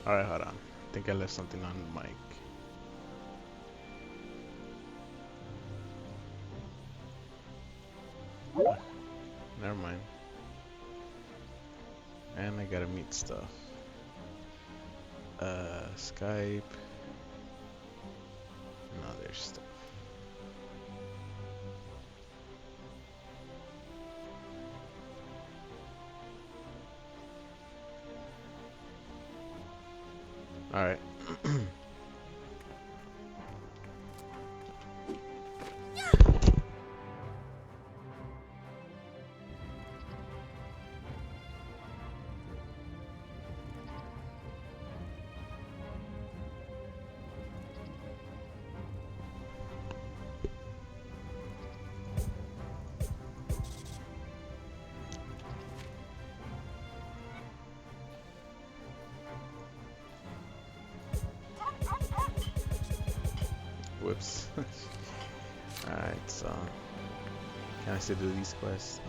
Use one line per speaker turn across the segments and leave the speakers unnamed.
Alright, hold on. I think I left something on the mic. Never mind. And I gotta meet stuff. Skype. And other stuff. Alright. Whoops. Alright, so can I still do these quests?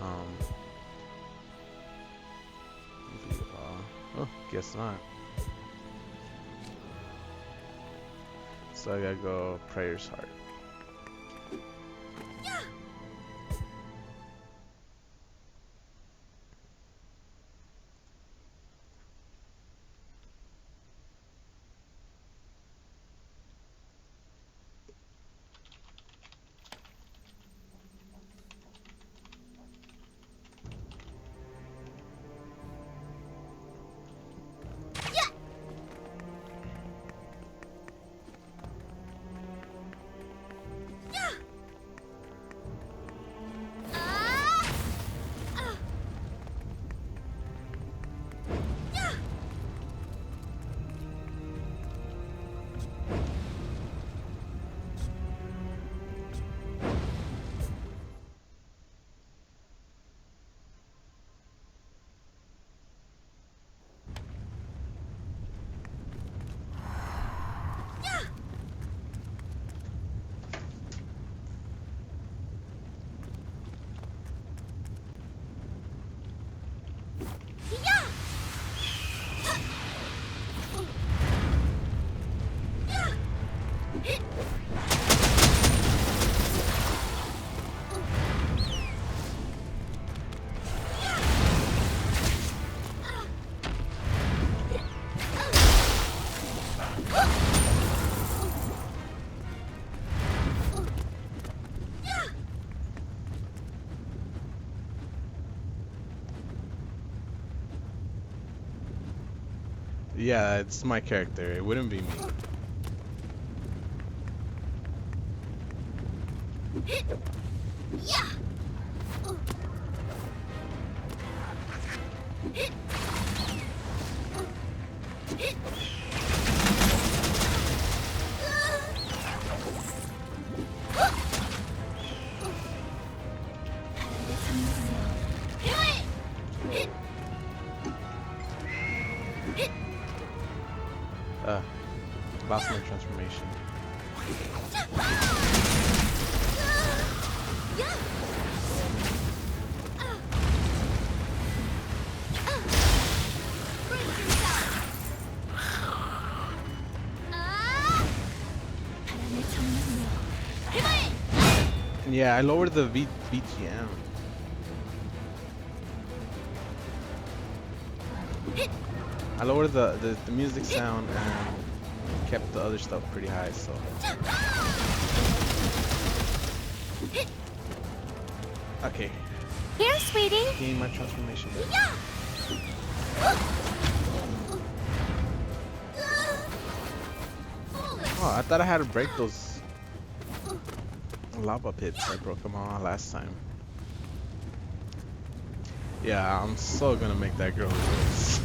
Oh, guess not. So I gotta go Prayer's Heart. Yeah, it's my character. It wouldn't be me. Lost my transformation. Yeah, I lowered the BGM. I lowered the music sound and kept the other stuff pretty high, so. Okay.
Here, sweetie.
Gain my transformation.
Yeah.
Oh, I thought I had to break those lava pits. I broke them all last time. Yeah, I'm so gonna make that girl lose.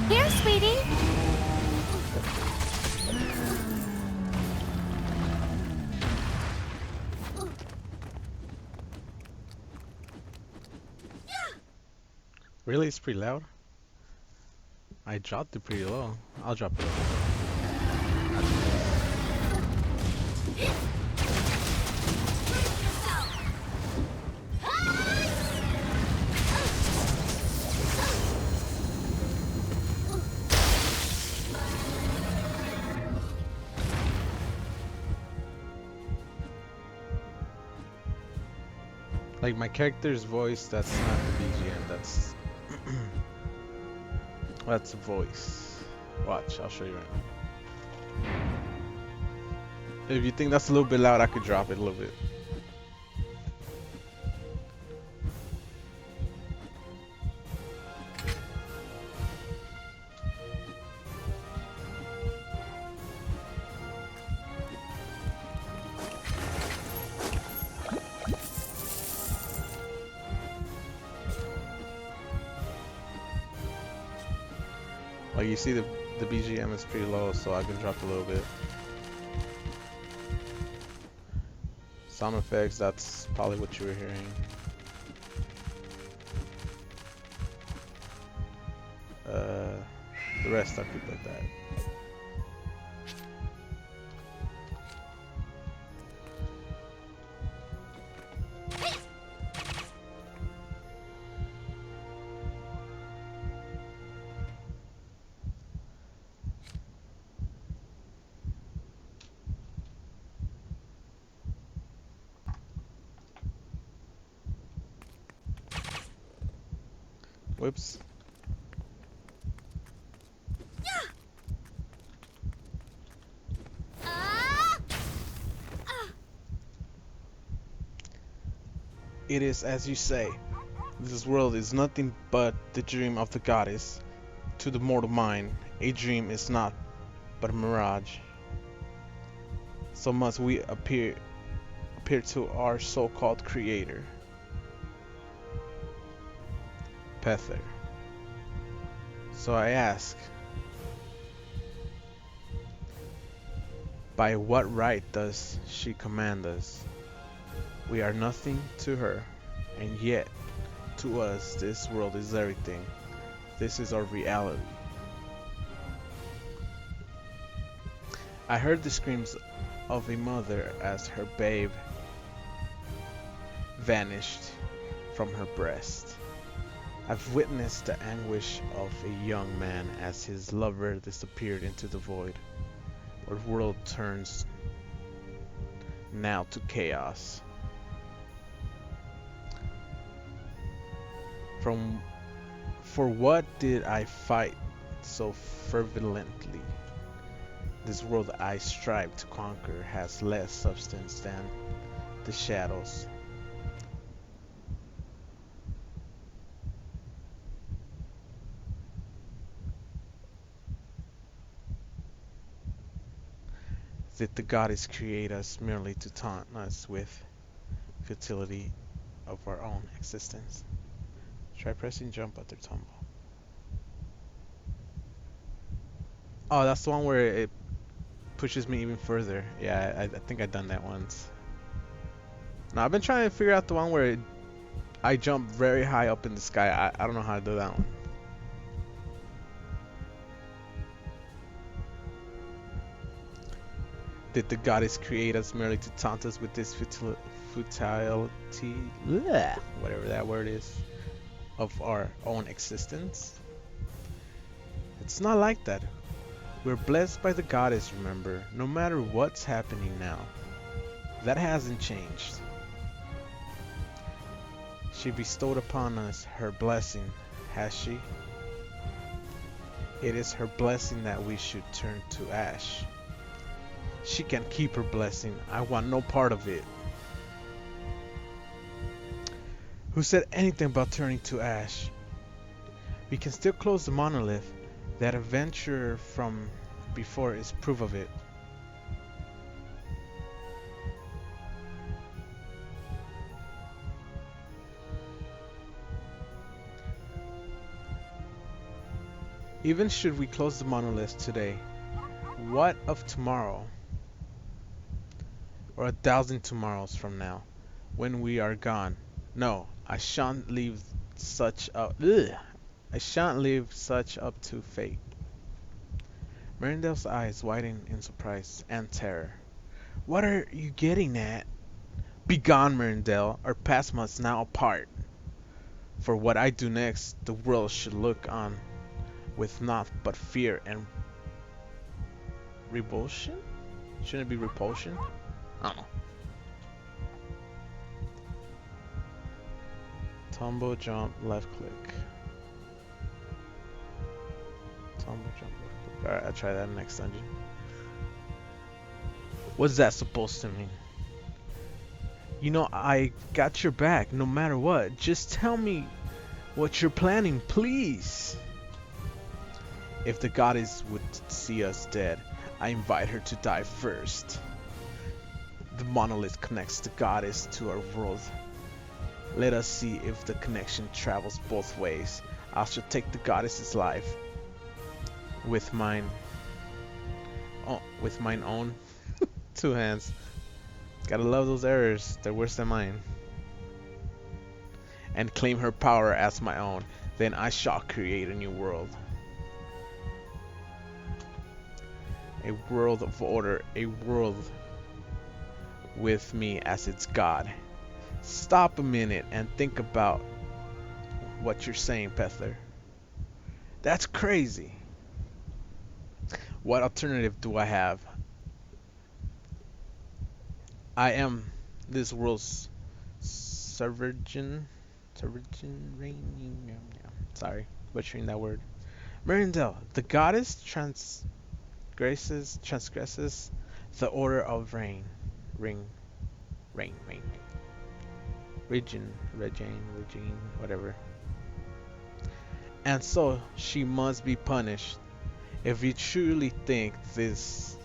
Here, sweetie.
Really, it's pretty loud. I dropped it pretty low. I'll drop it. Like my character's voice, that's not the BGM. That's a voice. Watch, I'll show you right now. If you think that's a little bit loud, I could drop it a little bit. Like you see the BGM is pretty low, so I can drop a little bit. Sound effects, that's probably what you were hearing. The rest I'll keep like that. Whoops. It is as you say. This world is nothing but the dream of the goddess. To the mortal mind, a dream is not but a mirage. So must we appear to our so-called creator. Pether. So I ask, by what right does she command us? We are nothing to her, and yet, to us, this world is everything. This is our reality. I heard the screams of a mother as her babe vanished from her breast. I've witnessed the anguish of a young man as his lover disappeared into the void. Our world turns now to chaos. For what did I fight so fervently? This world I strive to conquer has less substance than the shadows. Did the goddess create us merely to taunt us with futility of our own existence? Try pressing jump after tumble. Oh, that's the one where it pushes me even further. Yeah, I think I've done that once. Now I've been trying to figure out the one where I jump very high up in the sky. I don't know how to do that one. Did the goddess create us merely to taunt us with this futility, bleh, whatever that word is, of our own existence? It's not like that. We're blessed by the goddess, remember, no matter what's happening now. That hasn't changed. She bestowed upon us her blessing, has she? It is her blessing that we should turn to ash. She can keep her blessing. I want no part of it. Who said anything about turning to ash? We can still close the monolith. That adventurer from before is proof of it. Even should we close the monolith today, what of tomorrow? Or 1,000 tomorrows from now, when we are gone? No, I shan't leave such a ugh, I shan't leave such up to fate. Mirandel's eyes widened in surprise and terror. What are you getting at? Begone, Mirandel. Our paths must now part. For what I do next, the world should look on with naught but fear and revulsion? Shouldn't it be repulsion? I don't know. Tumble, jump, left click. Tumble, jump, left click. Alright, I'll try that in the next dungeon. What's that supposed to mean? You know, I got your back no matter what. Just tell me what you're planning, please. If the goddess would see us dead, I invite her to die first. The monolith connects the goddess to our world. Let us see if the connection travels both ways. I shall take the goddess's life with mine, with mine own two hands. Gotta love those errors, they're worse than mine. And claim her power as my own. Then I shall create a new world. A world of order, a world with me as its god. Stop a minute and think about what you're saying, Pethler. That's crazy. What alternative do I have? I am this world's sovereign reigning. Sorry, butchering that word. Mirandel, the goddess transgresses the order of ring, rain, Regine, whatever. And so she must be punished. If you truly think this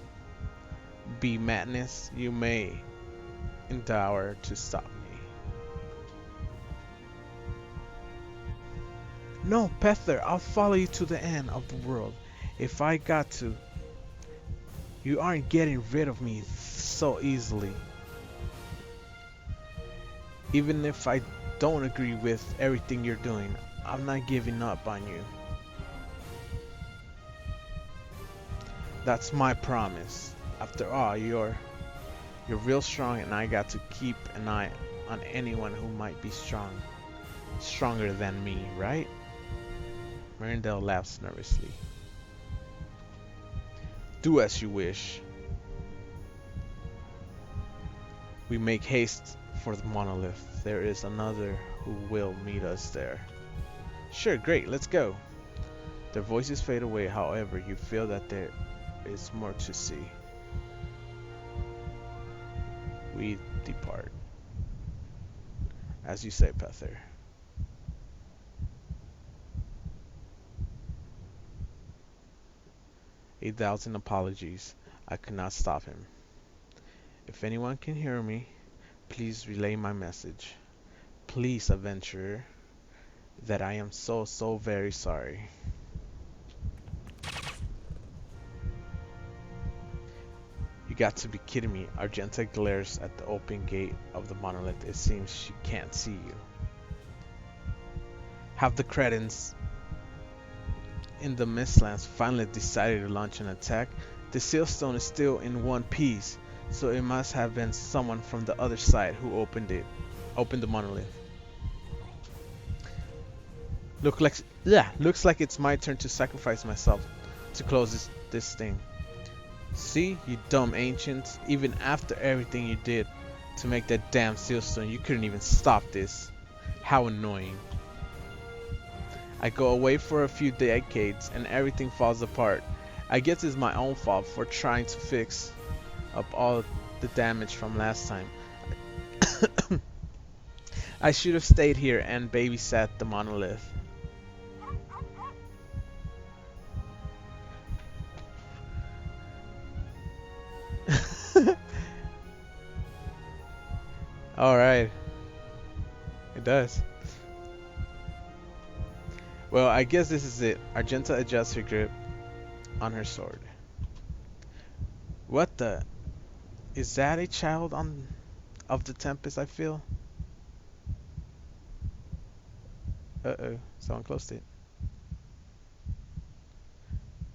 be madness, you may endeavor to stop me. No, Pether, I'll follow you to the end of the world. If I got to. You aren't getting rid of me so easily. Even if I don't agree with everything you're doing, I'm not giving up on you. That's my promise. After all, you're real strong, and I got to keep an eye on anyone who might be stronger than me, right? Mirandel laughs nervously. Do as you wish. We make haste for the monolith. There is another who will meet us there. Sure, great, let's go. Their voices fade away, however, you feel that there is more to see. We depart. As you say, Pether. A thousand apologies. I could not stop him. If anyone can hear me, please relay my message. Please, adventurer, that I am so very sorry. You got to be kidding me. Argenta glares at the open gate of the monolith. It seems she can't see you. Have the cretins in the Mistlands finally decided to launch an attack? The sealstone is still in one piece, so it must have been someone from the other side who opened the monolith. Looks like it's my turn to sacrifice myself to close this thing. See, you dumb ancients, even after everything you did to make that damn sealstone, you couldn't even stop this. How annoying. I go away for a few decades and everything falls apart. I guess it's my own fault for trying to fix up all the damage from last time. I should have stayed here and babysat the monolith. Alright. It does. Well, I guess this is it. Argenta adjusts her grip on her sword. What the? Is that a child on of the Tempest I feel? Uh-oh, someone close to it.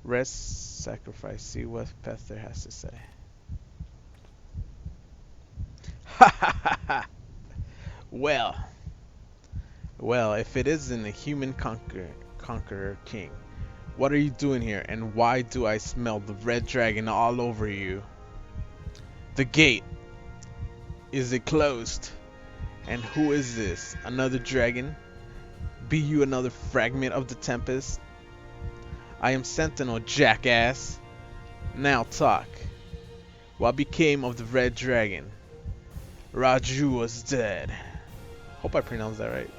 Rest, sacrifice, see what Pethler has to say. Ha ha ha ha! Well, well, if it isn't a human conqueror king, what are you doing here, and why do I smell the red dragon all over you? The gate, is it closed? And who is this? Another dragon? Be you another fragment of the Tempest? I am Sentinel, jackass. Now talk. What became of the red dragon? Raju was dead. Hope I pronounced that right.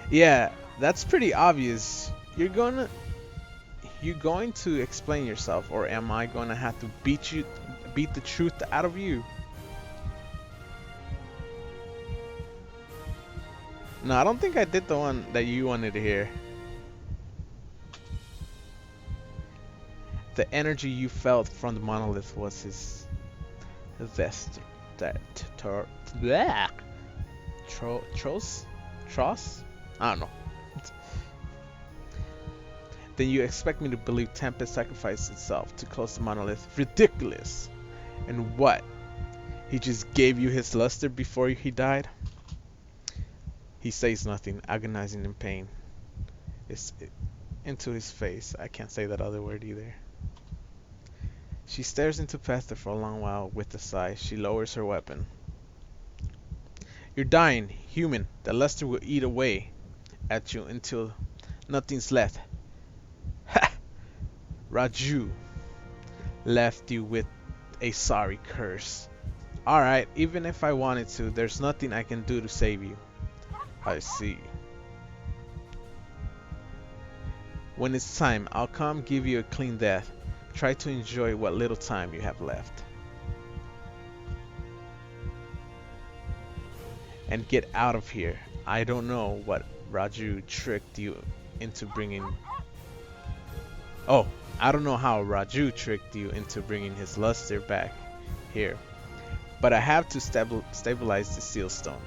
Yeah, that's pretty obvious. You going to explain yourself, or am I gonna have to beat the truth out of you? No, I don't think I did the one that you wanted to hear. The energy you felt from the monolith was his vest. That bleh. Tross? I don't know. Then you expect me to believe Tempest sacrificed itself to close the monolith? Ridiculous! And what? He just gave you his luster before he died? He says nothing, agonizing in pain. It's into his face. I can't say that other word either. She stares into Pester for a long while with a sigh. She lowers her weapon. You're dying, human. The luster will eat away at you until nothing's left. Ha! Raju left you with a sorry curse. Alright, even if I wanted to, there's nothing I can do to save you. I see. When it's time, I'll come give you a clean death. Try to enjoy what little time you have left. And get out of here. I don't know what Raju tricked you into bringing... Oh, I don't know how Raju tricked you into bringing his luster back here. But I have to stabilize the seal stone.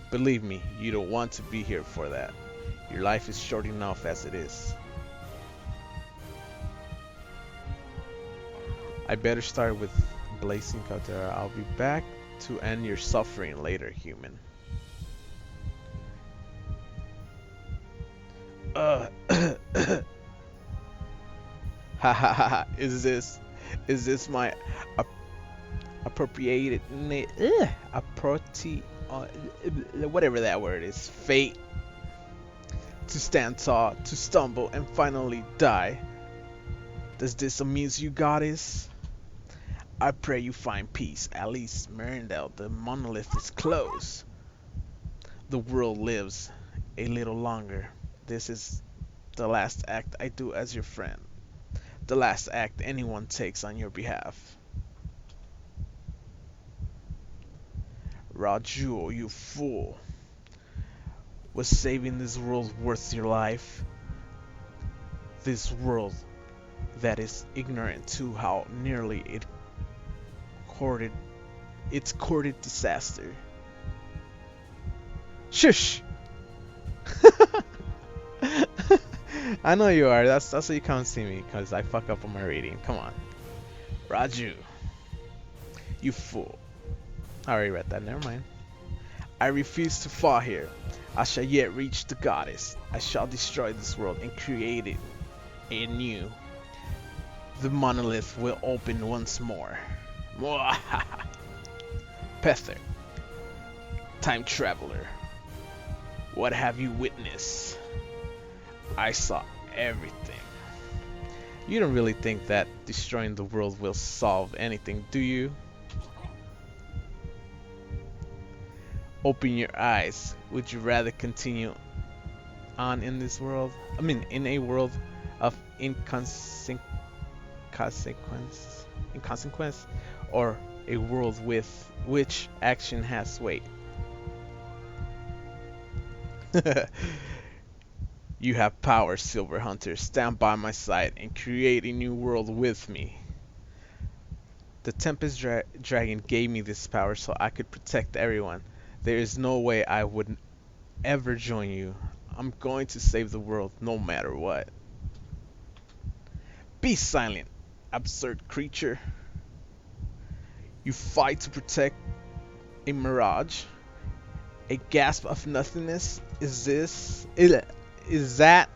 Believe me, you don't want to be here for that. Your life is short enough as it is. I better start with Blazing Caldera. I'll be back to end your suffering later, human. Ha ha ha ha. Is this my appropriated whatever that word is, fate? To stand tall, to stumble, and finally die. Does this amuse you, goddess? I pray you find peace. At least Merindel, the monolith, is closed. The world lives a little longer. This is the last act I do as your friend. The last act anyone takes on your behalf. Raju, you fool. Was saving this world worth your life? This world that is ignorant to how nearly it's courted disaster. Shush! I know you are. That's why you come see me, because I fuck up on my reading. Come on. Raju. You fool. I already read that. Never mind. I refuse to fall here. I shall yet reach the goddess. I shall destroy this world and create it anew. The monolith will open once more. Pether. Time traveler. What have you witnessed? I saw everything. You don't really think that destroying the world will solve anything, do you? Open your eyes. Would you rather continue on in this world? In a world of inconsequence, or a world with which action has weight? You have power, Silver Hunter. Stand by my side and create a new world with me. The Tempest Dragon gave me this power so I could protect everyone. There is no way I would ever join you. I'm going to save the world no matter what. Be silent, absurd creature. You fight to protect a mirage, a gasp of nothingness. Is that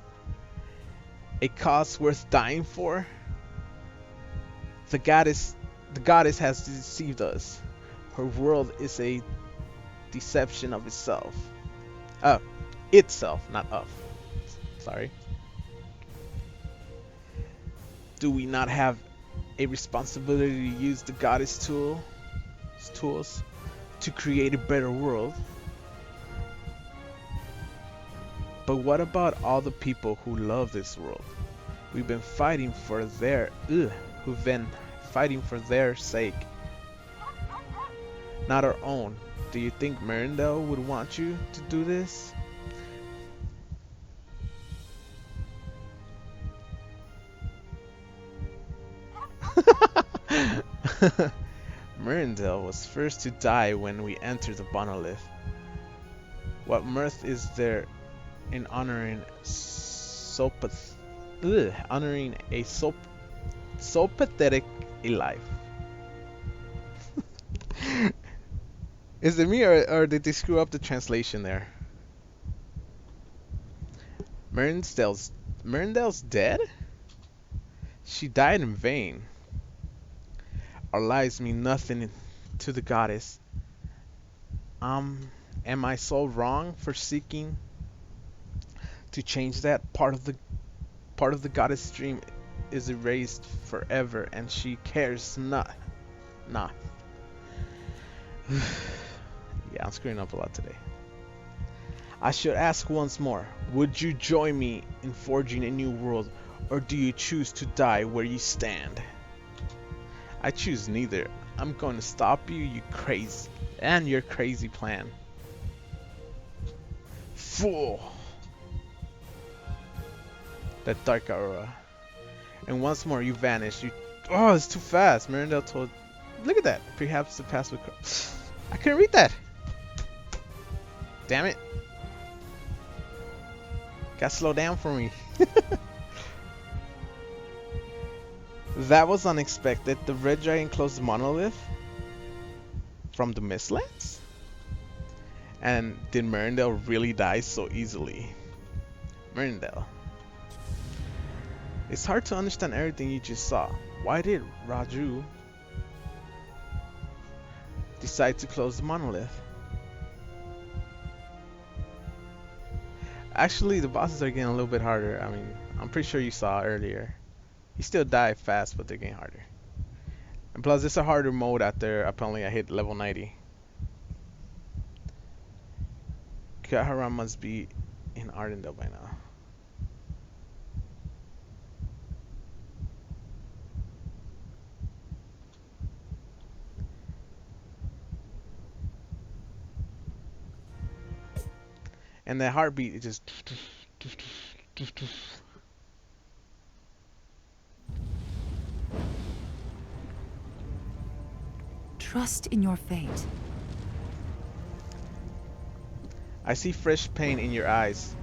a cause worth dying for? The goddess the goddess has deceived us. Her world is a deception of itself. Oh, itself, not of. Sorry. Do we not have a responsibility to use the goddess tools to create a better world? But what about all the people who love this world? We've been fighting for their who've been fighting for their sake, not our own. Do you think Merindel would want you to do this? Merindel was first to die when we entered the monolith. What mirth is there in honoring honoring a so pathetic a life? Is it me or did they screw up the translation there? Merindel's dead? She died in vain. Our lives mean nothing to the goddess. Am I so wrong for seeking to change that? Part of the goddess dream is erased forever, and she cares not. Nah. Yeah, I'm screwing up a lot today. I should ask once more. Would you join me in forging a new world, or do you choose to die where you stand? I choose neither. I'm going to stop you, your crazy plan. Fool! That dark aura. And once more you vanish. Oh, it's too fast. Merindel told. Look at that. Perhaps the past would. I couldn't read that. Damn it. Gotta slow down for me. That was unexpected. The red dragon closed the monolith from the Mistlands? And did Merindel really die so easily? Merindel. It's hard to understand everything you just saw. Why did Raju decide to close the monolith? Actually, the bosses are getting a little bit harder. I mean, I'm pretty sure you saw earlier. He still died fast, but they're getting harder. And plus, it's a harder mode after apparently I hit level 90. Kahara must be in Ardenville by now. And that heartbeat is just.
Trust in your fate.
I see fresh pain in your eyes.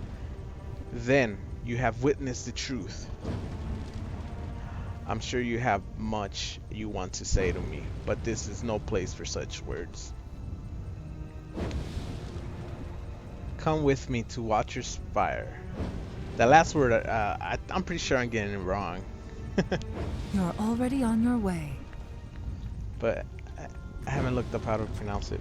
Then you have witnessed the truth. I'm sure you have much you want to say to me, but this is no place for such words. Come with me to Watcher's Spire. The last word, I'm pretty sure I'm getting it wrong.
You're already on your way.
But I haven't looked up how to pronounce it.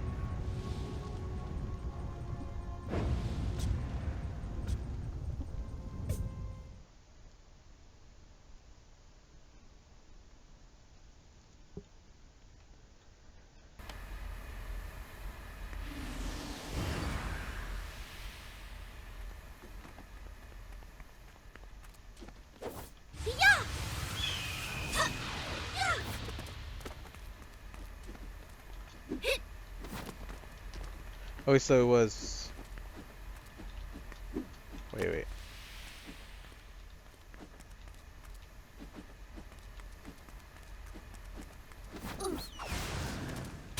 Oh, so it was.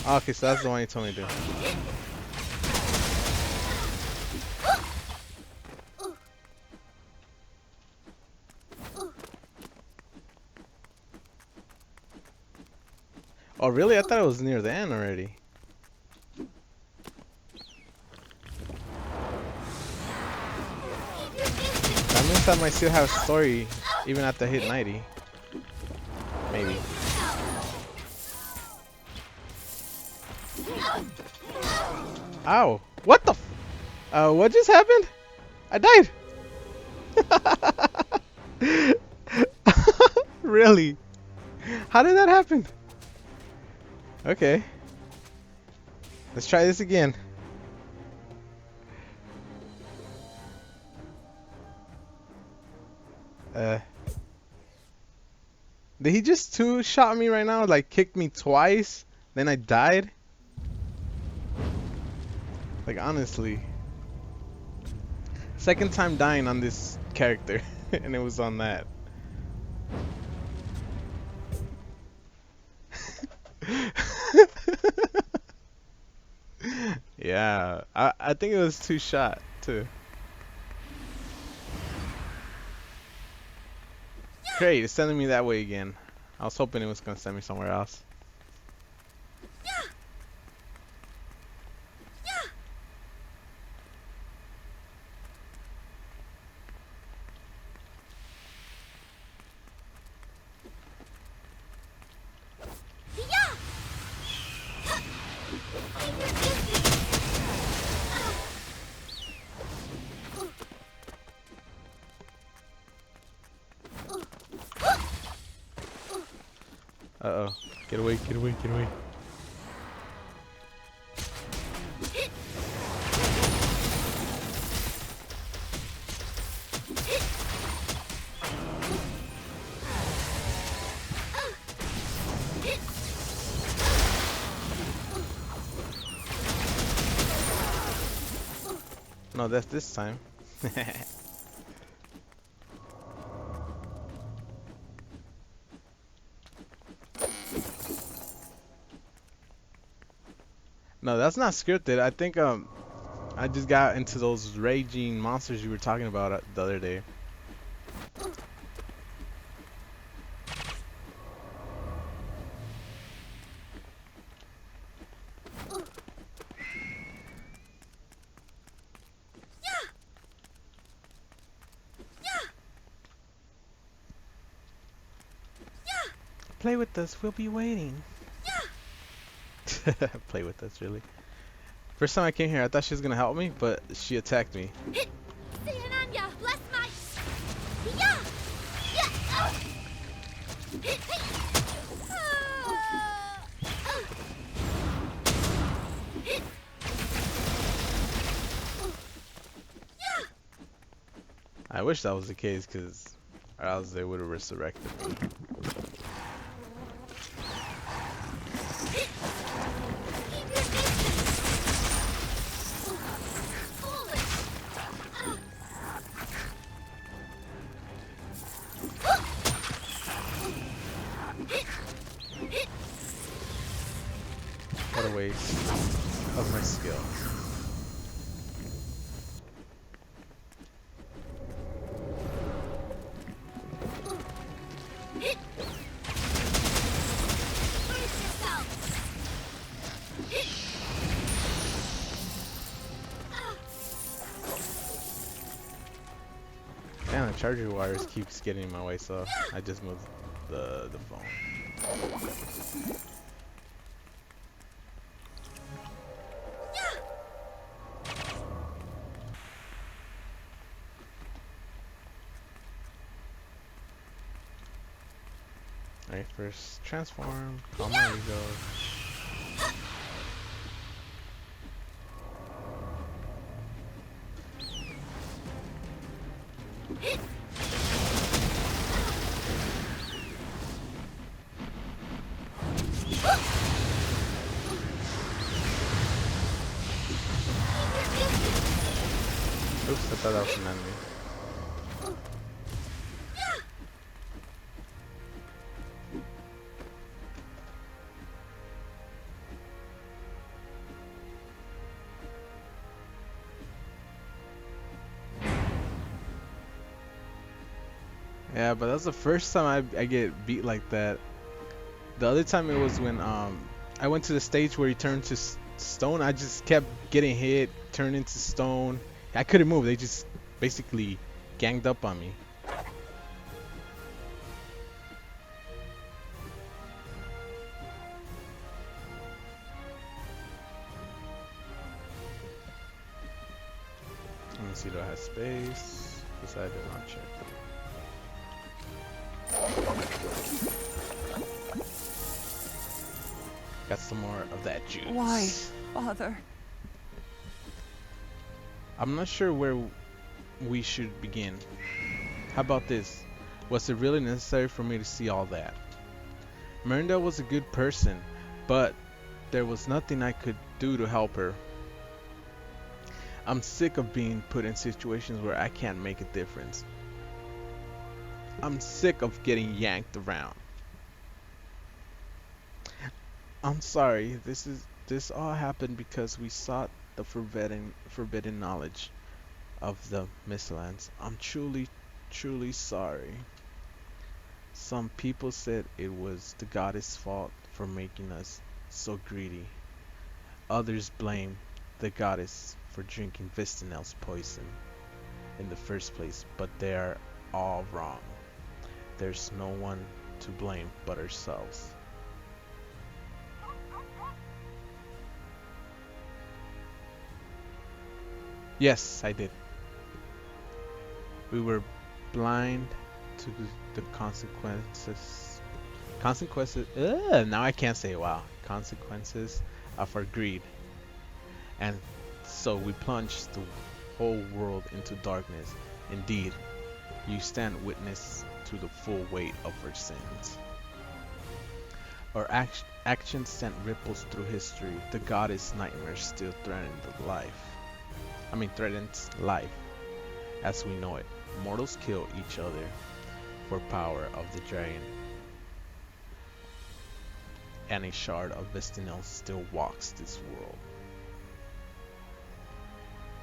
Oh, okay, so that's the one you told me to do. Oh, really? I thought it was near the end already. That means I might still have a story even after I hit 90. Maybe. Ow. What the what just happened? I died. Really? How did that happen? Okay. Let's try this again. Uh, did he just two-shot me right now? Like kicked me twice, then I died? Like honestly. Second time dying on this character, and it was on that. Yeah, I think it was two-shot too. Great, it's sending me that way again. I was hoping it was gonna send me somewhere else. Uh-oh. Get away, get away, get away. No, that's this time. No, that's not scripted. I think I just got into those raging monsters you were talking about the other day. Play with us, we'll be waiting. Play with us, really. First time I came here, I thought she was gonna help me, but she attacked me. I wish that was the case, cause or else they would have resurrected me. What a waste of my skill. Damn, the charger wires keeps getting in my way, so I just moved the phone. Alright, first transform, calm my ego. Oops, I thought that was an enemy. Yeah, but that's the first time I get beat like that. The other time it was when I went to the stage where he turned to stone. I just kept getting hit, turned into stone. I couldn't move. They just basically ganged up on me. Let me see, do I have space? Because I did not check. Got some more of that
Why,
juice.
Father?
I'm not sure where we should begin. How about this? Was it really necessary for me to see all that? Miranda was a good person, but there was nothing I could do to help her. I'm sick of being put in situations where I can't make a difference. I'm sick of getting yanked around. I'm sorry. This all happened because we sought the forbidden knowledge of the Mistlands. I'm truly sorry. Some people said it was the goddess' fault for making us so greedy. Others blame the goddess for drinking Vistinel's poison in the first place, but they are all wrong. There's no one to blame but ourselves. Yes, I did. We were blind to the consequences. Consequences. Now I can't say wow. Consequences of our greed, and so we plunged the whole world into darkness. Indeed, you stand witness to the full weight of our sins. Our actions sent ripples through history. The goddess nightmare still threatens life as we know it. Mortals kill each other for power of the dragon, and a shard of Vestinel still walks this world.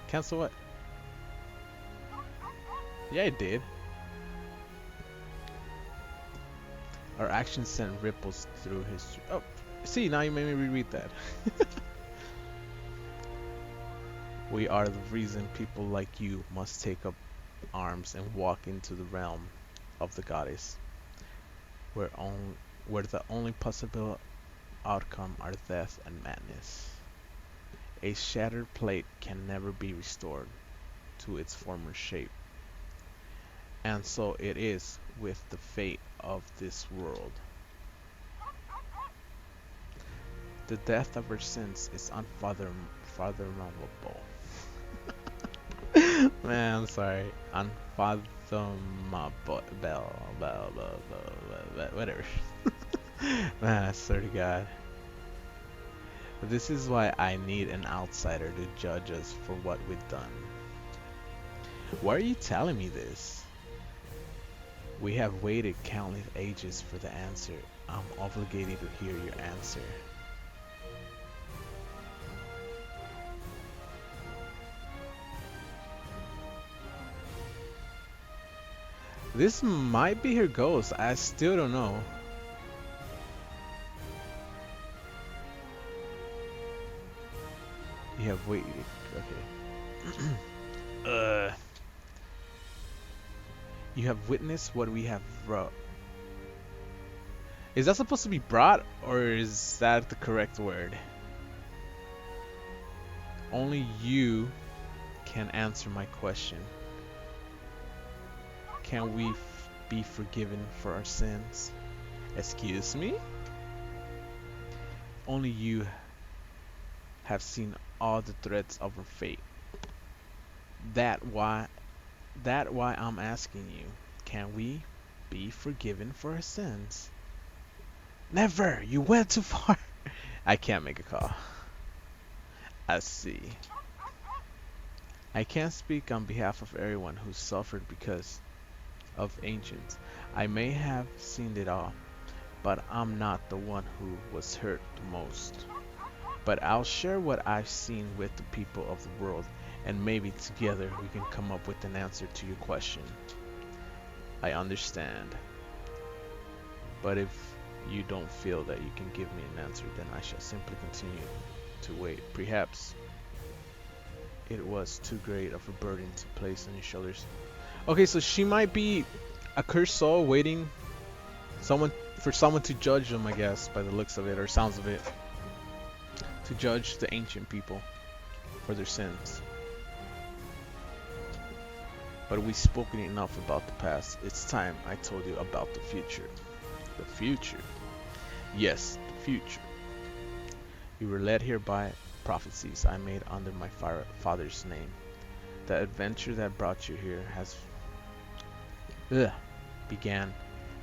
Cancel what? Yeah, it did. Our actions sent ripples through history. Oh, see, now you made me reread that. We are the reason people like you must take up arms and walk into the realm of the goddess, where the only possible outcome are death and madness. A shattered plate can never be restored to its former shape, and so it is with the fate of this world. The death of our sins is unfathomable. Man, I'm sorry. Unfathomable. Whatever. Man, I swear to God. This is why I need an outsider to judge us for what we've done. Why are you telling me this? We have waited countless ages for the answer. I'm obligated to hear your answer. This might be her ghost. I still don't know. You have waited. Okay. You have witnessed what we have wrought. Is that supposed to be brought, or is that the correct word? Only you can answer my question. Can we be forgiven for our sins? Excuse me? Only you have seen all the threads of our fate. That why I'm asking you. Can we be forgiven for our sins? Never! You went too far! I can't make a call. I see. I can't speak on behalf of everyone who suffered because of ancients. I may have seen it all, but I'm not the one who was hurt the most. But I'll share what I've seen with the people of the world, and maybe together we can come up with an answer to your question. I understand. But if you don't feel that you can give me an answer, then I shall simply continue to wait. Perhaps it was too great of a burden to place on your shoulders. Okay, so she might be a cursed soul waiting for someone to judge them, I guess, by the looks of it or sounds of it. To judge the ancient people for their sins. But we've spoken enough about the past. It's time I told you about the future. The future. Yes, the future. You were led here by prophecies I made under my father's name. The adventure that brought you here began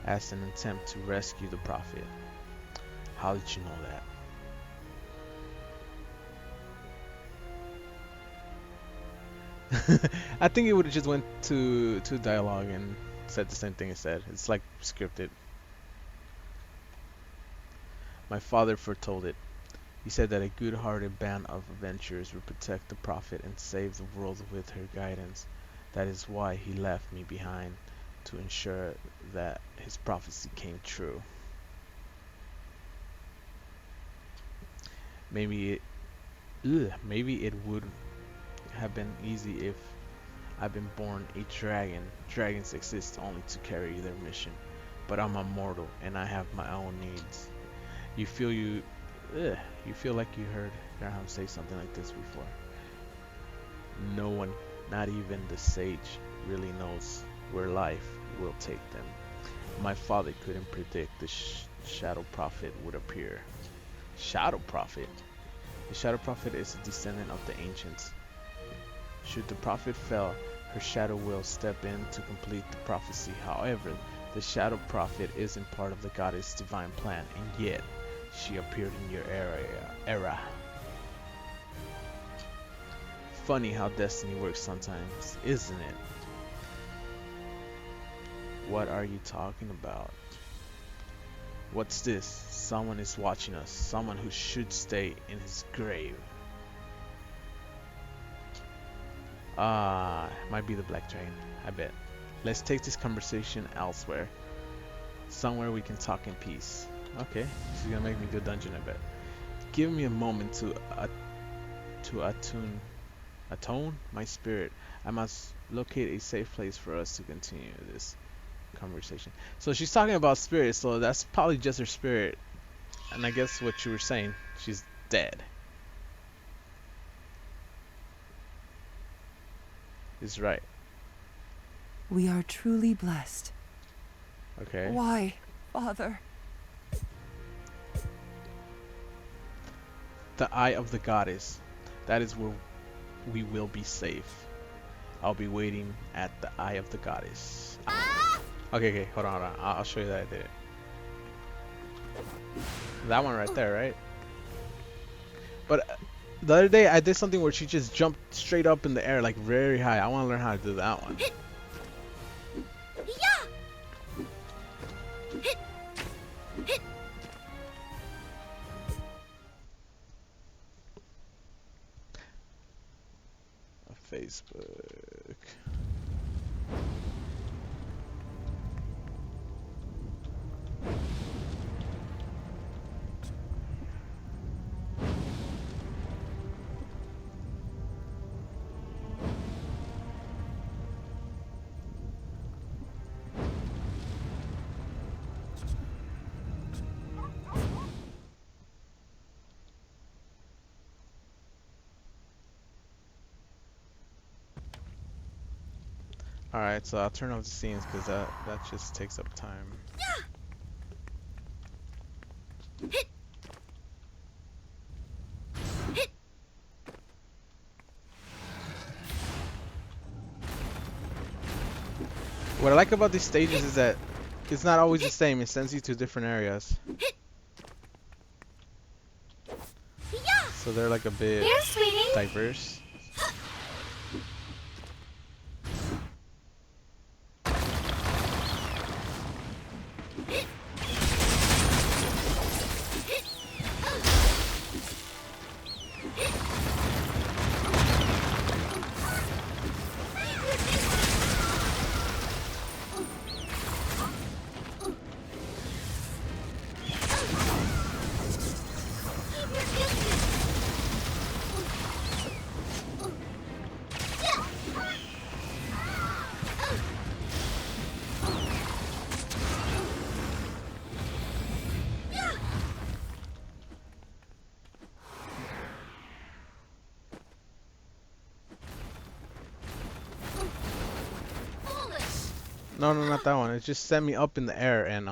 as an attempt to rescue the prophet. How did you know that? I think it would have just went to dialogue and said the same thing it said. It's like scripted. My father foretold it. He said that a good-hearted band of adventurers would protect the prophet and save the world with her guidance. That is why he left me behind, to ensure that his prophecy came true. Maybe it would have been easy if I'd been born a dragon. Dragons exist only to carry their mission. But I'm immortal and I have my own needs. You feel like you heard Graham say something like this before. No one, not even the sage, really knows where life will take them. My father couldn't predict the shadow prophet would appear. Shadow prophet? The shadow prophet is a descendant of the ancients. Should the prophet fail, her shadow will step in to complete the prophecy. However, the shadow prophet isn't part of the goddess' divine plan, and yet she appeared in your era. Funny how destiny works sometimes, isn't it? What are you talking about? What's this? Someone is watching us. Someone who should stay in his grave. Might be the Black Train, I bet. Let's take this conversation elsewhere. Somewhere we can talk in peace. Okay, she's gonna make me do a dungeon, I bet. Give me a moment to attune my spirit. I must locate a safe place for us to continue this conversation. So she's talking about spirit, so that's probably just her spirit. And I guess what you were saying, she's dead. Is right.
We are truly blessed.
Okay.
Why, Father?
The eye of the goddess. That is where we will be safe. I'll be waiting at the eye of the goddess. Okay, hold on. I'll show you that I did it. That one right there, right? But the other day I did something where she just jumped straight up in the air, like very high. I want to learn how to do that one. Facebook. Alright, so I'll turn off the scenes because that just takes up time. What I like about these stages is that it's not always the same. It sends you to different areas. So they're like a bit diverse. No, no, not that one. It just sent me up in the air and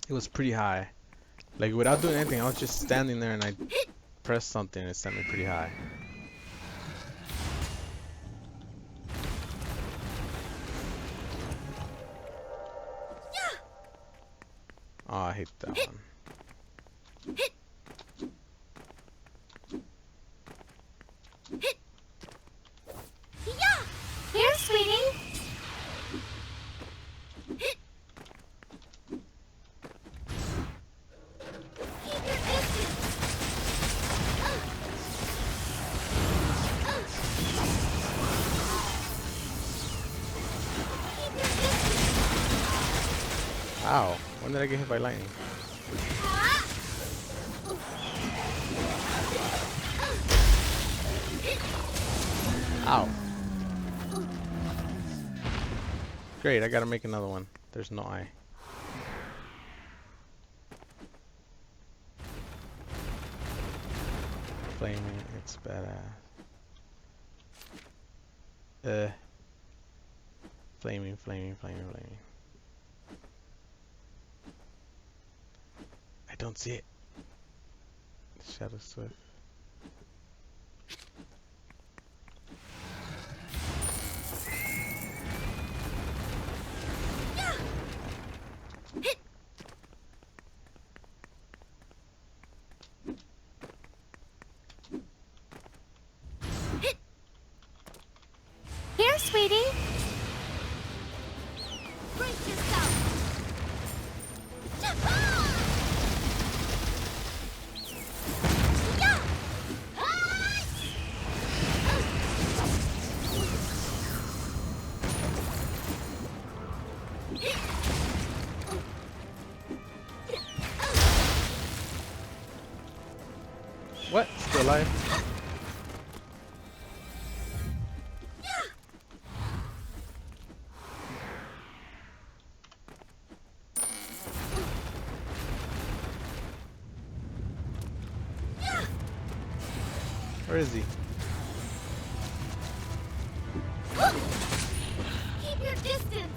it was pretty high. Like without doing anything, I was just standing there and I pressed something and it sent me pretty high. Oh, I hate that one.
Here, sweetie.
Ow. When did I get hit by lightning? Ow. Great, I gotta make another one. There's no eye. Flaming, it's badass. Flaming, flaming, flaming, flaming. I don't see it. Shadow Swift.
Here, sweetie. Brace yourself.
What? Still alive? Where is he?
Keep your distance.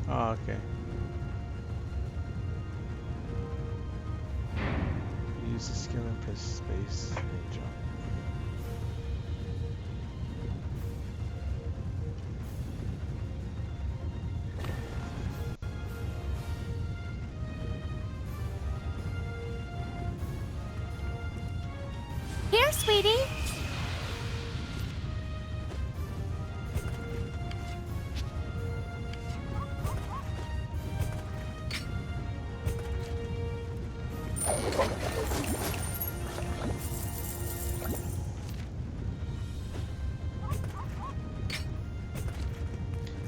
Oh, okay. Use the skill and press space and jump.
Here, sweetie.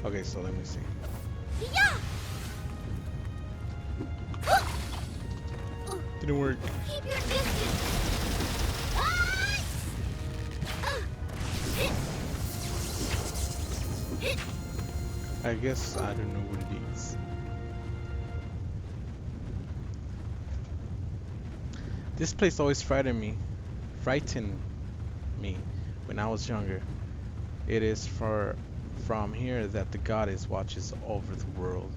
Okay, so let me see.
Yeah.
Didn't work.
Keep your distance.
I guess I don't know what it is. This place always frightened me when I was younger. It is from here that the goddess watches over the world.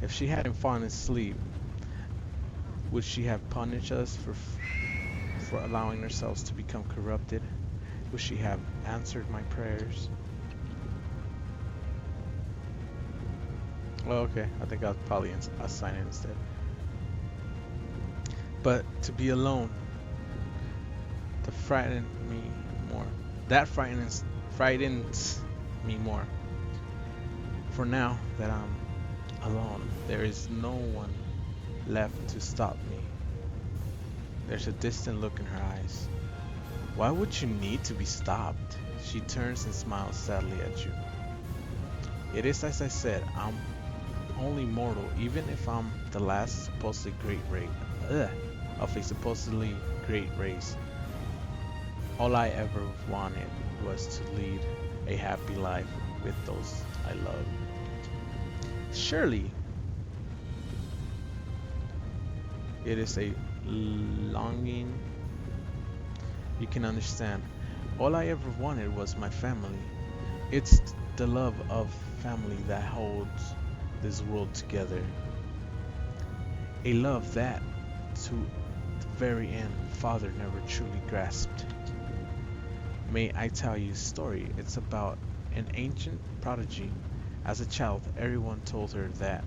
If she hadn't fallen asleep, would she have punished us for allowing ourselves to become corrupted? Would she have answered my prayers? Well, okay, I think I'll probably assign it instead. But to be alone, to frighten me more. That frightens me more. For now that I'm alone, there is no one left to stop me. There's a distant look in her eyes. Why would you need to be stopped? She turns and smiles sadly at you. It is as I said, I'm only mortal, even if I'm the last supposedly great race of a supposedly great race. All I ever wanted was to lead a happy life with those I love. Surely it is a longing you can understand. All I ever wanted was my family. It's the love of family that holds this world together. A love that, to the very end, Father never truly grasped. May I tell you a story? It's about an ancient prodigy. As a child, everyone told her that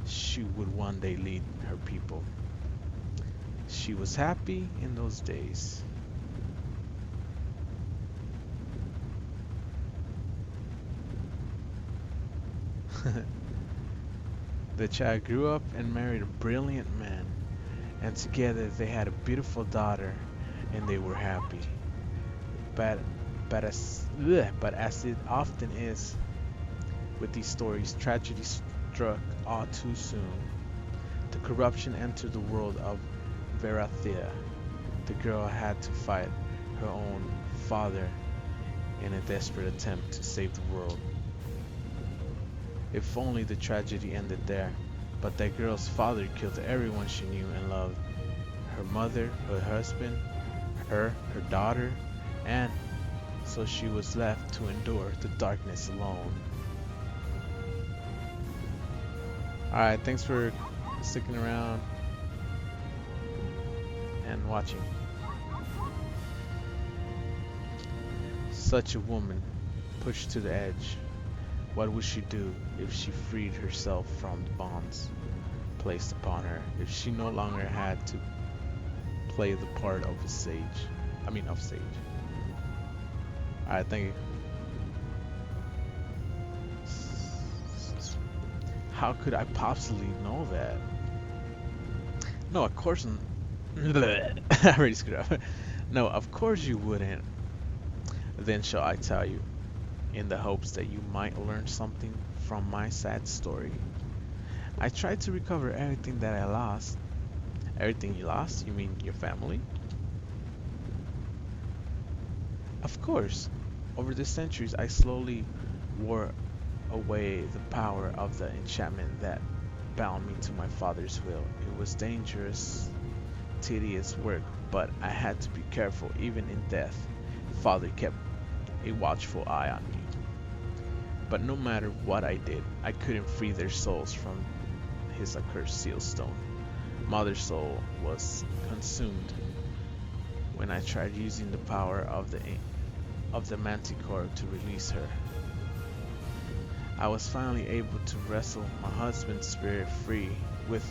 she would one day lead her people. She was happy in those days. The child grew up and married a brilliant man, and together they had a beautiful daughter, and they were happy. But as it often is with these stories, tragedy struck all too soon. The corruption entered the world of Verathea. The girl had to fight her own father in a desperate attempt to save the world. If only the tragedy ended there, but that girl's father killed everyone she knew and loved. Her mother, her husband, her daughter, and so she was left to endure the darkness alone. Alright, thanks for sticking around and watching. Such a woman, pushed to the edge. What would she do if she freed herself from the bonds placed upon her? If she no longer had to play the part of a sage? Of sage. Alright, thank you. How could I possibly know that? No, of course I already screwed up. No, of course you wouldn't. Then shall I tell you, in the hopes that you might learn something from my sad story. I tried to recover everything that I lost. Everything you lost? You mean your family? Of course. Over the centuries, I slowly wore away the power of the enchantment that bound me to my father's will. It was dangerous, tedious work, but I had to be careful even in death. Father kept a watchful eye on me. But no matter what I did, I couldn't free their souls from his accursed seal stone. Mother's soul was consumed when I tried using the power of the manticore to release her. I was finally able to wrestle my husband's spirit free with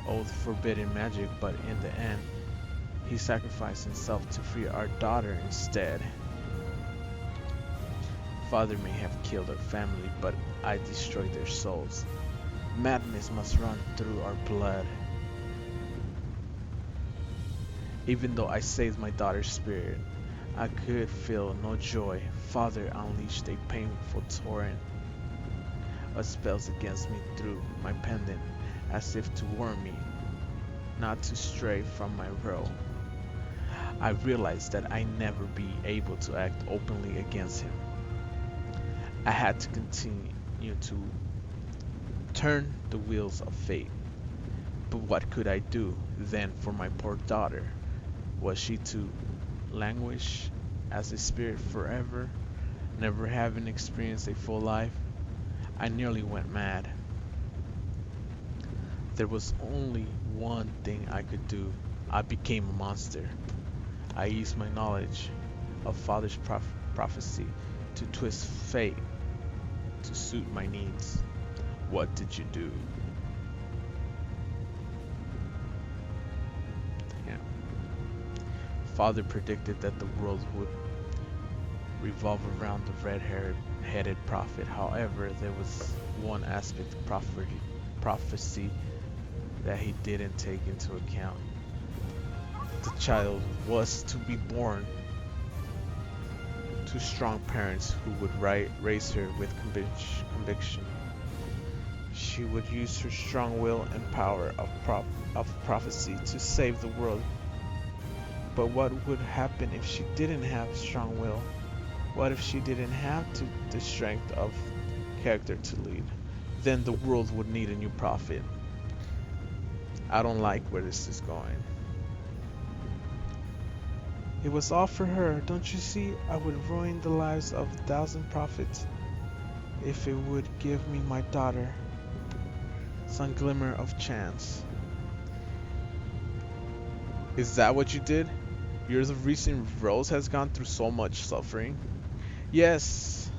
old forbidden magic, but in the end, he sacrificed himself to free our daughter instead. Father may have killed our family, but I destroyed their souls. Madness must run through our blood. Even though I saved my daughter's spirit, I could feel no joy. Father unleashed a painful torrent of spells against me through my pendant, as if to warn me not to stray from my role. I realized that I'd never be able to act openly against him. I had to continue to turn the wheels of fate. But what could I do then for my poor daughter? Was she to languish as a spirit forever, never having experienced a full life? I nearly went mad. There was only one thing I could do. I became a monster. I used my knowledge of Father's prophecy to twist fate to suit my needs. What did you do? Yeah. Father predicted that the world would revolve around the red-headed prophet. However, there was one aspect of prophecy that he didn't take into account. The child was to be born to strong parents who would raise her with conviction. She would use her strong will and power of prophecy to save the world. But what would happen if she didn't have strong will? What if she didn't have the strength of character to lead? Then the world would need a new prophet. I don't like where this is going. It was all for her, don't you see? I would ruin the lives of 1,000 prophets if it would give me my daughter some glimmer of chance. Is that what you did? You're the reason Rose has gone through so much suffering? Yes,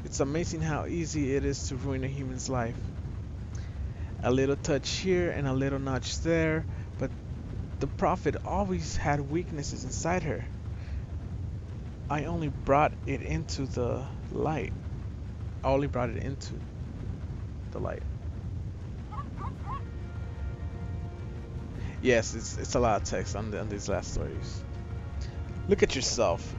it's amazing how easy it is to ruin a human's life. A little touch here and a little notch there, but the prophet always had weaknesses inside her. I only brought it into the light. I only brought it into the light. Yes, it's a lot of text on these last stories. Look at yourself.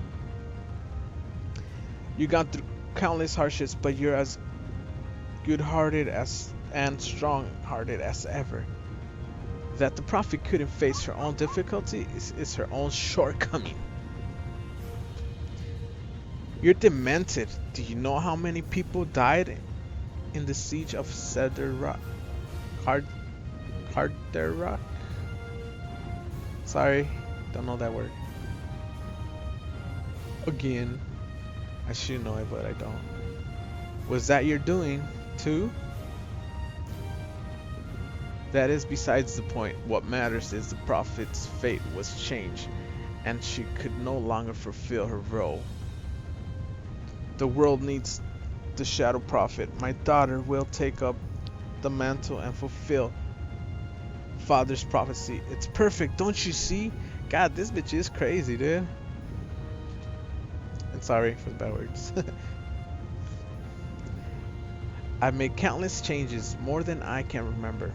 You gone through countless hardships, but you're as good-hearted as and strong-hearted as ever. That the prophet couldn't face her own difficulty is her own shortcoming. You're demented. Do you know how many people died in the siege of Cederrock? Carderock? Sorry, don't know that word. Again, I should know it, but I don't. Was that your doing, too? That is besides the point. What matters is the prophet's fate was changed, and she could no longer fulfill her role. The world needs the shadow prophet. My daughter will take up the mantle and fulfill father's prophecy. It's perfect, don't you see? God, this bitch is crazy, dude. And sorry for the bad words. I've made countless changes, more than I can remember.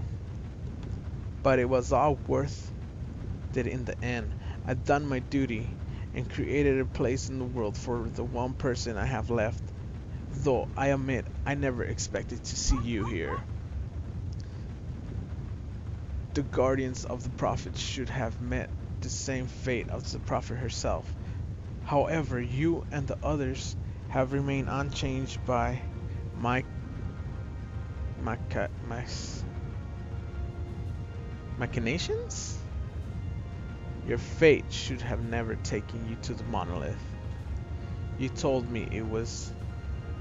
But it was all worth it in the end. I've done my duty and created a place in the world for the one person I have left. Though I admit I never expected to see you here. The guardians of the prophet should have met the same fate as the prophet herself. However, you and the others have remained unchanged by my machinations? Your fate should have never taken you to the monolith. You told me it was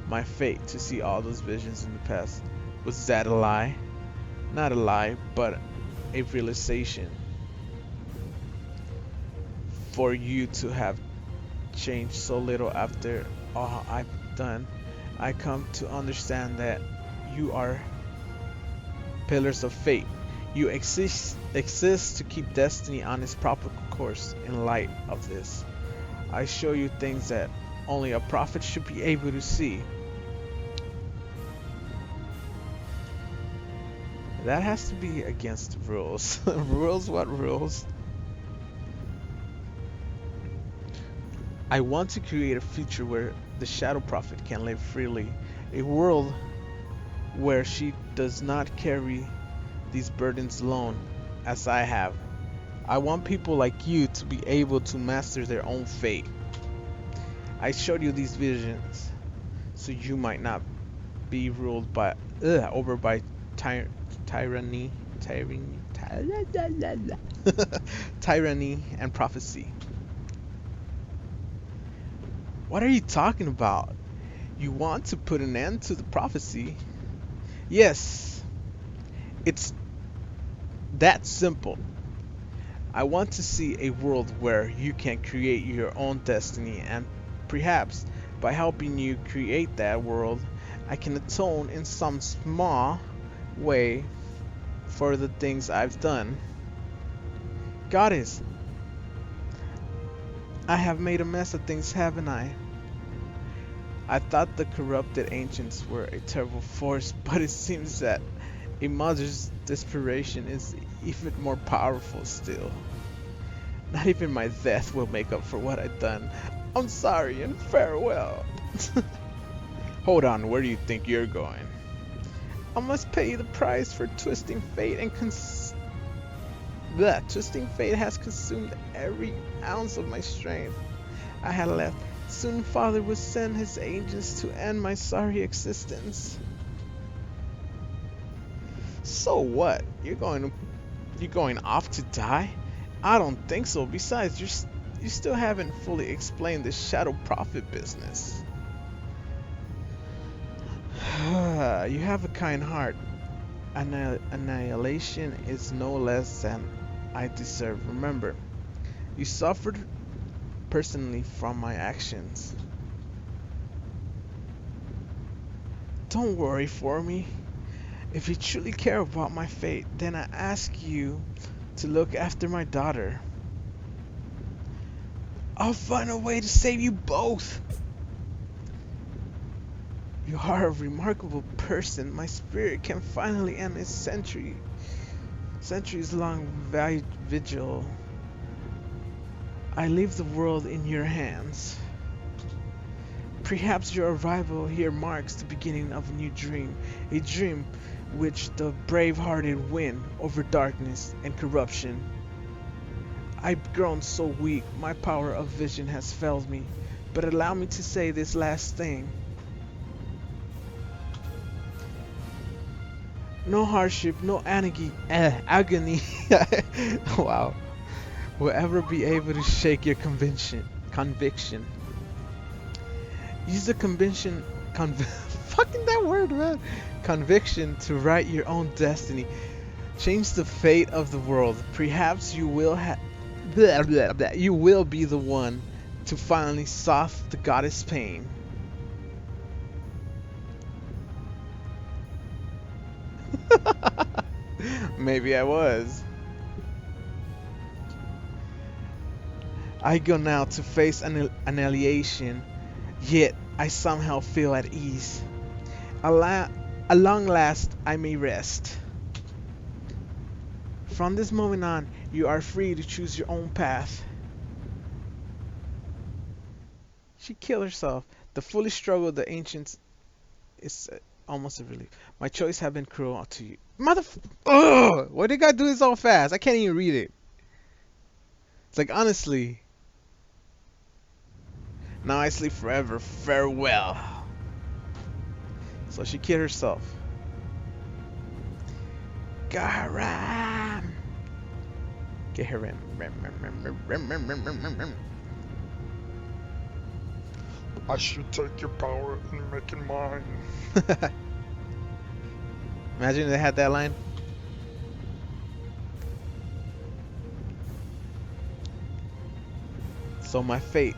my fate to see all those visions in the past. Was that a lie? Not a lie, but a realization. For you to have changed so little after all I've done, I come to understand that you are pillars of fate. You exist to keep destiny on its proper course. In light of this, I show you things that only a prophet should be able to see. That has to be against the rules. Rules? What rules? I want to create a future where the Shadow Prophet can live freely. A world where she does not carry these burdens alone, as I have. I want people like you to be able to master their own fate. I showed you these visions so you might not be ruled by over by tyranny tyranny and prophecy. What are you talking about? You want to put an end to the prophecy? Yes, it's that simple. I want to see a world where you can create your own destiny, and perhaps by helping you create that world, I can atone in some small way for the things I've done. Goddess, I have made a mess of things, haven't I? I thought the corrupted ancients were a terrible force, but it seems that a mother's desperation is even more powerful still. Not even my death will make up for what I've done. I'm sorry and farewell. Hold on, where do you think you're going? I must pay the price for twisting fate and twisting fate has consumed every ounce of my strength I had left. Soon Father will send his angels to end my sorry existence. So what? You're going off to die? I don't think so. Besides, you still haven't fully explained the Shadow Prophet business. You have a kind heart. Annihilation is no less than I deserve. Remember, you suffered personally from my actions. Don't worry for me. If you truly care about my fate, then I ask you to look after my daughter. I'll find a way to save you both. You are a remarkable person. My spirit can finally end its centuries long vigil. I leave the world in your hands. Perhaps your arrival here marks the beginning of a new dream, a dream which the brave-hearted win over darkness and corruption. I've grown so weak, my power of vision has failed me, but allow me to say this last thing. No hardship, no agony, wow, will ever be able to shake your conviction. Use the fucking that word, man. Conviction to write your own destiny. Change the fate of the world. Perhaps you will you will be the one to finally solve the goddess pain. Maybe I was. I go now to face annihilation, yet I somehow feel at ease. At long last, I may rest. From this moment on, you are free to choose your own path. She killed herself. The foolish struggle of the ancients is almost a relief. My choice have been cruel to you. Ugh! Why they gotta do this so fast? I can't even read it. It's like, honestly. Now I sleep forever. Farewell. So she killed herself. Garam. Get her in.
I should take your power and make it mine.
Imagine they had that line. So my fate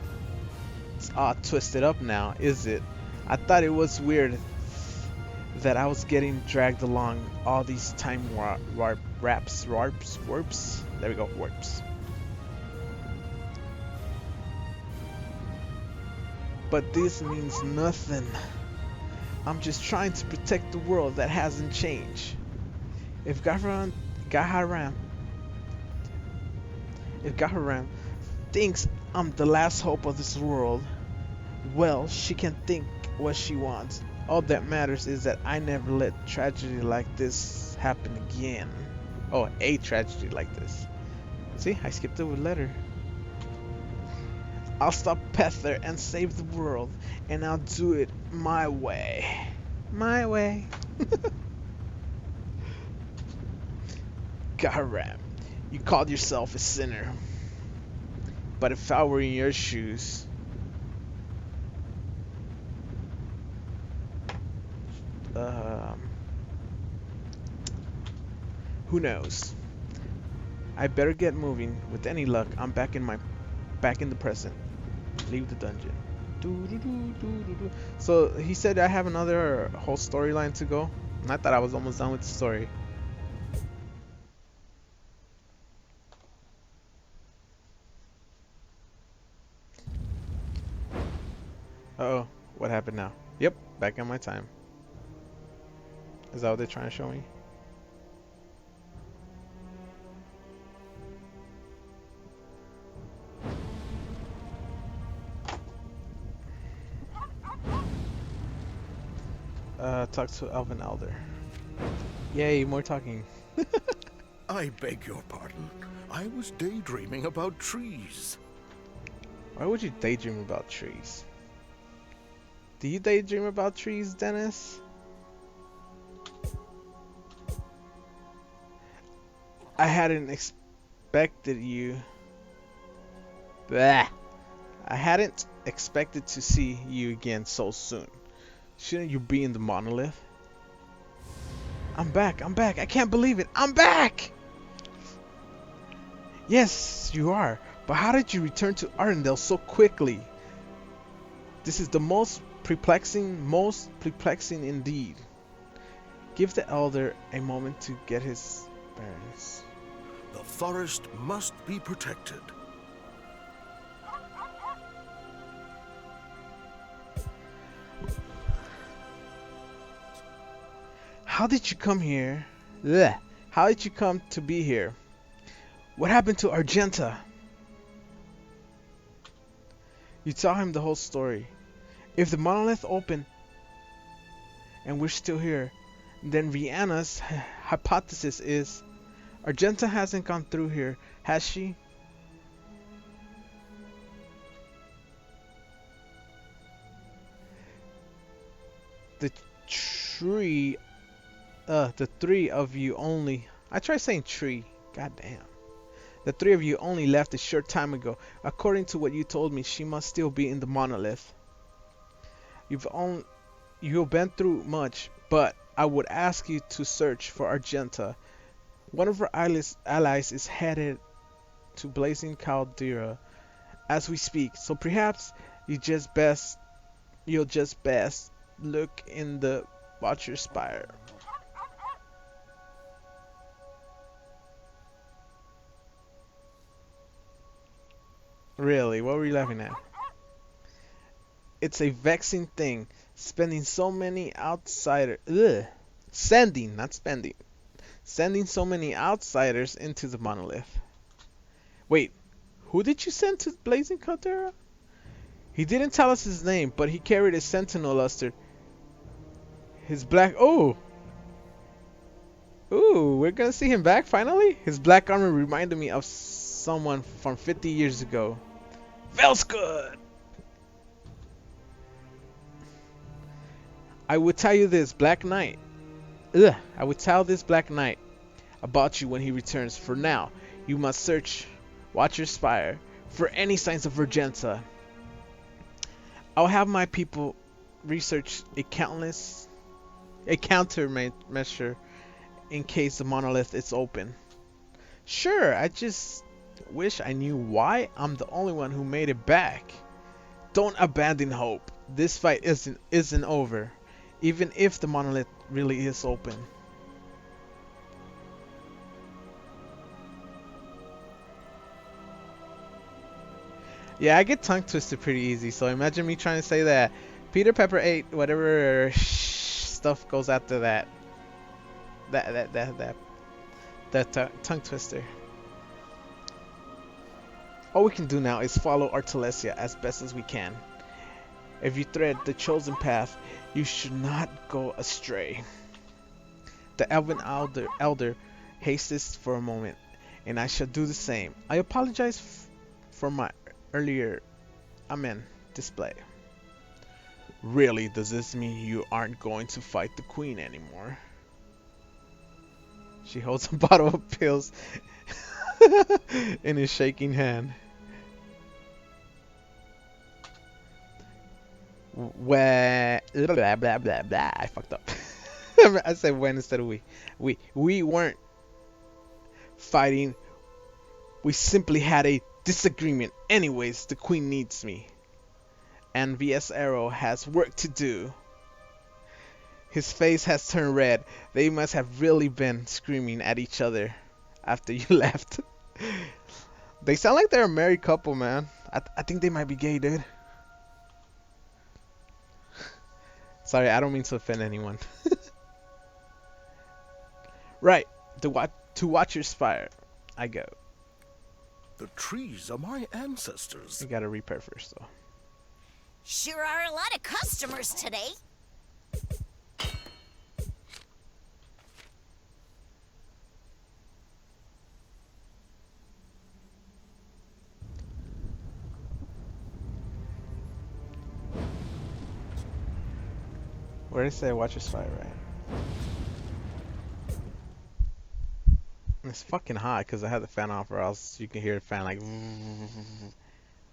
is all twisted up now, is it? I thought it was weird that I was getting dragged along all these time warps. There we go, warps. But this means nothing. I'm just trying to protect the world that hasn't changed. If Gaharam thinks I'm the last hope of this world, well, she can think what she wants. All that matters is that I never let tragedy like this happen again. Oh, a tragedy like this. See, I skipped over letter. I'll stop Pether and save the world, and I'll do it my way. My way. Gaharam, you called yourself a sinner. But if I were in your shoes, who knows? I better get moving. With any luck, I'm back in the present. Leave the dungeon. So he said I have another whole storyline to go. And I thought I was almost done with the story. Uh-oh, what happened now? Yep, back in my time. Is that what they're trying to show me? Talk to Elven Elder. Yay, more talking.
I beg your pardon. I was daydreaming about trees.
Why would you daydream about trees? Do you daydream about trees, Dennis? I hadn't expected you. Blah. I hadn't expected to see you again so soon. Shouldn't you be in the monolith? I'm back. I'm back. I can't believe it. I'm back! Yes, you are. But how did you return to Arendelle so quickly? This is the most perplexing indeed. Give the elder a moment to get his bearings.
The forest must be protected.
How did you come here? Ugh. How did you come to be here? What happened to Argenta? You tell him the whole story. If the monolith opened and we're still here, then Rihanna's hypothesis is Argenta hasn't gone through here, has she? The three of you only. I try saying tree. God damn. The three of you only left a short time ago. According to what you told me, she must still be in the monolith. You've been through much, but I would ask you to search for Argenta. One of her allies is headed to Blazing Caldera as we speak, so perhaps you'll just best look in the Watcher's Spire. Really, what were you laughing at? It's a vexing thing, spending so many outsiders. Sending, not spending. Sending so many outsiders into the monolith. Wait, who did you send to Blazing Caldera? He didn't tell us his name, but he carried a sentinel luster. His black. Ooh, we're gonna see him back finally? His black armor reminded me of someone from 50 years ago. Velskut! I would tell you this, Black Knight. I would tell this Black Knight about you when he returns. For now, you must search Watcher's Spire for any signs of Argenta. I'll have my people research a countermeasure in case the monolith is open. Sure, I just wish I knew why I'm the only one who made it back. Don't abandon hope. This fight isn't over, even if the monolith really is open. Yeah, I get tongue twisted pretty easy, so imagine me trying to say that Peter Pepper ate whatever stuff goes after that. That tongue twister. All we can do now is follow Artelesia as best as we can. If you tread the chosen path, you should not go astray. The elven elder hastes for a moment, and I shall do the same. I apologize for my earlier display. Really, does this mean you aren't going to fight the queen anymore? She holds a bottle of pills in his shaking hand. When blah blah blah blah, I fucked up. I said when instead of we. We weren't fighting. We simply had a disagreement. Anyways, the queen needs me, and VS Arrow has work to do. His face has turned red. They must have really been screaming at each other after you left. They sound like they're a married couple, man. I think they might be gay, dude. Sorry, I don't mean to offend anyone. Right, to Watcher's Spire, I go.
The trees are my ancestors.
You gotta repair first, though.
Sure are a lot of customers today.
Where did it say watch your spy, right? It's fucking hot because I had the fan off, or else you can hear the fan like.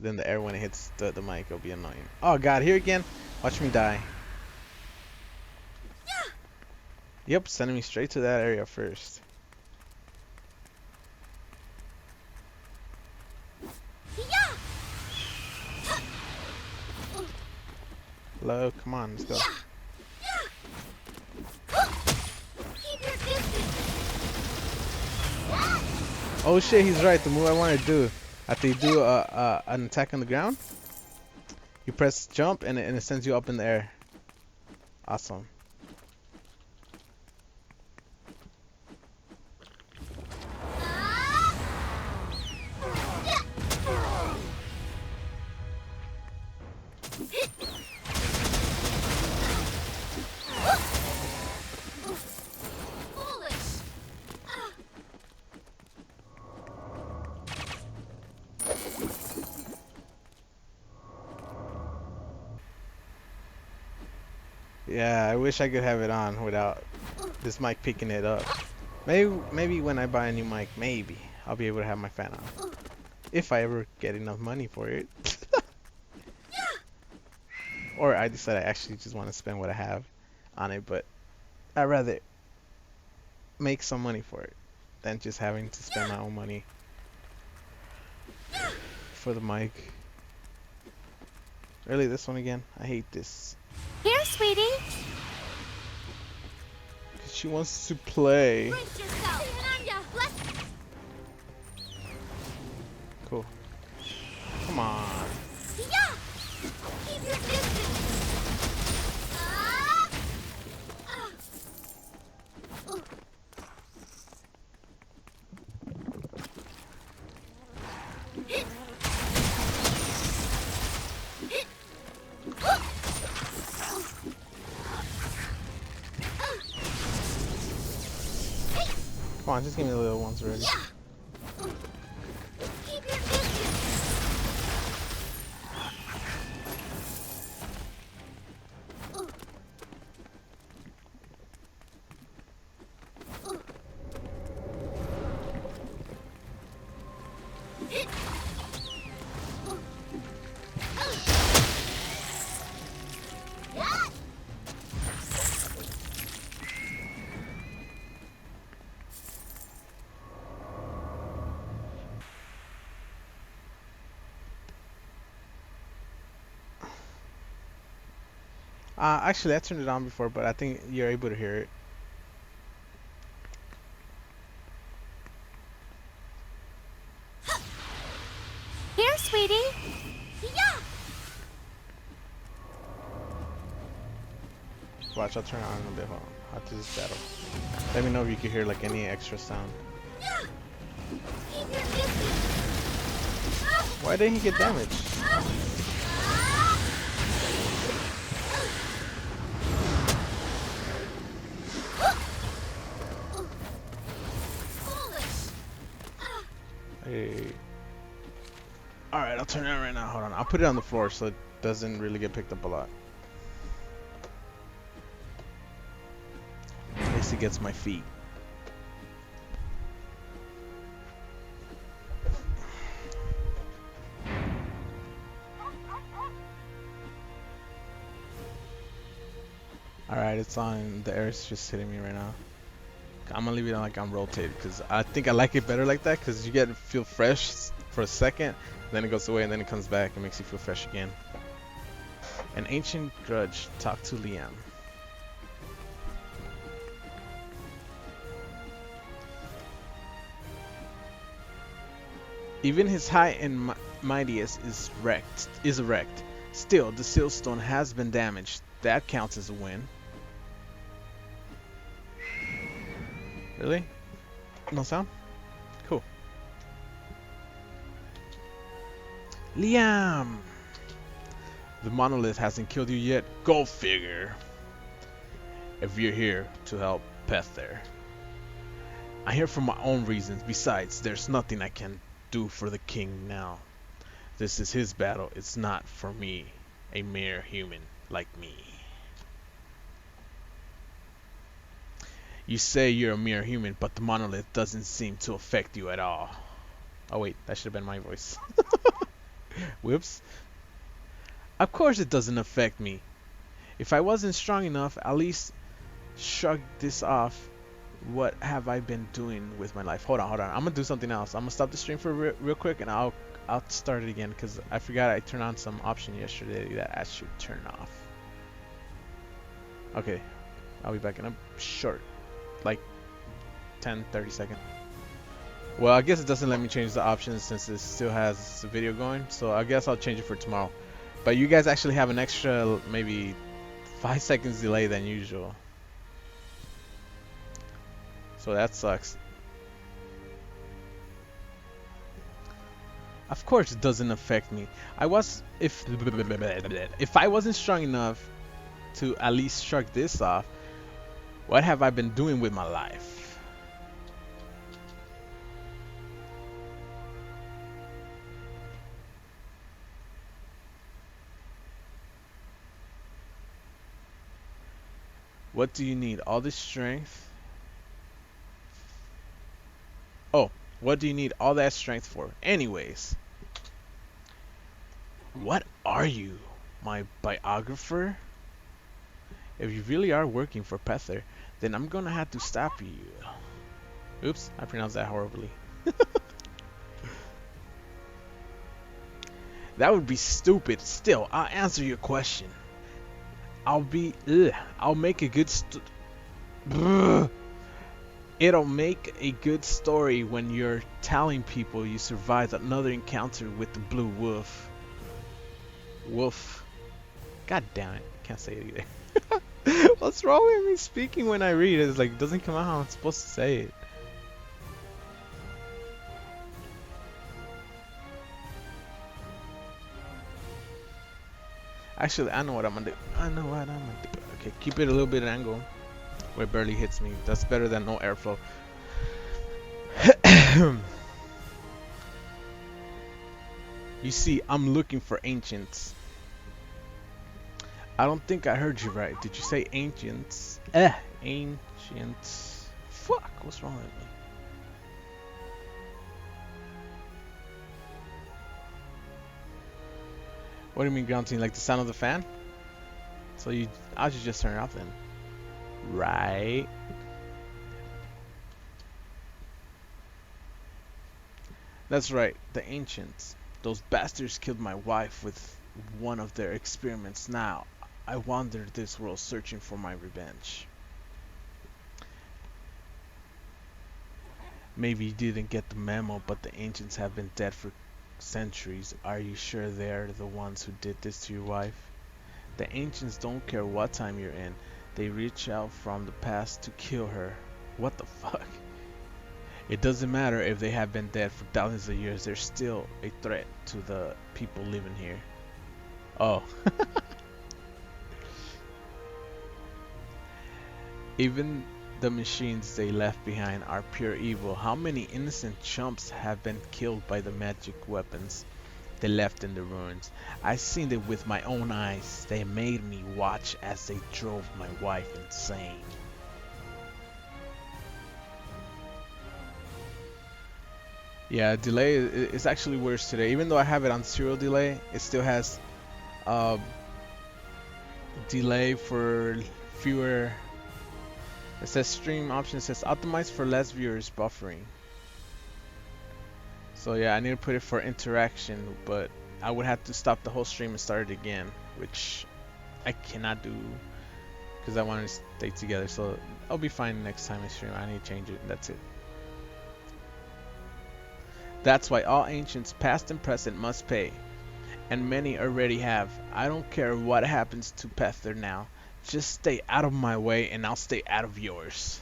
Then the air when it hits the mic, it'll be annoying. Oh god, here again. Watch me die. Yep, sending me straight to that area first. Hello, come on, let's go. Oh shit, he's right. The move I want to do after you do an attack on the ground, you press jump and it sends you up in the air. Awesome. Yeah, I wish I could have it on without this mic picking it up. Maybe when I buy a new mic, maybe I'll be able to have my fan on. If I ever get enough money for it. Or I decide I actually just want to spend what I have on it, but I'd rather make some money for it than just having to spend my own money for the mic. Really, this one again? I hate this.
Here, sweetie.
She wants to play.
Brace yourself.
Cool. Come on.
Yeah. Keep your distance.
Come on, just give me the little ones already.
Yeah. Keep your distance.
Actually, I turned it on before, but I think you're able to hear it.
Here, sweetie. Yeah.
Watch, I'll turn it on in a bit. Hold on. After this battle. Let me know if you can hear like any extra sound.
Keep your distance.
Why didn't he get damaged? Hey. Alright, I'll turn it on right now. Hold on. I'll put it on the floor so it doesn't really get picked up a lot. At least it gets my feet. Alright, it's on. The air is just hitting me right now. I'm gonna leave it on like I'm rotated because I think I like it better like that because you get to feel fresh for a second, then it goes away and then it comes back and makes you feel fresh again. An ancient grudge. Talk to Liam. Even his high and mightiest is erect. Still, the sealstone has been damaged. That counts as a win. Really? No sound? Cool. Liam! The monolith hasn't killed you yet? Go figure. If you're here to help Pether. I'm here for my own reasons. Besides, there's nothing I can do for the king now. This is his battle. It's not for me, a mere human like me. You say you're a mere human, but the monolith doesn't seem to affect you at all. Oh wait, that should have been my voice. Whoops. Of course it doesn't affect me. If I wasn't strong enough, at least shrug this off. What have I been doing with my life? Hold on, hold on. I'm gonna do something else. I'm gonna stop the stream for real quick, and I'll start it again because I forgot I turned on some option yesterday that I should turn off. Okay, I'll be back in a short, like 10-30 seconds. Well, I guess it doesn't let me change the options since it still has the video going, so I guess I'll change it for tomorrow. But you guys actually have an extra maybe 5 seconds delay than usual. So that sucks. Of course it doesn't affect me. If I wasn't strong enough to at least shrug this off, what have I been doing with my life? What do you need? All this strength? Oh, what do you need all that strength for? Anyways. What are you? My biographer? If you really are working for Pether, then I'm gonna have to stop you. Oops, I pronounced that horribly. That would be stupid. Still, I'll answer your question. I'll make a good It'll make a good story when you're telling people you survived another encounter with the blue wolf. Wolf. God damn it. Can't say it either. What's wrong with me speaking when I read it? It's like, it doesn't come out how I'm supposed to say it. Actually, I know what I'm gonna do. Okay, keep it a little bit at angle where it barely hits me. That's better than no airflow. You see, I'm looking for ancients. I don't think I heard you right. Did you say ancients? Ancients. Fuck, what's wrong with me? What do you mean grunting? Like the sound of the fan? So I should just turn it off then. Right. That's right, the ancients. Those bastards killed my wife with one of their experiments. Now, I wander this world searching for my revenge. Maybe you didn't get the memo, but the ancients have been dead for centuries. Are you sure they're the ones who did this to your wife? The ancients don't care what time you're in. They reach out from the past to kill her. What the fuck? It doesn't matter if they have been dead for thousands of years. They're still a threat to the people living here. Oh. Even the machines they left behind are pure evil. How many innocent chumps have been killed by the magic weapons they left in the ruins? I've seen it with my own eyes. They made me watch as they drove my wife insane. Yeah, delay is actually worse today. Even though I have it on 0 delay, it still has delay for fewer. It says stream option, it says optimized for less viewers buffering. So yeah, I need to put it for interaction, but I would have to stop the whole stream and start it again, which I cannot do because I want to stay together. So I'll be fine next time I stream. I need to change it. That's it. That's why all ancients, past and present, must pay, and many already have. I don't care what happens to Pether now. Just stay out of my way and I'll stay out of yours.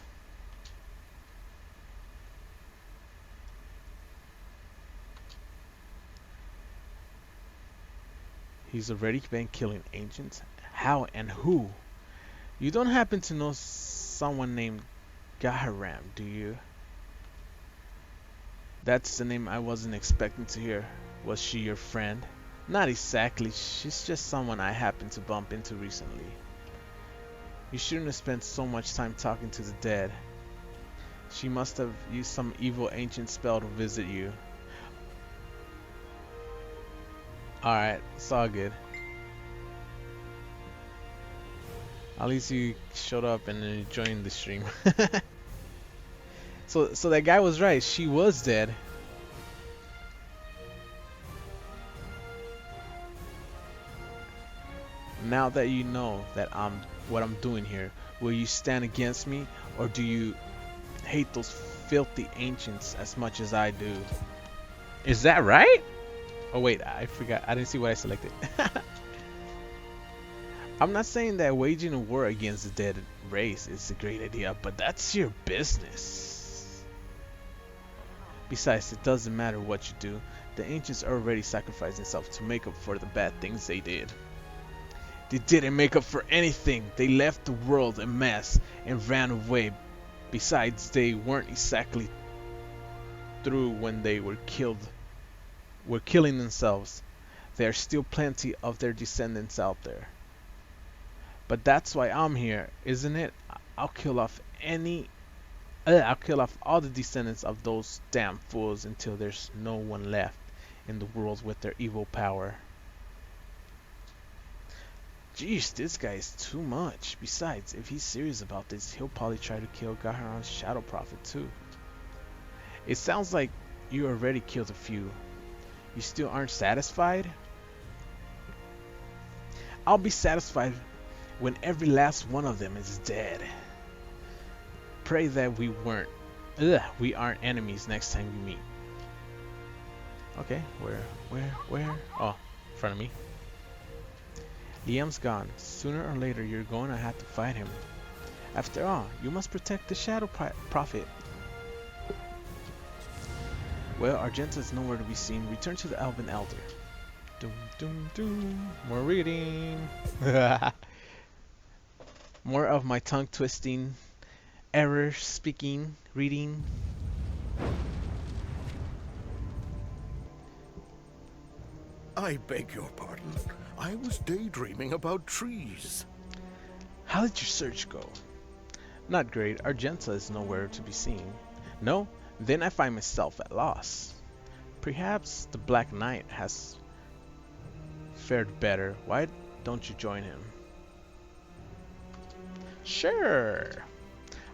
He's already been killing ancients? How and who? You don't happen to know someone named Gaharam, do you? That's the name I wasn't expecting to hear. Was she your friend? Not exactly. She's just someone I happened to bump into recently. You shouldn't have spent so much time talking to the dead. She must have used some evil ancient spell to visit you. Alright, it's all good. At least you showed up and then you joined the stream. So that guy was right. She was dead. Now that you know that what I'm doing here, will you stand against me, or do you hate those filthy ancients as much as I do? Is that right? Oh wait, I forgot. I didn't see what I selected. I'm not saying that waging a war against the dead race is a great idea, but that's your business. Besides, it doesn't matter what you do. The ancients already sacrificed themselves to make up for the bad things they did. They didn't make up for anything. They left the world a mess and ran away. Besides, they weren't exactly through when they were killing themselves. There are still plenty of their descendants out there. But that's why I'm here, isn't it? I'll kill off all the descendants of those damn fools until there's no one left in the world with their evil power. Jeez, this guy is too much. Besides, if he's serious about this, he'll probably try to kill Gaharan's Shadow Prophet too. It sounds like you already killed a few. You still aren't satisfied? I'll be satisfied when every last one of them is dead. Pray that we aren't enemies next time we meet. Okay, where? Oh, in front of me. Liam's gone. Sooner or later you're going to have to fight him. After all, you must protect the Shadow Prophet. Well, Argenta is nowhere to be seen. Return to the Elven Elder. Doom, doom, doom. More reading. More of my tongue twisting, error speaking, reading.
I beg your pardon. I was daydreaming about trees.
How did your search go? Not great. Argenta is nowhere to be seen. No? Then I find myself at loss. Perhaps the Black Knight has fared better. Why don't you join him? Sure.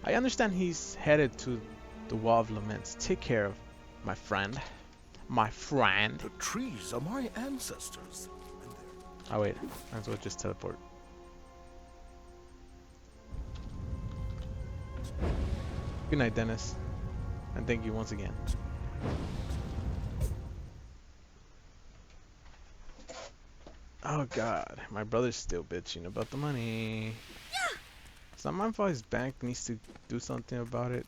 I understand he's headed to the Wall of Laments. Take care of my friend. My friend.
The trees are my ancestors.
Oh wait, might as well just teleport. Good night, Dennis. And thank you once again. Oh god, my brother's still bitching about the money. It's not my fault his bank needs to do something about it.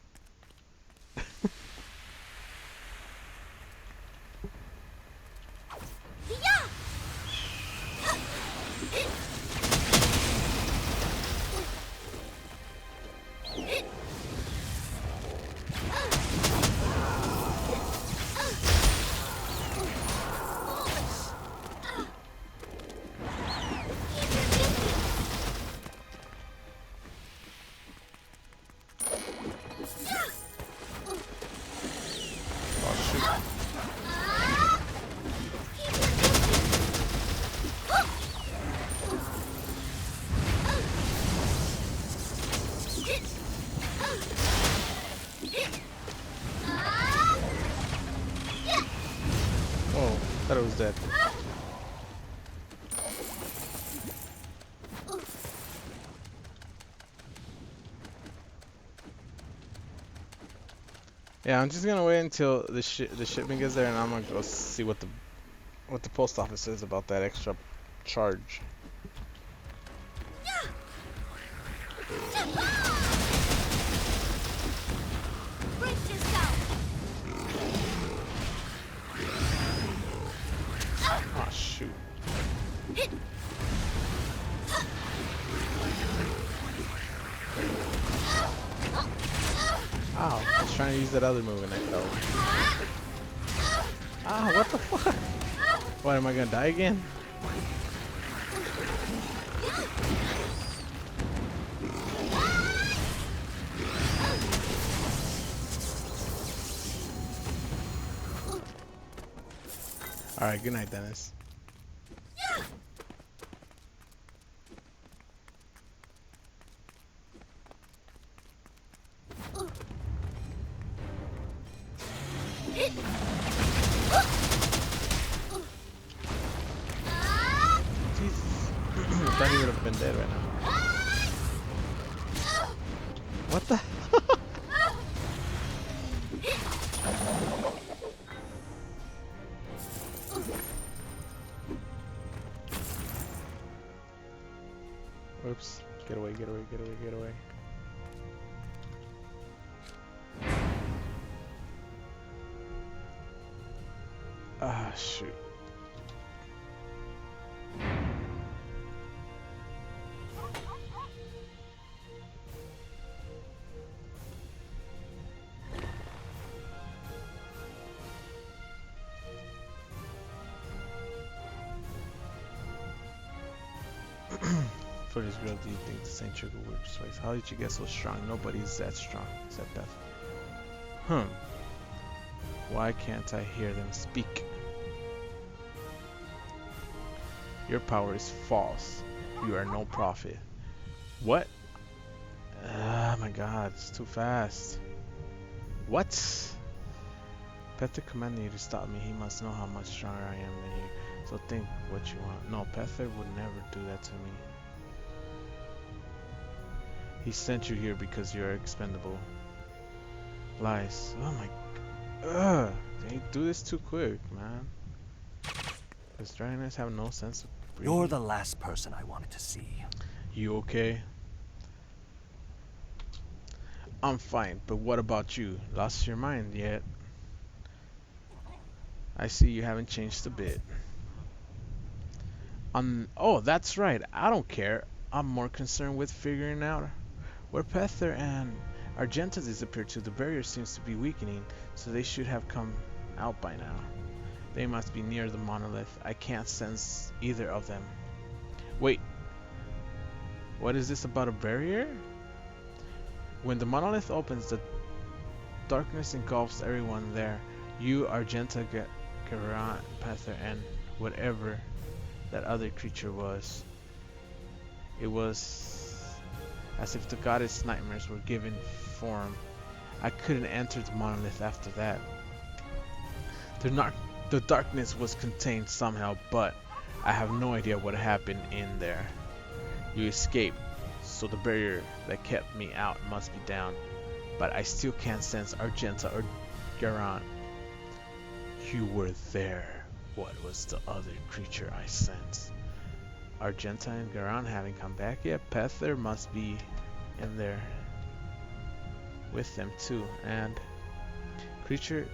Whoa, thought it was dead. Yeah, I'm just gonna wait until the shipment gets there, and I'm gonna go see what the post office says about that extra charge. Oh shoot. Ow, I was trying to use that other move and I fell. Ah, what the fuck? What, am I gonna die again? Alright, good night, Dennis. Jesus. I thought he would have been dead right now. What the? Oops. Get away, get away, get away, get away. Ah, shoot. For this girl, do you think the same trigger works twice? How did you get so strong? Nobody's that strong except Beth. Why can't I hear them speak? Your power is false. You are no prophet. What? Oh my god, it's too fast. What? Pether commanded you to stop me. He must know how much stronger I am than you. So think what you want. No, Pether would never do that to me. He sent you here because you are expendable. Lies. Oh my. Ugh. They do this too quick, man. Does dragons have no sense of breathing?
You're the last person I wanted to see.
You okay? I'm fine, but what about you? Lost your mind yet? I see you haven't changed a bit. Oh, that's right. I don't care. I'm more concerned with figuring out where Pether and Argenta disappeared to. The barrier seems to be weakening, so they should have come out by now. They must be near the monolith. I can't sense either of them. Wait. What is this about a barrier? When the monolith opens, the darkness engulfs everyone there. You, Argenta, Garan, Pether, and whatever that other creature was. It was as if the goddess' nightmares were given form. I couldn't enter the monolith after that. The darkness was contained somehow, but I have no idea what happened in there. You escaped, so the barrier that kept me out must be down. But I still can't sense Argenta or Garan. You were there. What was the other creature I sensed? Argenta and Garan haven't come back yet. Pether must be in there with them too. And creature,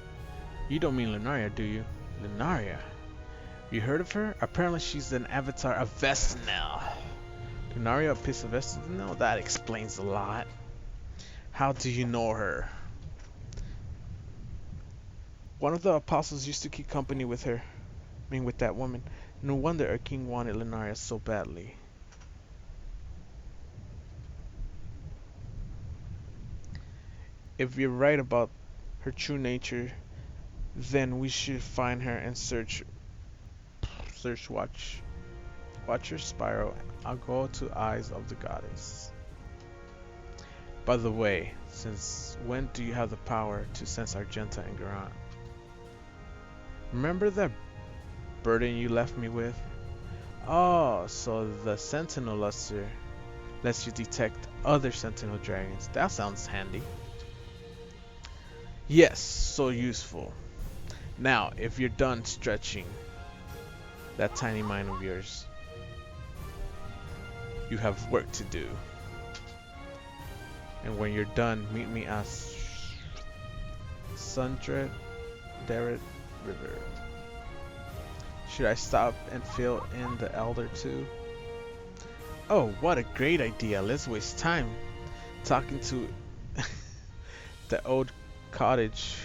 you don't mean Lunaria, do you? Lunaria? You heard of her? Apparently she's an avatar of Vestinel. Lunaria, a piece of Vestinel? That explains a lot. How do you know her? One of the apostles used to keep company with her. I mean, with that woman. No wonder our king wanted Lunaria so badly. If you're right about her true nature, then we should find her and search Watcher Spiral. I'll go to Eyes of the Goddess. By the way, since when do you have the power to sense Argenta and Garan? Remember that burden you left me with? Oh, so the Sentinel Luster lets you detect other Sentinel dragons. That sounds handy. Yes, so useful. Now, if you're done stretching that tiny mind of yours, you have work to do. And when you're done, meet me at Sundred Derrit River. Should I stop and fill in the Elder too? Oh, what a great idea. Let's waste time talking to the old cottage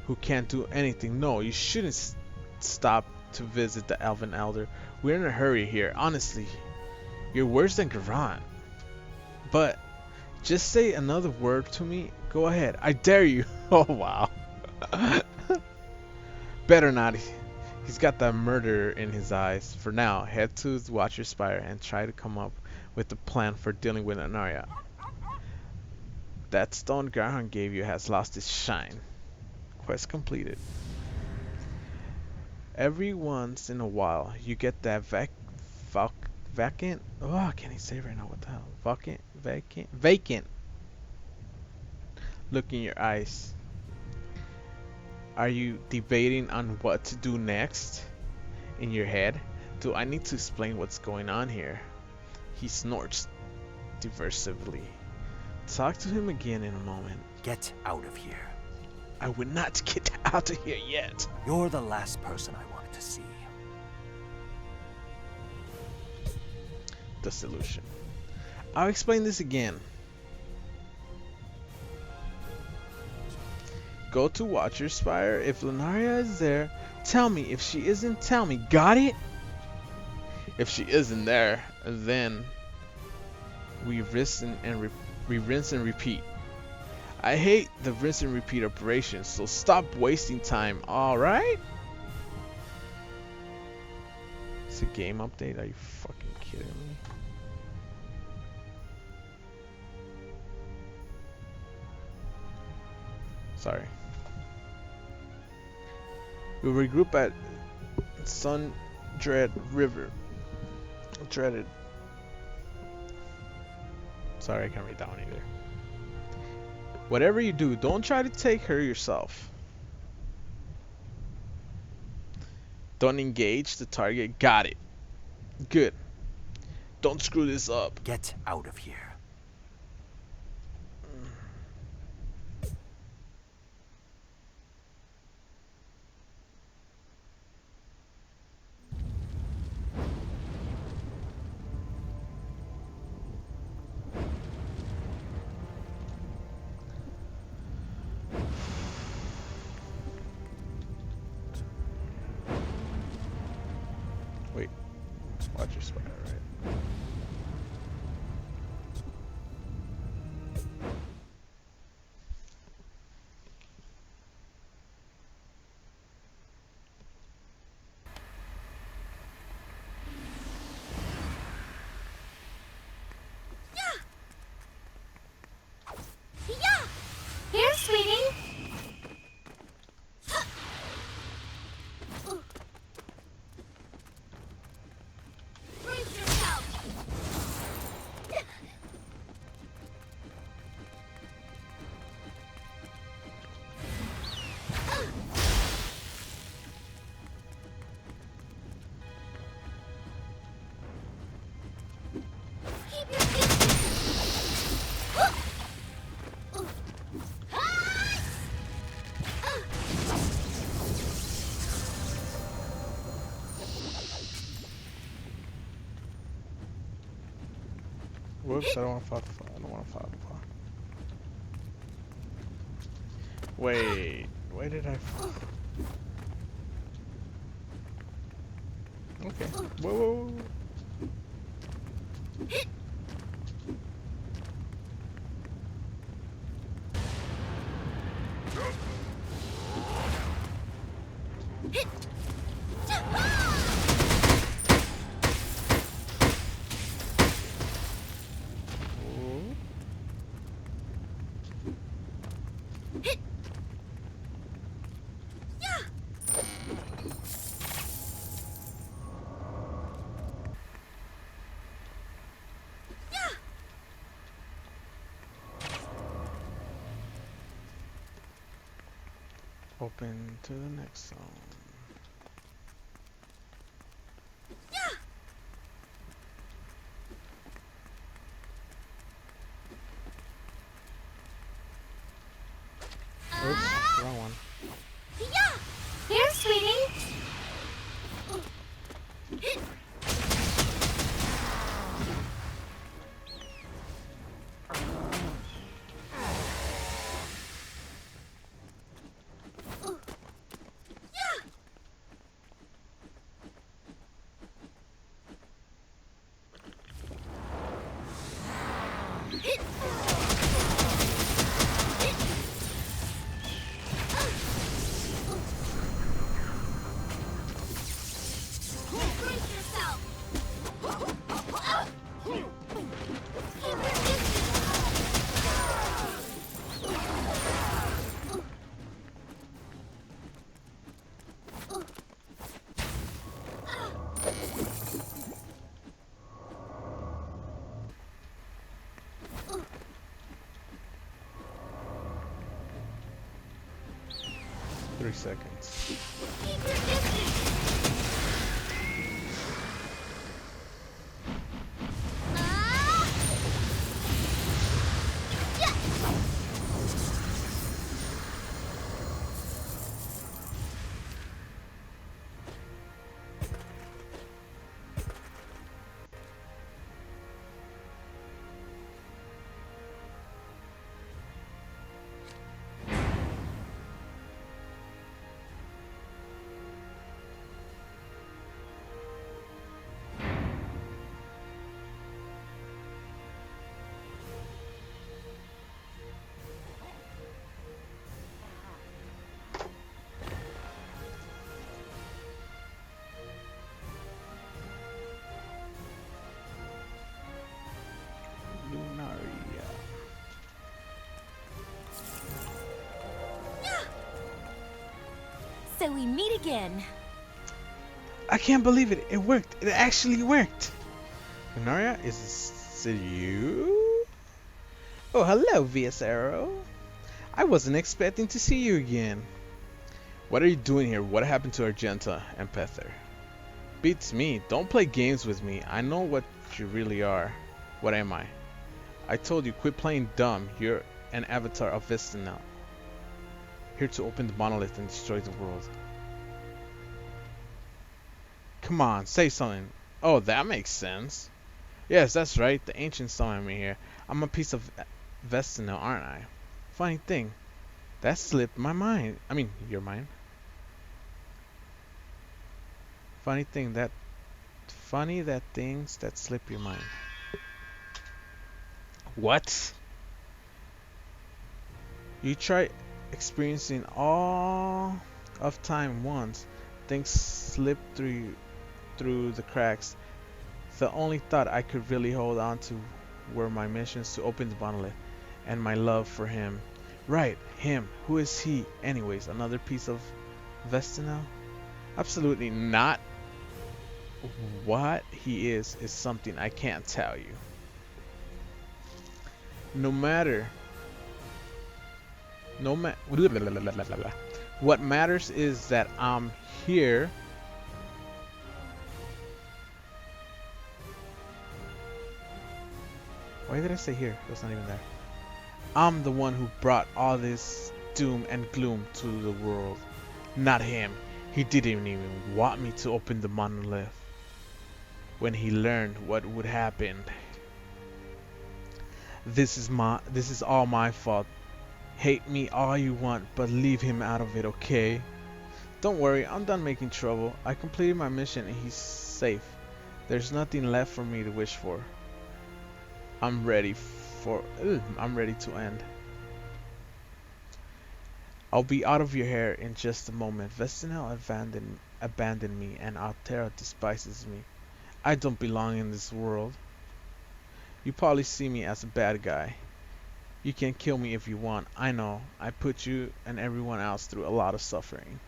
who can't do anything. No, you shouldn't stop to visit the Elven Elder. We're in a hurry here. Honestly, you're worse than Garan. But just say another word to me. Go ahead. I dare you. Oh, wow. Better not. He's got that murder in his eyes. For now, head to the Watcher Spire and try to come up with a plan for dealing with Anaria. That stone Garhan gave you has lost its shine. Quest completed. Every once in a while, you get that vacant. Oh, I can't even say right now. What the hell? Vacant look in your eyes. Are you debating on what to do next? In your head? Do I need to explain what's going on here? He snorts diversively. Talk to him again in a moment.
Get out of here.
I would not get out of here yet.
You're the last person I wanted to see.
The solution. I'll explain this again. Go to Watcher Spire. If Lunaria is there, tell me. If she isn't, tell me. Got it? If she isn't there, then we rinse and repeat. I hate the rinse and repeat operation, so stop wasting time, alright? It's a game update? Are you fucking kidding me? Sorry. We'll regroup at Sundread River. Dreaded. Sorry, I can't read that one either. Whatever you do, don't try to take her yourself. Don't engage the target. Got it. Good. Don't screw this up.
Get out of here.
Wait. Watch your spire, right?
Yeah! Here, sweetie! Brace yourself! Keep your
Whoops, I don't want to fight the fire. I don't want to fight the fire. Wait, where did I... Okay. Whoa, whoa, whoa. Open to the next zone. Oops, wrong one.
Yeah! Here, sweetie!
3 seconds. Lunaria.
So we meet again.
I can't believe it. It worked. It actually worked. Lunaria, is it you? Oh, hello, VS Arrow. I wasn't expecting to see you again. What are you doing here? What happened to Argenta and Pether? Beats me. Don't play games with me. I know what you really are. What am I? I told you, quit playing dumb. You're an avatar of Vista now. Here to open the monolith and destroy the world. Come on, say something. Oh, that makes sense. Yes, that's right. The ancients summoned me here. I'm a piece of Vesta now, aren't I? Funny thing. That slipped my mind. I mean, your mind. Funny that things that slip your mind. What? You try experiencing all of time once. Things slip through the cracks. The only thought I could really hold on to were my missions to open the monolith and my love for him. Right, him. Who is he? Anyways, another piece of Vestinel? Absolutely not. What he is something I can't tell you. No matter what matters is that I'm here. Why did I say here? That's not even there. I'm the one who brought all this doom and gloom to the world. Not him. He didn't even want me to open the monolith. When he learned what would happen. This is all my fault. Hate me all you want, but leave him out of it, okay? Don't worry, I'm done making trouble. I completed my mission and he's safe. There's nothing left for me to wish for. I'm ready to end. I'll be out of your hair in just a moment. Vestinel abandoned me and Altera despises me. I don't belong in this world. You probably see me as a bad guy. You can kill me if you want. I know. I put you and everyone else through a lot of suffering.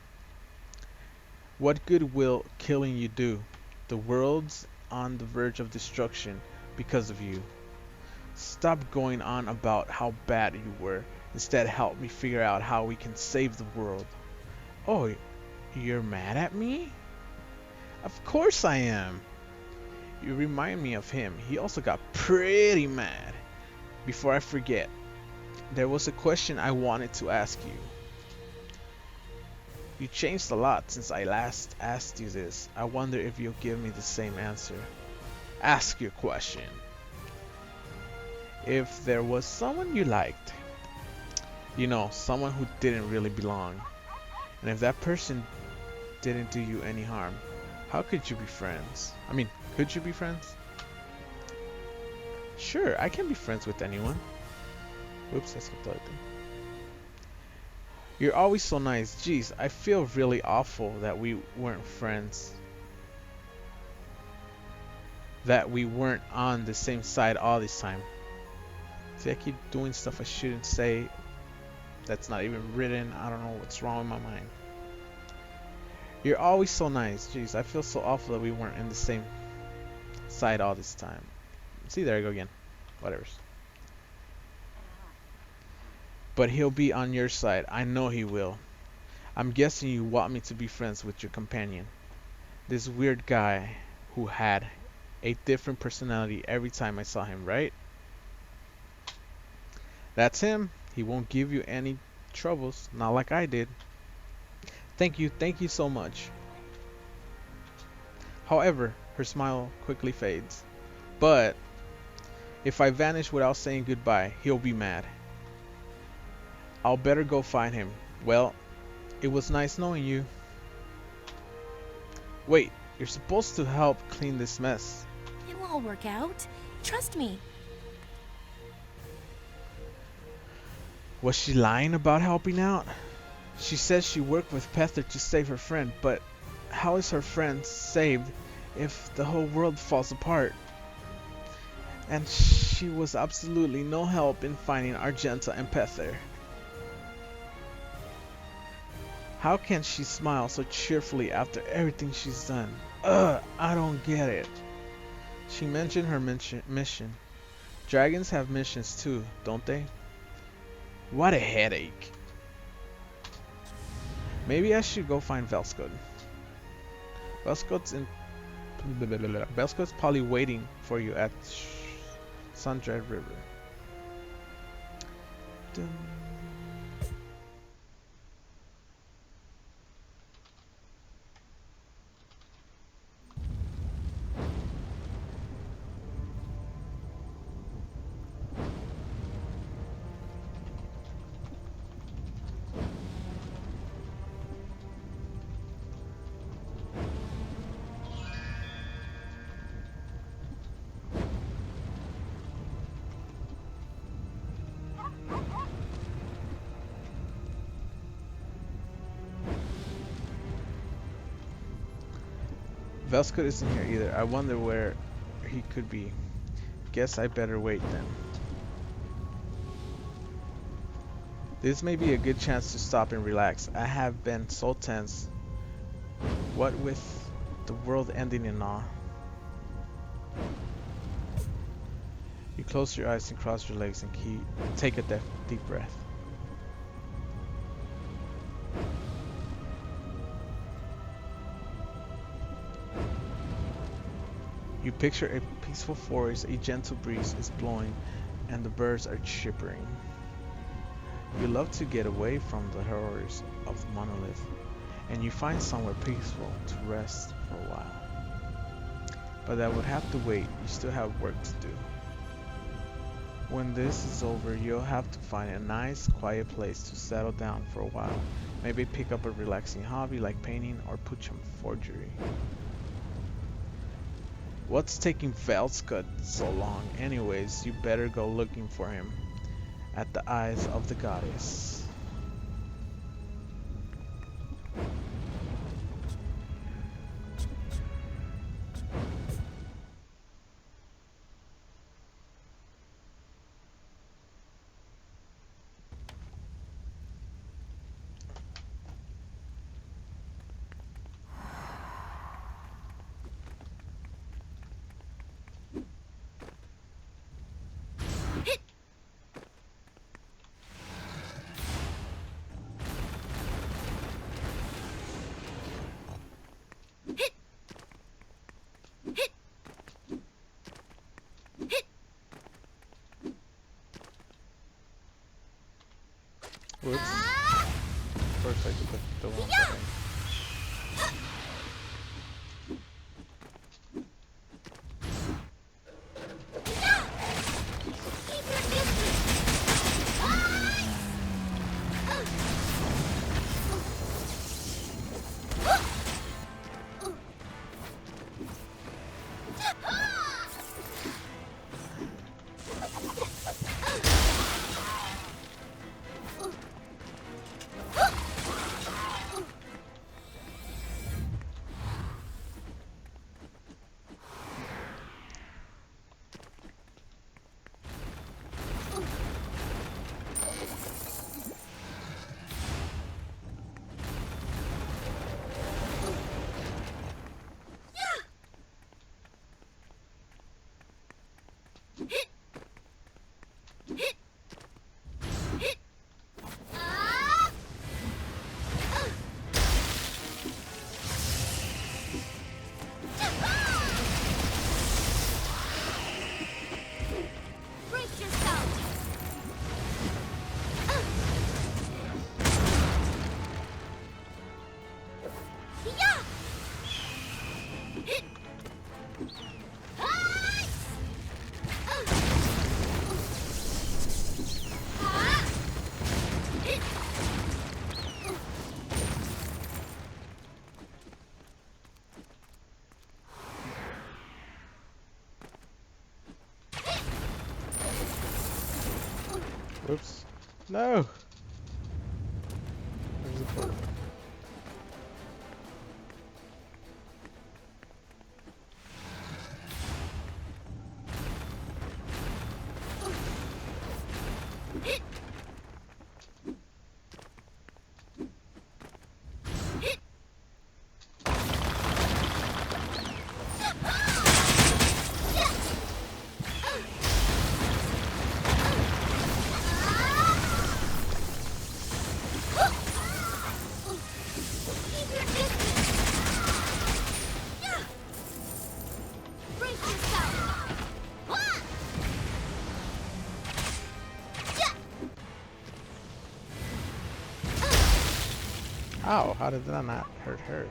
What good will killing you do? The world's on the verge of destruction because of you. Stop going on about how bad you were. Instead, help me figure out how we can save the world. Oh, you're mad at me? Of course I am. You remind me of him. He also got pretty mad. Before I forget, there was a question I wanted to ask you. You changed a lot since I last asked you this. I wonder if you'll give me the same answer. Ask your question. If there was someone you liked, you know, someone who didn't really belong, and if that person didn't do you any harm, how could you be friends? I mean, could you be friends? Sure, I can be friends with anyone. Oops, I skipped the other thing. You're always so nice. Jeez, I feel really awful that we weren't friends. That we weren't on the same side all this time. See, I keep doing stuff I shouldn't say. That's not even written. I don't know what's wrong with my mind. You're always so nice. Jeez, I feel so awful that we weren't in the same side all this time. See, there I go again. Whatever. But he'll be on your side. I know he will. I'm guessing you want me to be friends with your companion. This weird guy who had a different personality every time I saw him, right? That's him. He won't give you any troubles, not like I did. Thank you so much. However, her smile quickly fades. But if I vanish without saying goodbye, he'll be mad. I'll better go find him. Well, it was nice knowing you. Wait, you're supposed to help clean this mess.
It will all work out. Trust me.
Was she lying about helping out? She says she worked with Pethor to save her friend, but how is her friend saved if the whole world falls apart? And she was absolutely no help in finding Argenta and Pethor. How can she smile so cheerfully after everything she's done? I don't get it. She mentioned her mission. Dragons have missions too, don't they? What a headache. Maybe I should go find Velskod. Velskod's probably waiting for you at Sundred River. Dun. Velskod isn't here either. I wonder where he could be. Guess I better wait then. This may be a good chance to stop and relax. I have been so tense. What with the world ending and all. You close your eyes and cross your legs and take a deep breath. You picture a peaceful forest, a gentle breeze is blowing, and the birds are chirping. You love to get away from the horrors of the monolith, and you find somewhere peaceful to rest for a while. But that would have to wait, you still have work to do. When this is over, you'll have to find a nice, quiet place to settle down for a while. Maybe pick up a relaxing hobby like painting or put some forgery. What's taking Velskod so long? Anyways, you better go looking for him at the eyes of the goddess. Whoops. First I took the wrong button. Whoops. No! There's a bird. Ow, how did that not hurt her?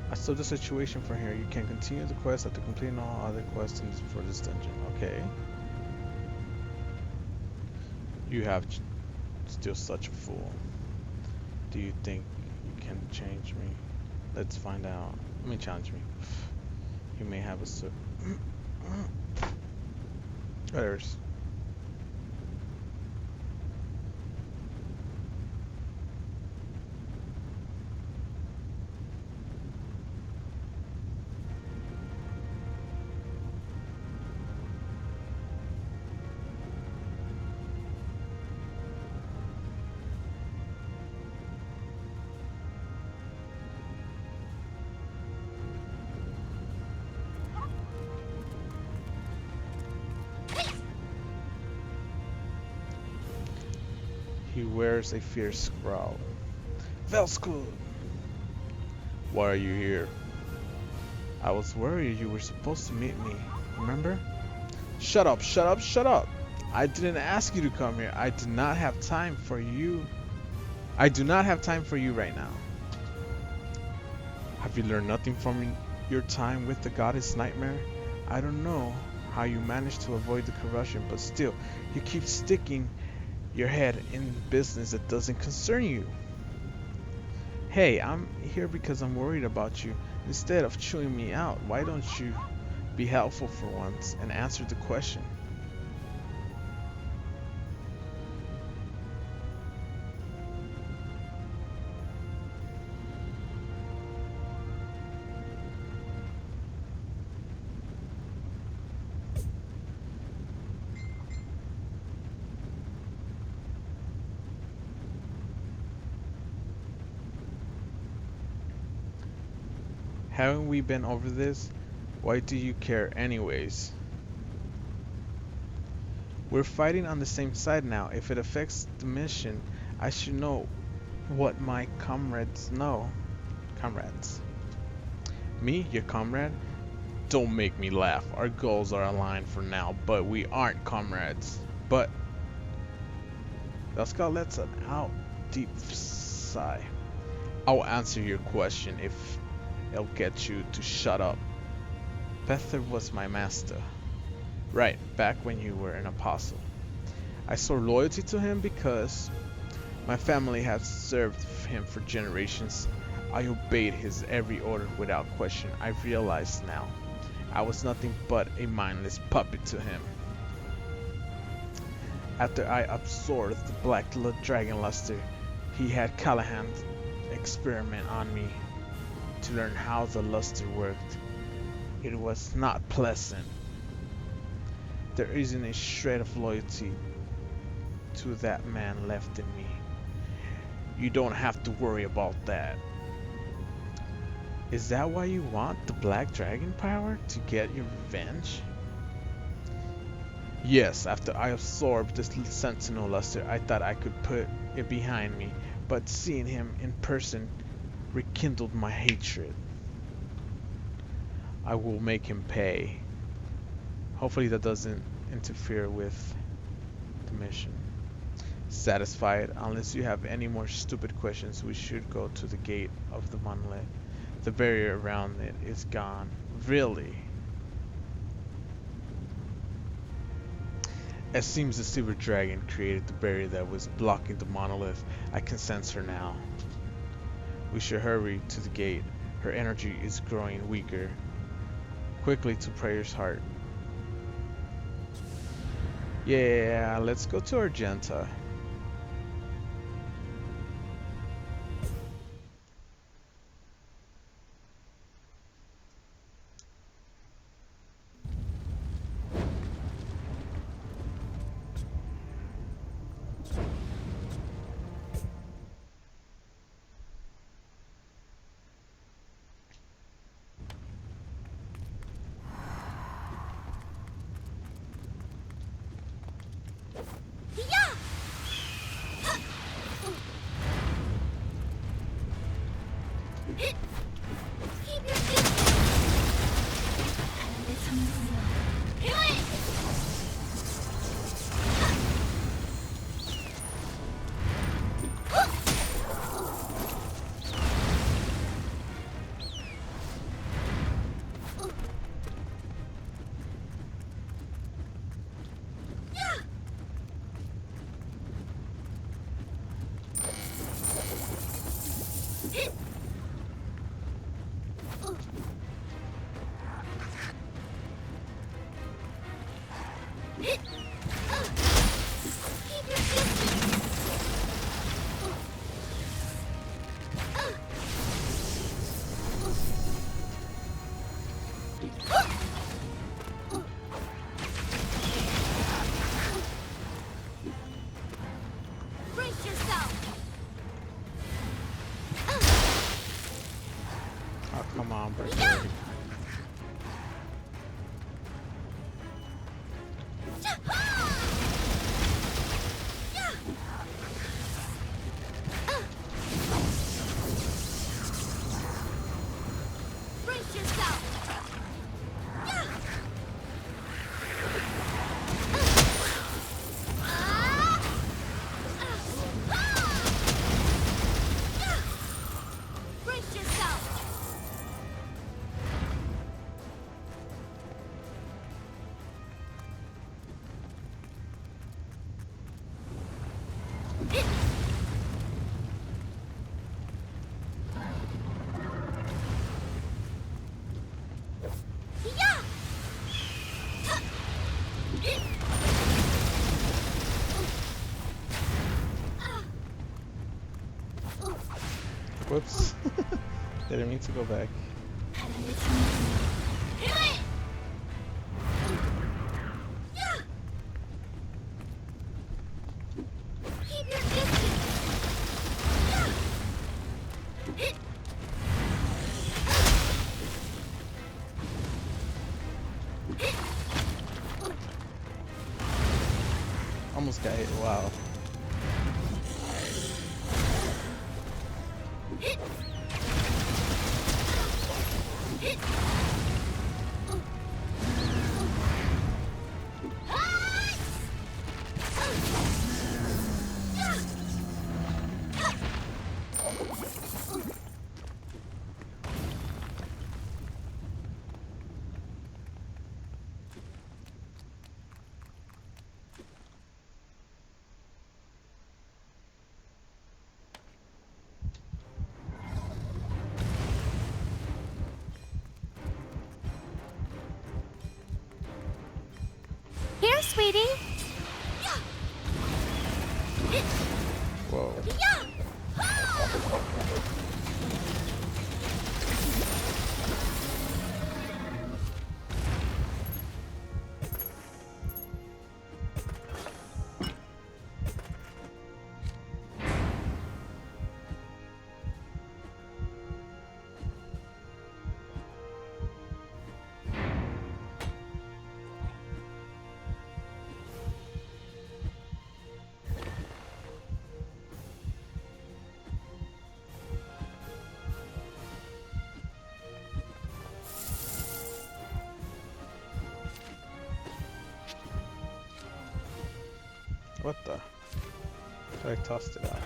I solved the situation from here. You can continue the quest after completing all other quests for this dungeon. Okay. You have still such a fool. Do you think you can change me? Let's find out. Let me challenge me. You may have a Whatever. He wears a fierce growl. Velskul! Why are you here? I was worried you were supposed to meet me, remember? Shut up, shut up, shut up! I didn't ask you to come here. I do not have time for you. I do not have time for you right now. Have you learned nothing from your time with the goddess Nightmare? I don't know how you managed to avoid the corruption, but still, you keep sticking your head in business that doesn't concern you. Hey, I'm here because I'm worried about you. Instead of chewing me out, why don't you be helpful for once and answer the question? Haven't we been over this? Why do you care anyways? We're fighting on the same side now. If it affects the mission, I should know what my comrades know. Comrades. Me, your comrade? Don't make me laugh. Our goals are aligned for now, but we aren't comrades. But Velskul lets us out. deep sigh. I'll answer your question if it'll get you to shut up. Pether was my master. Right, back when you were an apostle. I swore loyalty to him because my family had served him for generations. I obeyed his every order without question. I realized now I was nothing but a mindless puppet to him. After I absorbed the black dragon luster, he had Callahan experiment on me to learn how the luster worked. It was not pleasant. There isn't a shred of loyalty to that man left in me. You don't have to worry about that. Is that why you want the black dragon power? To get your revenge? Yes, after I absorbed this sentinel luster, I thought I could put it behind me, but seeing him in person rekindled my hatred. I will make him pay. Hopefully that doesn't interfere with the mission. Satisfied? Unless you have any more stupid questions, we should go to the gate of the monolith. The barrier around it is gone. Really? It seems the silver dragon created the barrier that was blocking the monolith. I can sense her now. We should hurry to the gate. Her energy is growing weaker. Quickly to Prayer's heart. Yeah, let's go to Argenta. Oh, come on, Berserk. Whoops. Didn't mean to go back. Almost got hit. Wow.
Here, sweetie.
Whoa. What the? I tossed it out.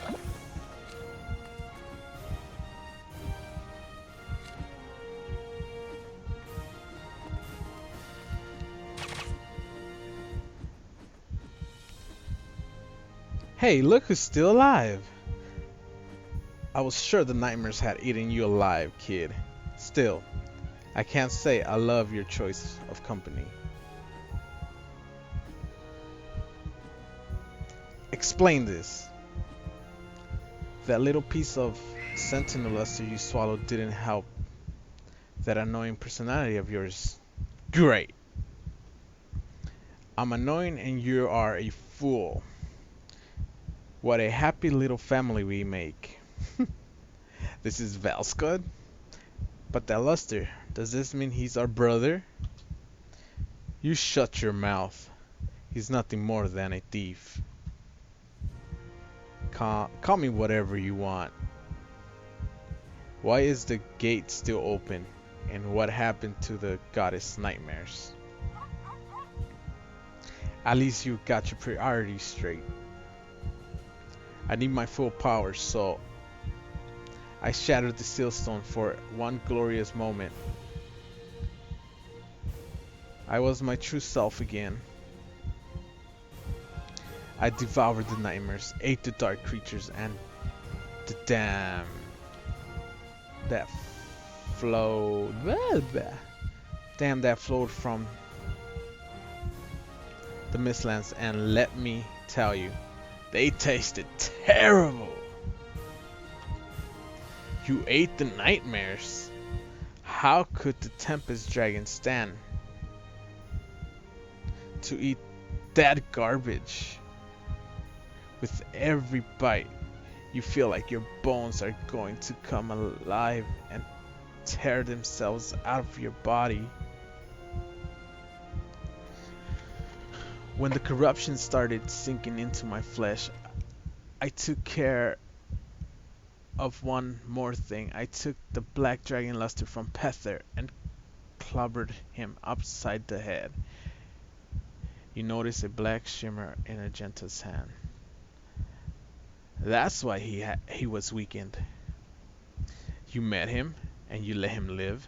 Hey, look who's still alive! I was sure the nightmares had eaten you alive, kid. Still, I can't say I love your choice of company. Explain this. That little piece of sentinel luster you swallowed didn't help that annoying personality of yours. Great. I'm annoying and you are a fool. What a happy little family we make. This is Valskod? But that luster, does this mean he's our brother? You shut your mouth. He's nothing more than a thief. Call me whatever you want. Why is the gate still open? And what happened to the goddess nightmares? At least you got your priorities straight. I need my full power, so I shattered the seal stone for one glorious moment. I was my true self again. I devoured the nightmares, ate the dark creatures, and the damn that flowed. Damn that flowed from the Mistlands, and let me tell you, they tasted terrible. You ate the nightmares. How could the Tempest Dragon stand to eat that garbage? With every bite, you feel like your bones are going to come alive and tear themselves out of your body. When the corruption started sinking into my flesh, I took care of one more thing. I took the black dragon luster from Pether and clobbered him upside the head. You notice a black shimmer in Argenta's hand. That's why he was weakened. You met him and you let him live.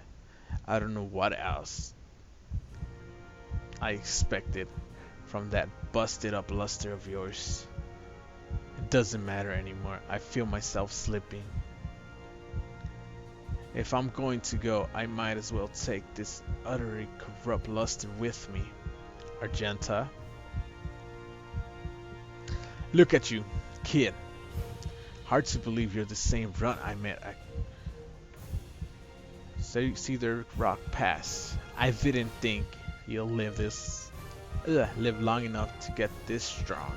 I don't know what else I expected from that busted up luster of yours. It doesn't matter anymore. I feel myself slipping. If I'm going to go, I might as well take this utterly corrupt luster with me. Argenta. Look at you, kid. Hard to believe you're the same runt I met at Cedar Rock Pass. I didn't think you'll live long enough to get this strong.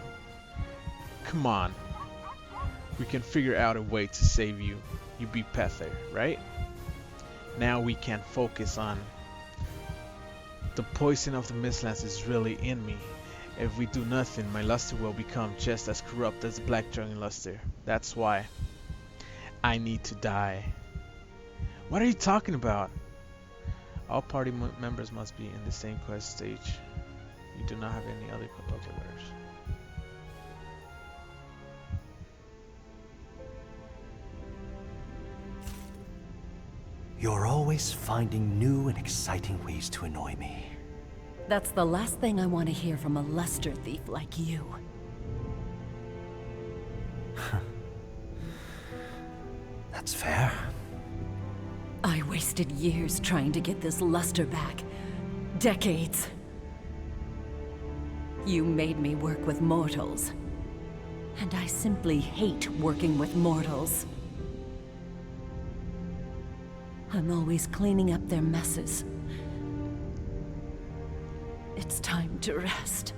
Come on. We can figure out a way to save you. You beat Pether, right? Now we can focus on the poison of the Mistlands is really in me. If we do nothing, my luster will become just as corrupt as the Black Dragon luster. That's why I need to die. What are you talking about? All party members must be in the same quest stage. You do not have any other letters.
You're always finding new and exciting ways to annoy me.
That's the last thing I want to hear from a luster thief like you.
That's fair.
I wasted years trying to get this luster back. Decades. You made me work with mortals. And I simply hate working with mortals. I'm always cleaning up their messes. It's time to rest.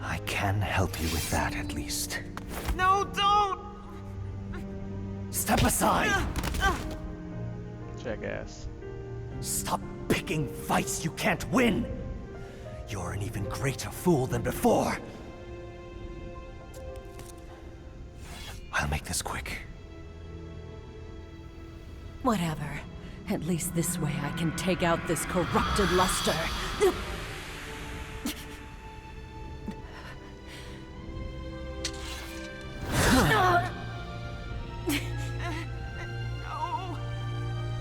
I can help you with that, at least.
No, don't!
Step aside!
Jackass.
Stop picking fights you can't win! You're an even greater fool than before. I'll make this quick.
Whatever. At least this way I can take out this corrupted luster.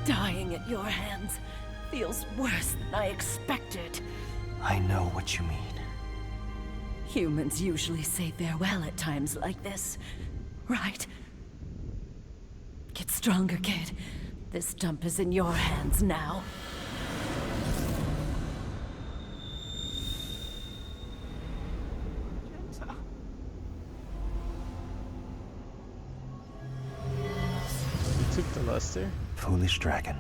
Dying at your hands feels worse than I expected.
I know what you mean.
Humans usually say farewell at times like this, right? Get stronger, kid. This dump is in your hands now.
You took the luster?
Foolish dragon.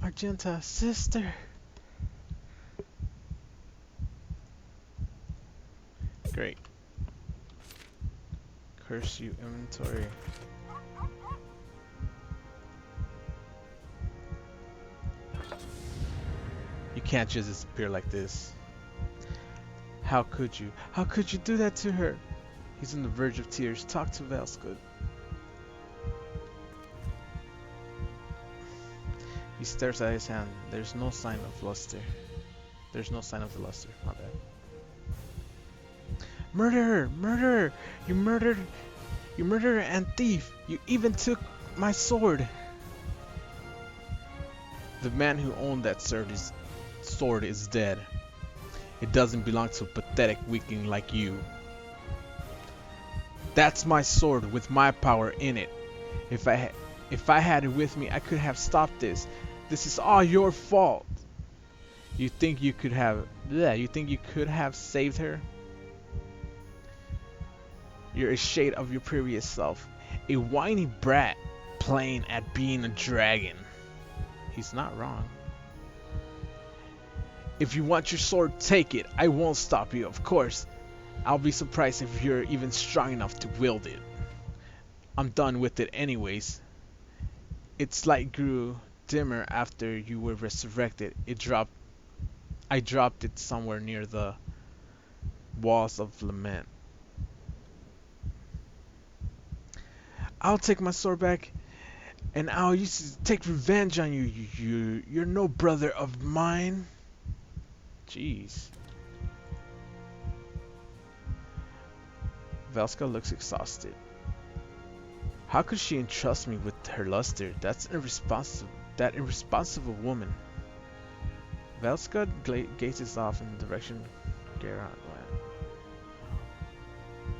Argenta, sister. Great. Curse you, inventory. You can't just disappear like this. How could you? How could you do that to her? He's on the verge of tears. Talk to Velskut. He stares at his hand. There's no sign of luster. There's no sign of the luster. My bad. Murderer! Murderer! You murderer and thief! You even took my sword! The man who owned that sword is dead. It doesn't belong to a pathetic weakling like you. That's my sword with my power in it. If I had it with me, I could have stopped this. This is all your fault. You think you could have saved her? You're a shade of your previous self. A whiny brat playing at being a dragon. He's not wrong. If you want your sword, take it. I won't stop you, of course. I'll be surprised if you're even strong enough to wield it. I'm done with it anyways. Its light grew dimmer after you were resurrected. I dropped it somewhere near the walls of lament. I'll take my sword back, and I'll use it to take revenge on you. You're no brother of mine. Jeez. Velska looks exhausted. How could she entrust me with her luster? That irresponsible woman. Velska gazes off in the direction Geralt went.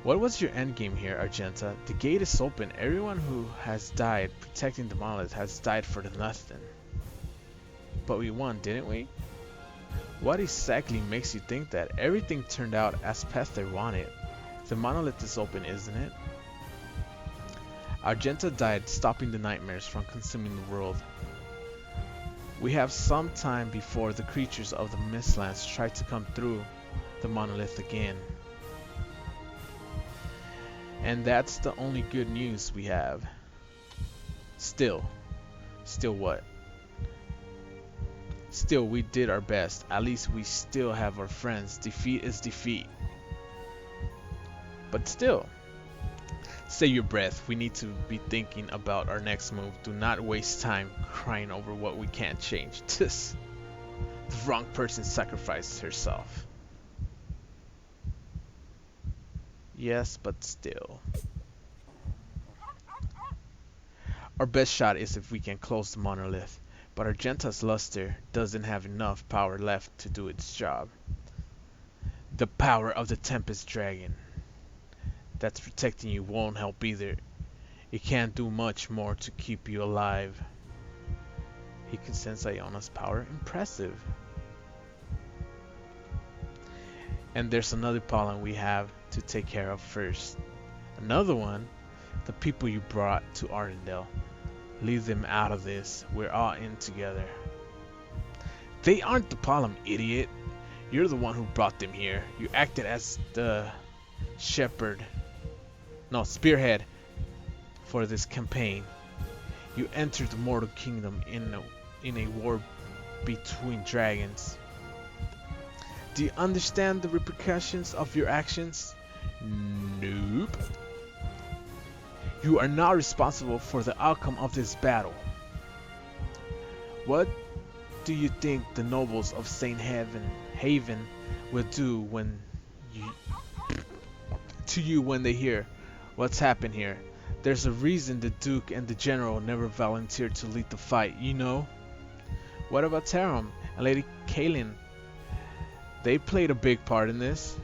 What was your endgame here, Argenta? The gate is open. Everyone who has died protecting the monolith has died for nothing. But we won, didn't we? What exactly makes you think that? Everything turned out as Pether wanted. The monolith is open, isn't it? Argenta died, stopping the nightmares from consuming the world. We have some time before the creatures of the Mistlands try to come through the monolith again. And that's the only good news we have. Still what? Still, we did our best. At least we still have our friends. Defeat is defeat. But still, save your breath. We need to be thinking about our next move. Do not waste time crying over what we can't change. The wrong person sacrificed herself. Yes, but still. Our best shot is if we can close the monolith, but Argenta's luster doesn't have enough power left to do its job. The power of the Tempest Dragon. that's protecting you won't help either. It can't do much more to keep you alive. He can sense Iona's power. Impressive. And there's another problem we have to take care of first. Another one? The people you brought to Arendelle. Leave them out of this. We're all in together. They aren't the problem, idiot. You're the one who brought them here. You acted as the spearhead for this campaign. You entered the mortal kingdom in a war between dragons. Do you understand the repercussions of your actions? Nope. You are not responsible for the outcome of this battle. What do you think the nobles of Saint Haven will do to you when they hear what's happened here? There's a reason the Duke and the General never volunteered to lead the fight, you know? What about Taram and Lady Kaelin? They played a big part in this.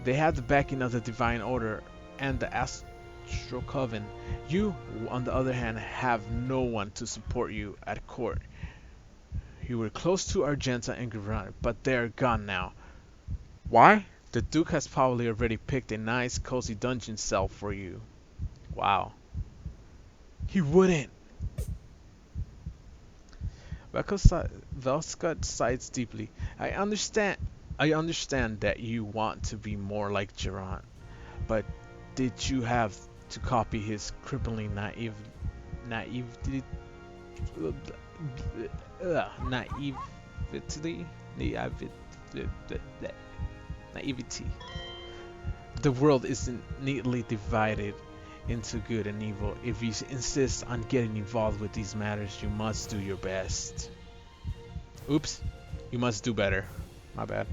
They had the backing of the Divine Order and the Astral Coven. You, on the other hand, have no one to support you at court. You were close to Argenta and Gurran, but they're gone now. Why? The Duke has probably already picked a nice, cozy dungeon cell for you. Wow. He wouldn't. Velska sighs deeply. I understand that you want to be more like Geraint, but did you have to copy his cripplingly naivety? The world isn't neatly divided into good and evil. If you insist on getting involved with these matters, you must do your best. Oops, you must do better. My bad.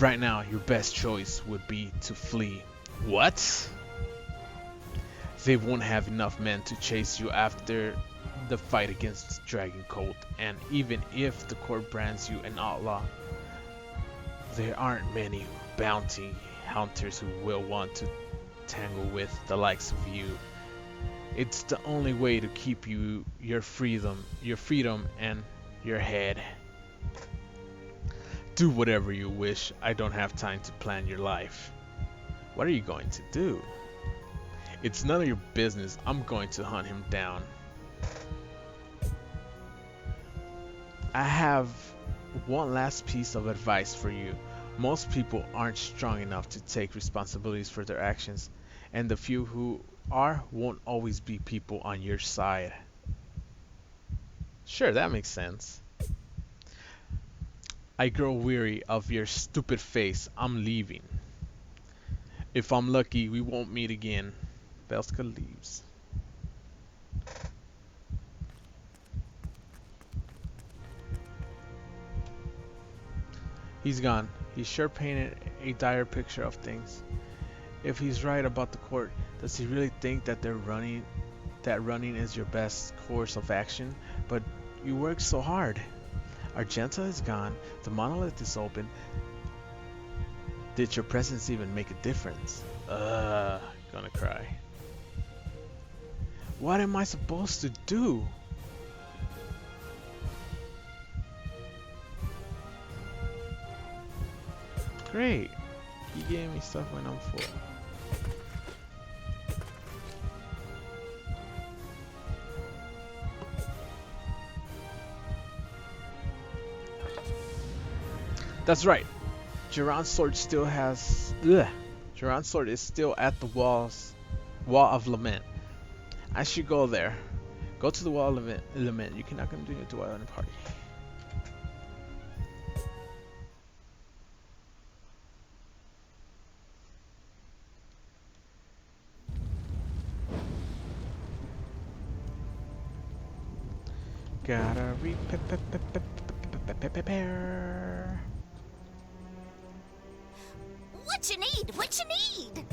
Right now, your best choice would be to flee. What? They won't have enough men to chase you after the fight against Dragon Colt, and even if the court brands you an outlaw, there aren't many bounty hunters who will want to tangle with the likes of you. It's the only way to keep your freedom and your head. Do whatever you wish. I don't have time to plan your life. What are you going to do? It's none of your business. I'm going to hunt him down. I have one last piece of advice for you. Most people aren't strong enough to take responsibilities for their actions, and the few who are won't always be people on your side. Sure, that makes sense. I grow weary of your stupid face. I'm leaving. If I'm lucky, we won't meet again. Velska leaves. He's gone. He sure painted a dire picture of things. If he's right about the court, does he really think that running is your best course of action? But you worked so hard. Argenta is gone. The monolith is open. Did your presence even make a difference? Gonna cry. What am I supposed to do? Great. He gave me stuff when I'm full. That's right. Geraint's sword still has. Geraint's sword is still at the wall of lament. I should go there. Go to the wall of lament. You cannot continue to while in a party. Gotta prepare.
What you need? What you need?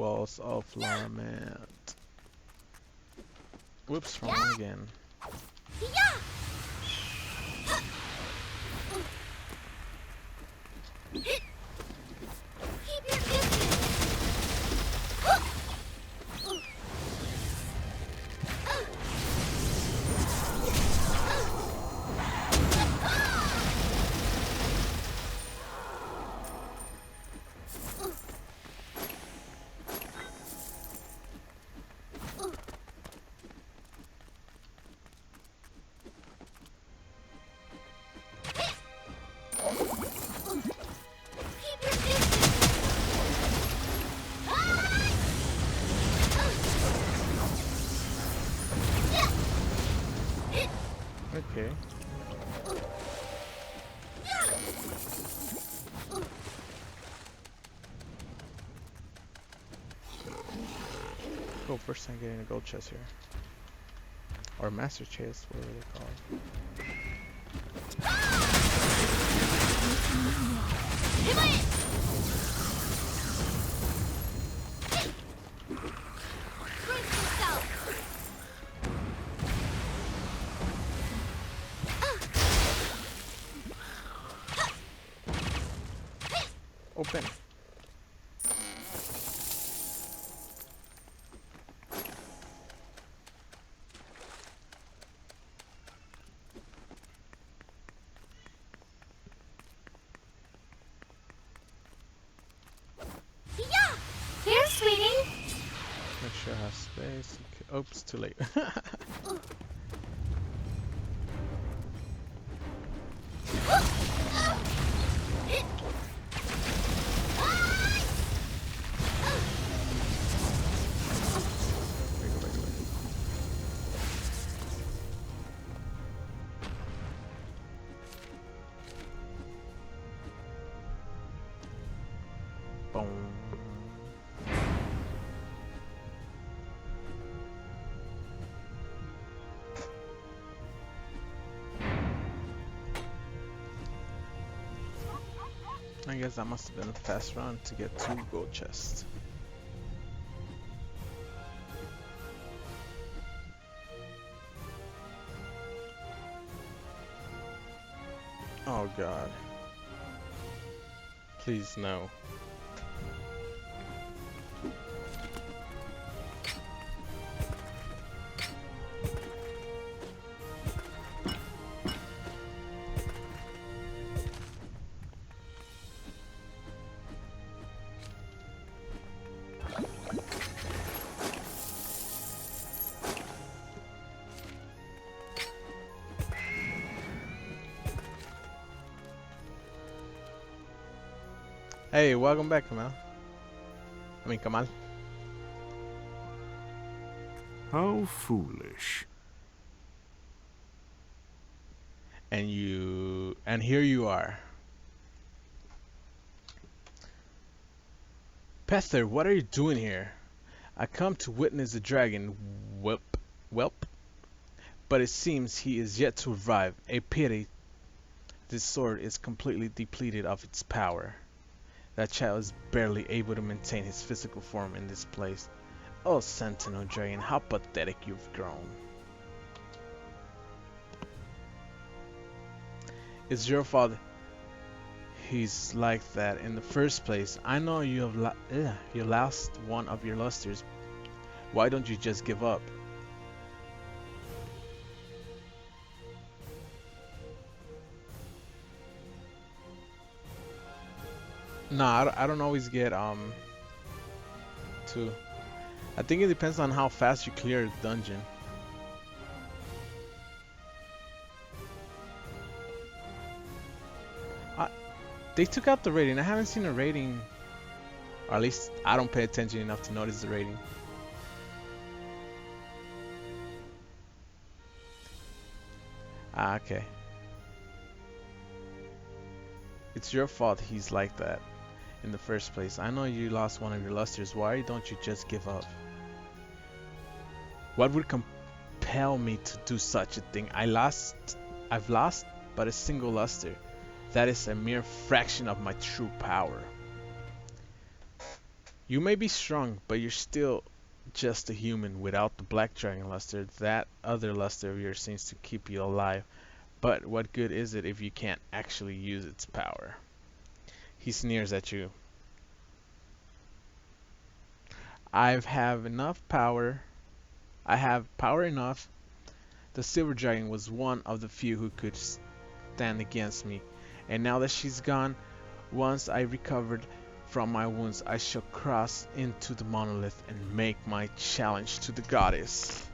Walls of Lament. Whoops, wrong one again.
Yeah! Keep your distance! Keep your
Okay. Go first time getting a gold chest here. Or master chest, whatever they call it.
Brace yourself!
Open.
Yeah!
Here, sweetie.
Make sure I have space. Okay. Oops, too late. Wait, go back, go back. Boom. I guess that must have been a fast run to get 2 gold chests. Oh god. Please no. Hey, welcome back, Kamal. Kamal.
How foolish.
And here you are. Pether, what are you doing here? I come to witness the dragon, whelp. But it seems he is yet to revive. A pity. This sword is completely depleted of its power. That child is barely able to maintain his physical form in this place. Oh, Sentinel Dragon, how pathetic you've grown. It's your fault he's like that in the first place. I know you have you lost one of your lusters. Why don't you just give up? Nah, I don't always get two. I think it depends on how fast you clear the dungeon. They took out the rating. I haven't seen a rating, or at least I don't pay attention enough to notice the rating. Ah, okay. It's your fault he's like that in the first place. I know you lost one of your lusters. Why don't you just give up? What would compel me to do such a thing? I've lost but a single luster. That is a mere fraction of my true power. You may be strong, but you're still just a human without the black dragon luster. That other luster of yours seems to keep you alive. But what good is it if you can't actually use its power? He sneers at you. Have enough power. I have power enough. The silver dragon was one of the few who could stand against me. And now that she's gone, once I recovered from my wounds, I shall cross into the monolith and make my challenge to the goddess.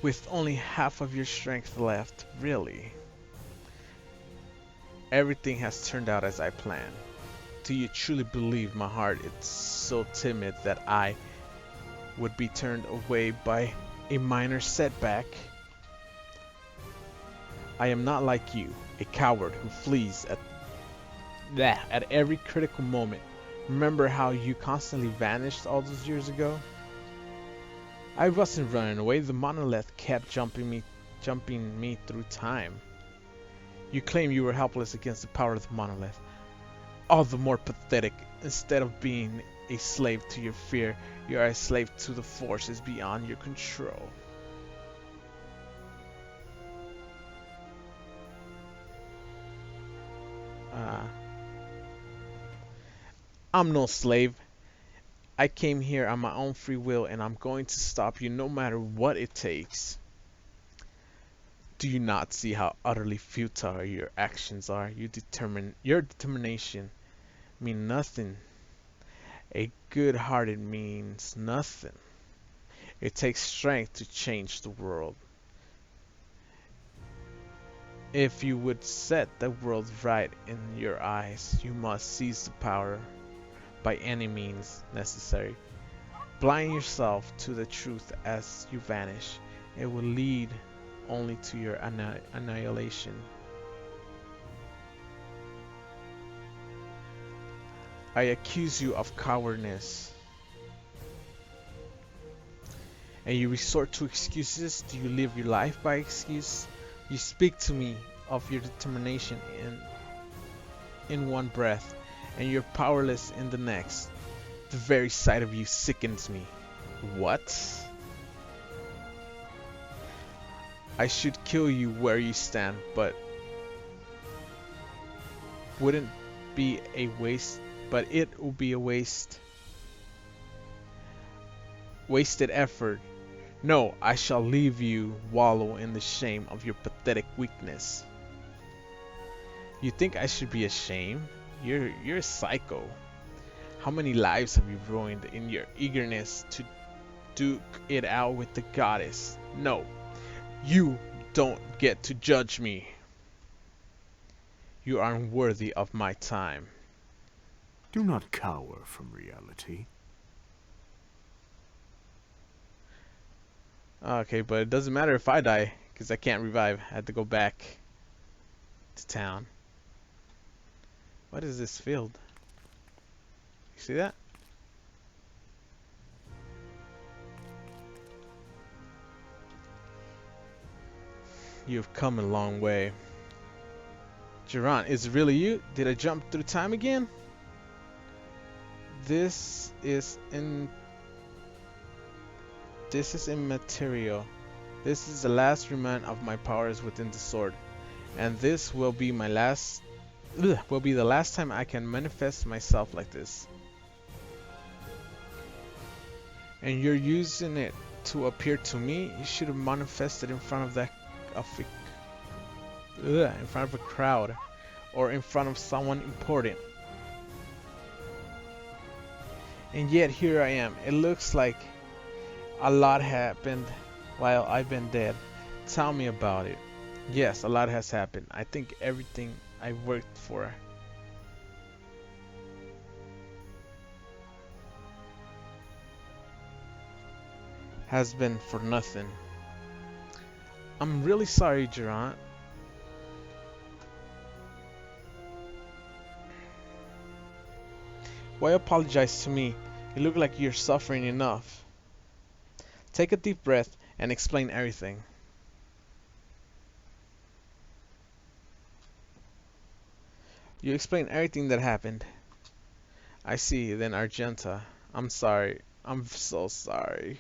With only half of your strength left, really. Everything has turned out as I planned. Do you truly believe my heart is so timid that I would be turned away by a minor setback? I am not like you, a coward who flees at every critical moment. Remember how you constantly vanished all those years ago? I wasn't running away. The monolith kept jumping me through time. You claim you were helpless against the power of the monolith. All the more pathetic. Instead of being a slave to your fear, you are a slave to the forces beyond your control. I'm no slave. I came here on my own free will, and I'm going to stop you no matter what it takes. Do you not see how utterly futile your actions are? Your determination means nothing. A good-hearted means nothing. It takes strength to change the world. If you would set the world right in your eyes, you must seize the power by any means necessary. Blind yourself to the truth as you vanish. It will lead only to your annihilation. I accuse you of cowardice. And you resort to excuses? Do you live your life by excuse? You speak to me of your determination in one breath, and you're powerless in the next. The very sight of you sickens me. What? I should kill you where you stand, but wouldn't be a waste. But it will be a wasted effort. No, I shall leave you wallow in the shame of your pathetic weakness. You think I should be ashamed? You're a psycho. How many lives have you ruined in your eagerness to duke it out with the goddess? No, you don't get to judge me. You are unworthy of my time.
Do not cower from reality.
Okay, but it doesn't matter if I die, because I can't revive. I had to go back to town. What is this field? You see that? You've come a long way. Jiran, is it really you? Did I jump through time again? This is immaterial. This is the last remand of my powers within the sword, and this will be my last. Will be the last time I can manifest myself like this. And you're using it to appear to me? You should have manifested in front of in front of a crowd, or in front of someone important. And yet here I am. It looks like a lot happened while I've been dead. Tell me about it. Yes, a lot has happened. I think everything I worked for has been for nothing. I'm really sorry, Jiran. Why apologize to me? You look like you're suffering enough. Take a deep breath and explain everything. You explain everything that happened. I see, then Argenta. I'm sorry. I'm so sorry.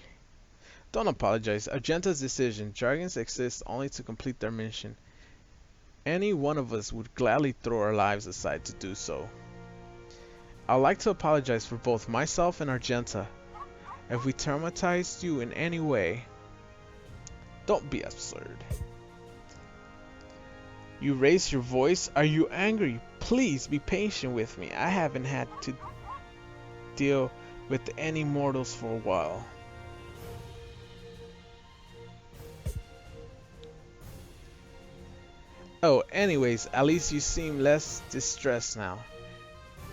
Don't apologize. Argenta's decision. Dragons exist only to complete their mission. Any one of us would gladly throw our lives aside to do so. I'd like to apologize for both myself and Argenta. If we traumatized you in any way, don't be absurd. You raise your voice? Are you angry? Please be patient with me. I haven't had to deal with any mortals for a while. Oh, anyways, at least you seem less distressed now.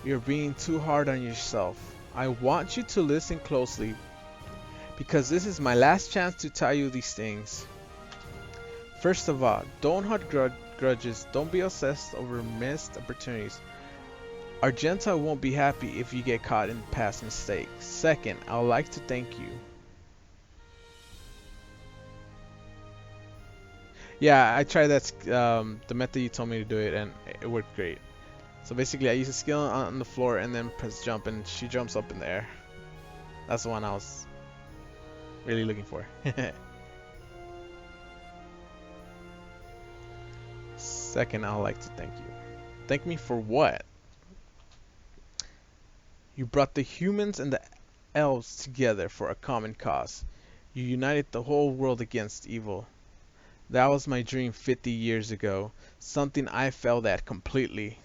You're being too hard on yourself. I want you to listen closely, because this is my last chance to tell you these things. First of all, don't hold grudges. Don't be obsessed over missed opportunities. Argenta won't be happy if you get caught in past mistakes. Second, I would like to thank you. Yeah, I tried that the method you told me to do it, and it worked great. So basically, I use a skill on the floor and then press jump, and she jumps up in the air. That's the one I was really looking for. Second, I would like to thank you. Thank me for what? You brought the humans and the elves together for a common cause. You united the whole world against evil. That was my dream 50 years ago. Something I failed at completely.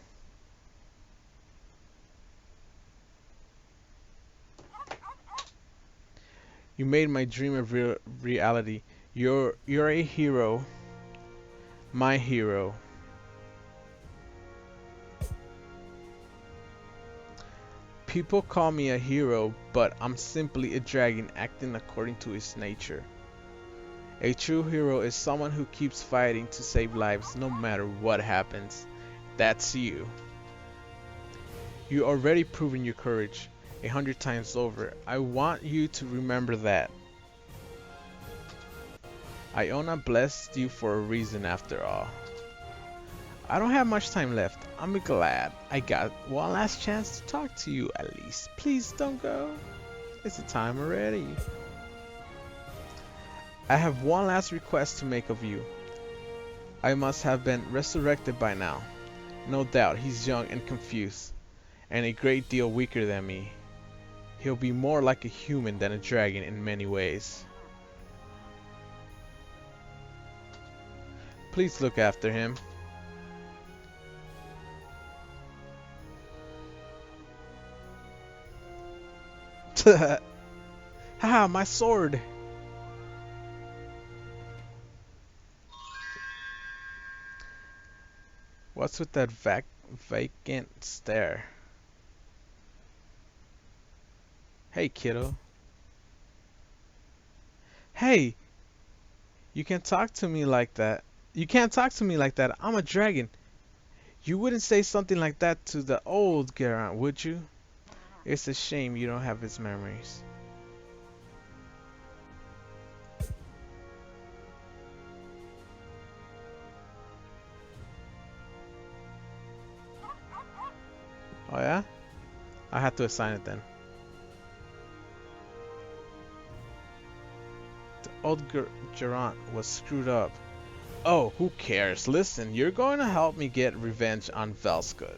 You made my dream a reality. You're a hero. My hero. People call me a hero, but I'm simply a dragon acting according to his nature. A true hero is someone who keeps fighting to save lives no matter what happens. That's you. You already proven your courage 100 times over. I want you to remember that. Iona blessed you for a reason after all. I don't have much time left. I'm glad I got one last chance to talk to you at least. Please don't go. It's the time already. I have one last request to make of you. I must have been resurrected by now. No doubt he's young and confused, and a great deal weaker than me. He'll be more like a human than a dragon in many ways. Please look after him. Haha, my sword! What's with that vacant stare? Hey, kiddo. Hey! You can't talk to me like that. You can't talk to me like that. I'm a dragon. You wouldn't say something like that to the old Geralt, would you? It's a shame you don't have his memories. Oh yeah? I had to assign it then. The old Geralt was screwed up. Oh, who cares? Listen, you're going to help me get revenge on Velskut.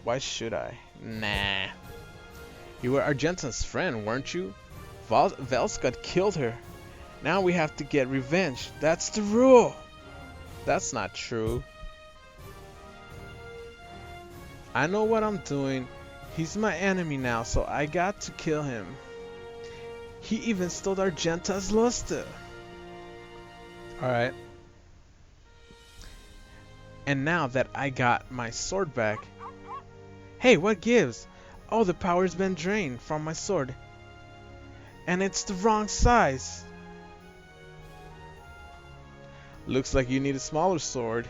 Why should I? Nah. You were Argenta's friend, weren't you? Velskut killed her. Now we have to get revenge. That's the rule. That's not true. I know what I'm doing. He's my enemy now, so I got to kill him. He even stole Argenta's luster. Alright. And now that I got my sword back... Hey, what gives? Oh, the power's been drained from my sword. And it's the wrong size. Looks like you need a smaller sword.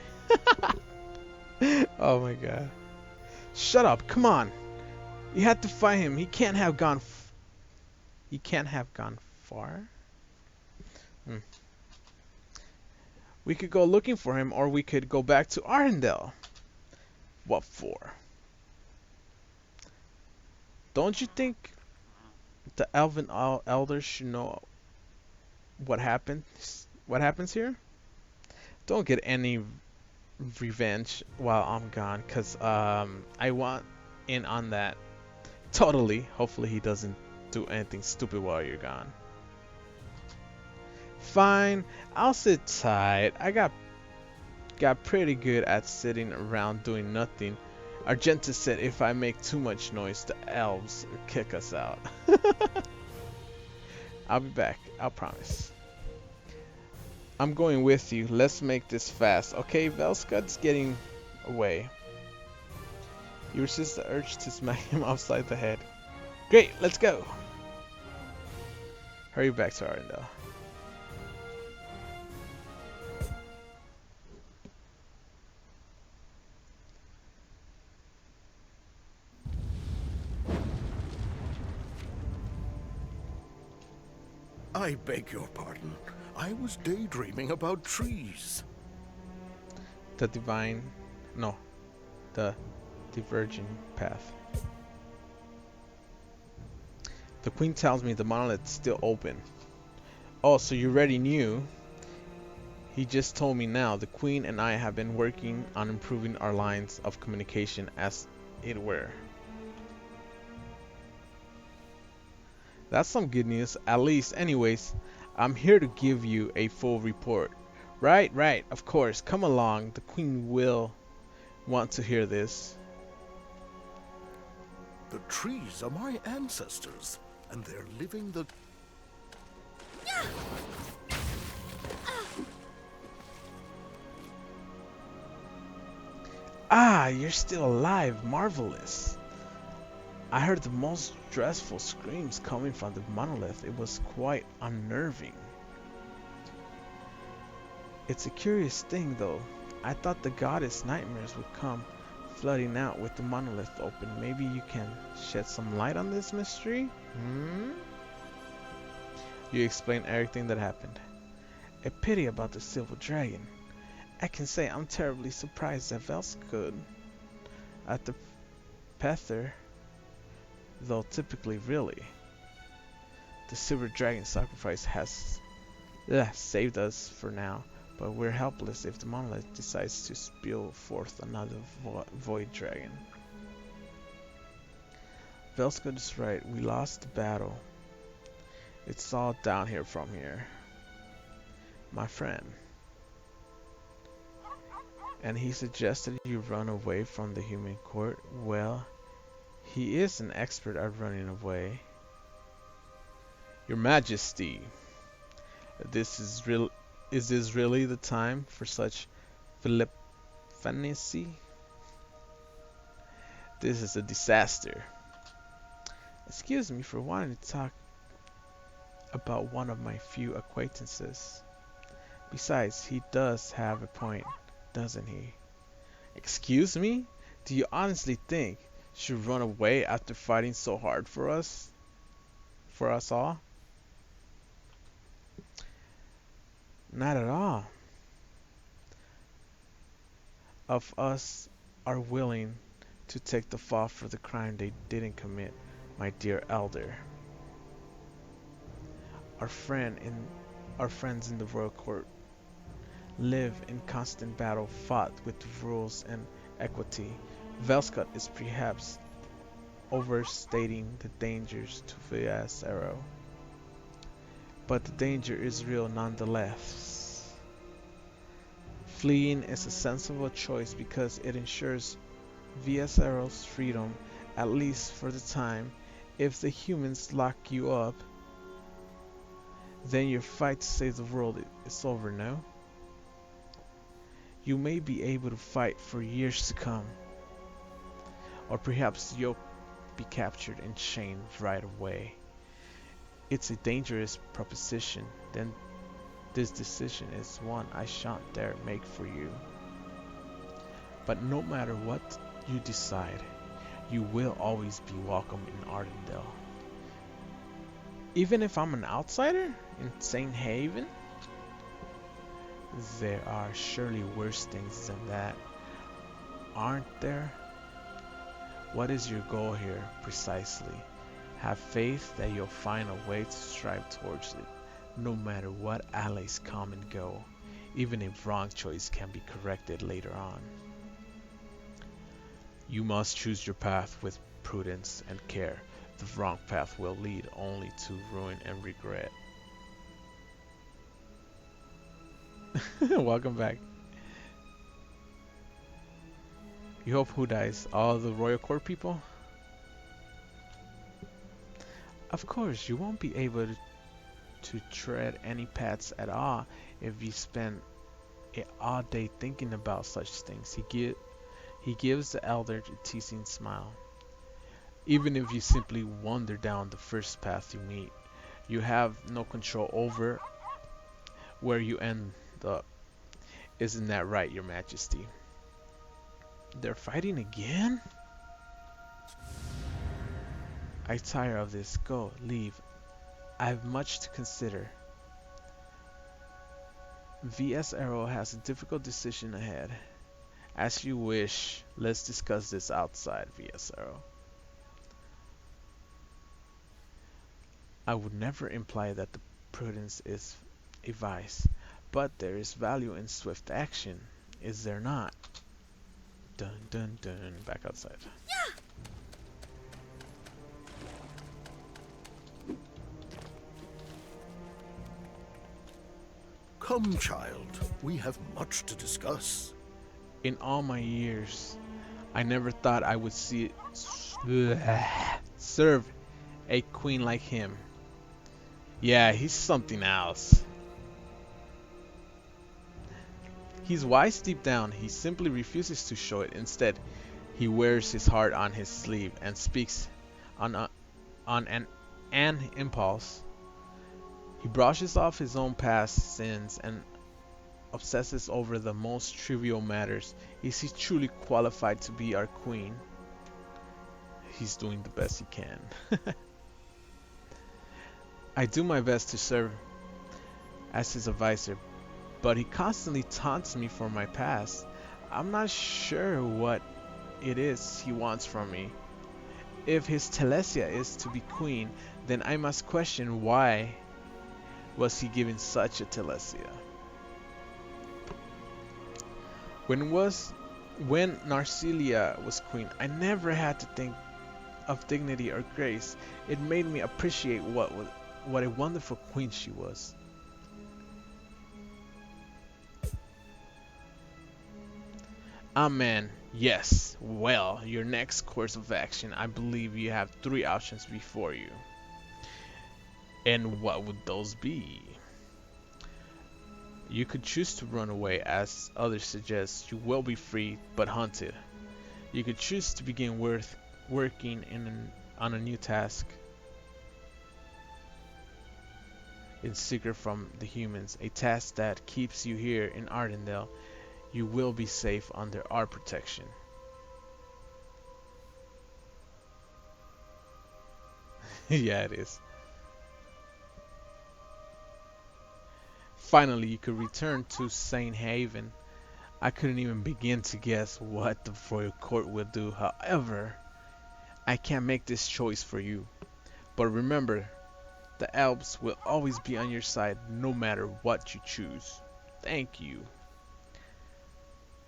Oh my god. Shut up, come on. You had to fight him. He can't have gone far. We could go looking for him, or we could go back to Arendelle. What for? Don't you think the Elven elders should know what happened? What happens here? Don't get any revenge while I'm gone, cause I want in on that totally. Hopefully he doesn't do anything stupid while you're gone. Fine, I'll sit tight. I got pretty good at sitting around doing nothing. Argenta said if I make too much noise, the elves will kick us out. I'll be back, I'll promise. I'm going with you. Let's make this fast. Okay, Velskut's getting away. You resist the urge to smack him upside the head. Great, let's go. Hurry back to Arendelle.
I beg your pardon. I was daydreaming about trees.
The diverging path. The queen tells me the monolith's still open. Oh, so you already knew? He just told me now. The queen and I have been working on improving our lines of communication, as it were. That's some good news, at least. Anyways, I'm here to give you a full report. Right, of course. Come along. The queen will want to hear this.
The trees are my ancestors, and they're living the...
Ah, you're still alive. Marvelous. I heard the most dreadful screams coming from the monolith. It was quite unnerving. It's a curious thing, though. I thought the goddess nightmares would come flooding out with the monolith open. Maybe you can shed some light on this mystery? You explain everything that happened. A pity about the silver dragon. I can say I'm terribly surprised that Velskut at the Pether, though typically really. The silver dragon sacrifice has saved us for now, but we're helpless if the monolith decides to spew forth another void dragon. Velskut is right, we lost the battle. It's all down here from here. My friend. And he suggested you run away from the human court. Well, he is an expert at running away. Your Majesty, is this really the time for such philippancy? This is a disaster. Excuse me for wanting to talk about one of my few acquaintances. Besides, he does have a point, doesn't he? Excuse me? Do you honestly think she'll run away after fighting so hard for us? For us all? Not at all. Of us are willing to take the fall for the crime they didn't commit, my dear elder. Our friends in the royal court live in constant battle, fought with rules and equity. Velskut is perhaps overstating the dangers to Viasero, but the danger is real nonetheless. Fleeing is a sensible choice because it ensures Viasero's freedom, at least for the time. If the humans lock you up, then your fight to save the world is over, no? You may be able to fight for years to come. Or perhaps you'll be captured and chained right away. It's a dangerous proposition. Then this decision is one I shan't dare make for you. But no matter what you decide, you will always be welcome in Arendelle. Even if I'm an outsider in Saint Haven? There are surely worse things than that, aren't there? What is your goal here, precisely? Have faith that you'll find a way to strive towards it, no matter what allies come and go, even if wrong choice can be corrected later on. You must choose your path with prudence and care. The wrong path will lead only to ruin and regret. Welcome back. You hope who dies? All the royal court people? Of course, you won't be able to tread any paths at all if you spend it all day thinking about such things. He gives the elder a teasing smile. Even if you simply wander down the first path you meet, you have no control over where you end up. Isn't that right, Your Majesty? They're fighting again? I tire of this. Go, leave. I have much to consider. V.S. Arrow has a difficult decision ahead. As you wish. Let's discuss this outside, V.S. Arrow. I would never imply that the prudence is a vice, but there is value in swift action, is there not? Dun dun dun. Back outside.
Come, child. We have much to discuss.
In all my years, I never thought I would see serve a queen like him. Yeah, he's something else. He's wise deep down. He simply refuses to show it. Instead, he wears his heart on his sleeve and speaks on an impulse. He brushes off his own past sins and obsesses over the most trivial matters. Is he truly qualified to be our queen? He's doing the best he can. I do my best to serve as his advisor, but he constantly taunts me for my past. I'm not sure what it is he wants from me. If his Telesia is to be queen, then I must question why was he given such a Telesia. When Narcilia was queen, I never had to think of dignity or grace. It made me appreciate what a wonderful queen she was. Amen. Yes. Well, your next course of action, I believe you have 3 options before you. And what would those be? You could choose to run away, as others suggest. You will be free, but hunted. You could choose to begin working on a new task in secret from the humans, a task that keeps you here in Ardenvale. You will be safe under our protection. Yeah, it is. Finally, you could return to Saint Haven. I couldn't even begin to guess what the royal court will do. However, I can't make this choice for you. But remember, the elves will always be on your side no matter what you choose. Thank you.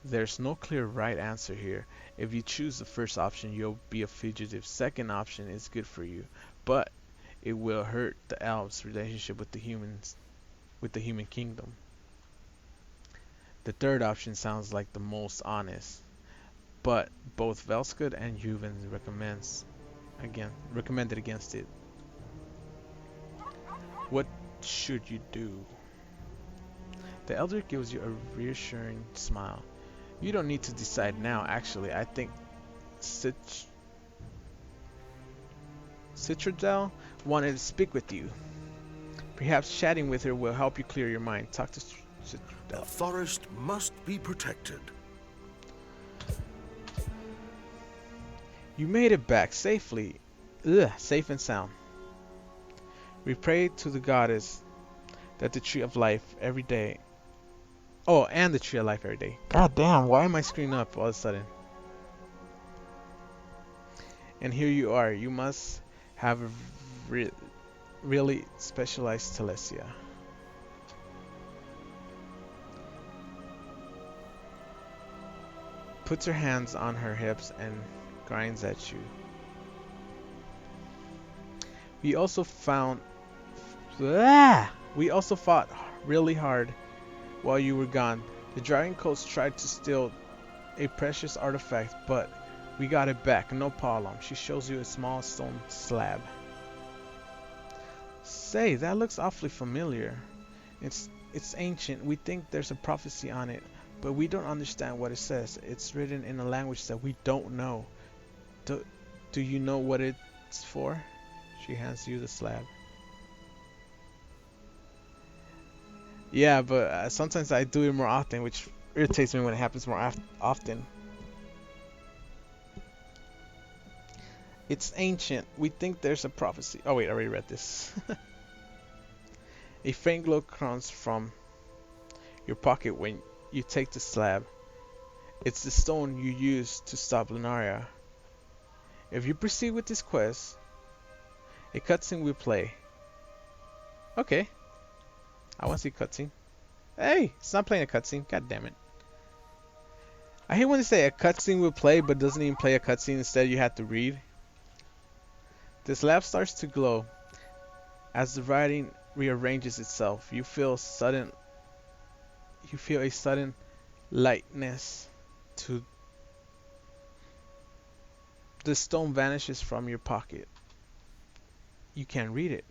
There's no clear right answer here. If you choose the first option, you'll be a fugitive. Second option is good for you, but it will hurt the elves' relationship with the human kingdom. The third option sounds like the most honest, but both Velskut and Juven recommended against it. What should you do? The elder gives you a reassuring smile. You don't need to decide now, actually. I think Citradel wanted to speak with you. Perhaps chatting with her will help you clear your mind. Talk to Citradel.
The forest must be protected.
You made it back safely. Safe and sound. We pray to the goddess that the tree of life every day Oh, and the tree of life every day. God damn, why am I screwing up all of a sudden? And here you are. You must have a really specialized telesia. Puts her hands on her hips and grinds at you. We also fought really hard while you were gone. The Dragon Coast tried to steal a precious artifact, but we got it back, no problem. She shows you a small stone slab. Say, that looks awfully familiar. It's ancient. We think there's a prophecy on it, but we don't understand what it says. It's written in a language that we don't know. Do you know what it's for? She hands you the slab. Yeah, but sometimes I do it more often, which irritates me when it happens more often. It's ancient. We think there's a prophecy. Oh wait, I already read this. A faint glow comes from your pocket when you take the slab. It's the stone you use to stop Lunaria. If you proceed with this quest, a cutscene will play. Okay. I want to see a cutscene. Hey, it's not playing a cutscene. God damn it. I hate when they say a cutscene will play, but doesn't even play a cutscene. Instead, you have to read. The slab starts to glow. As the writing rearranges itself, you feel a sudden lightness to the stone vanishes from your pocket. You can't read it.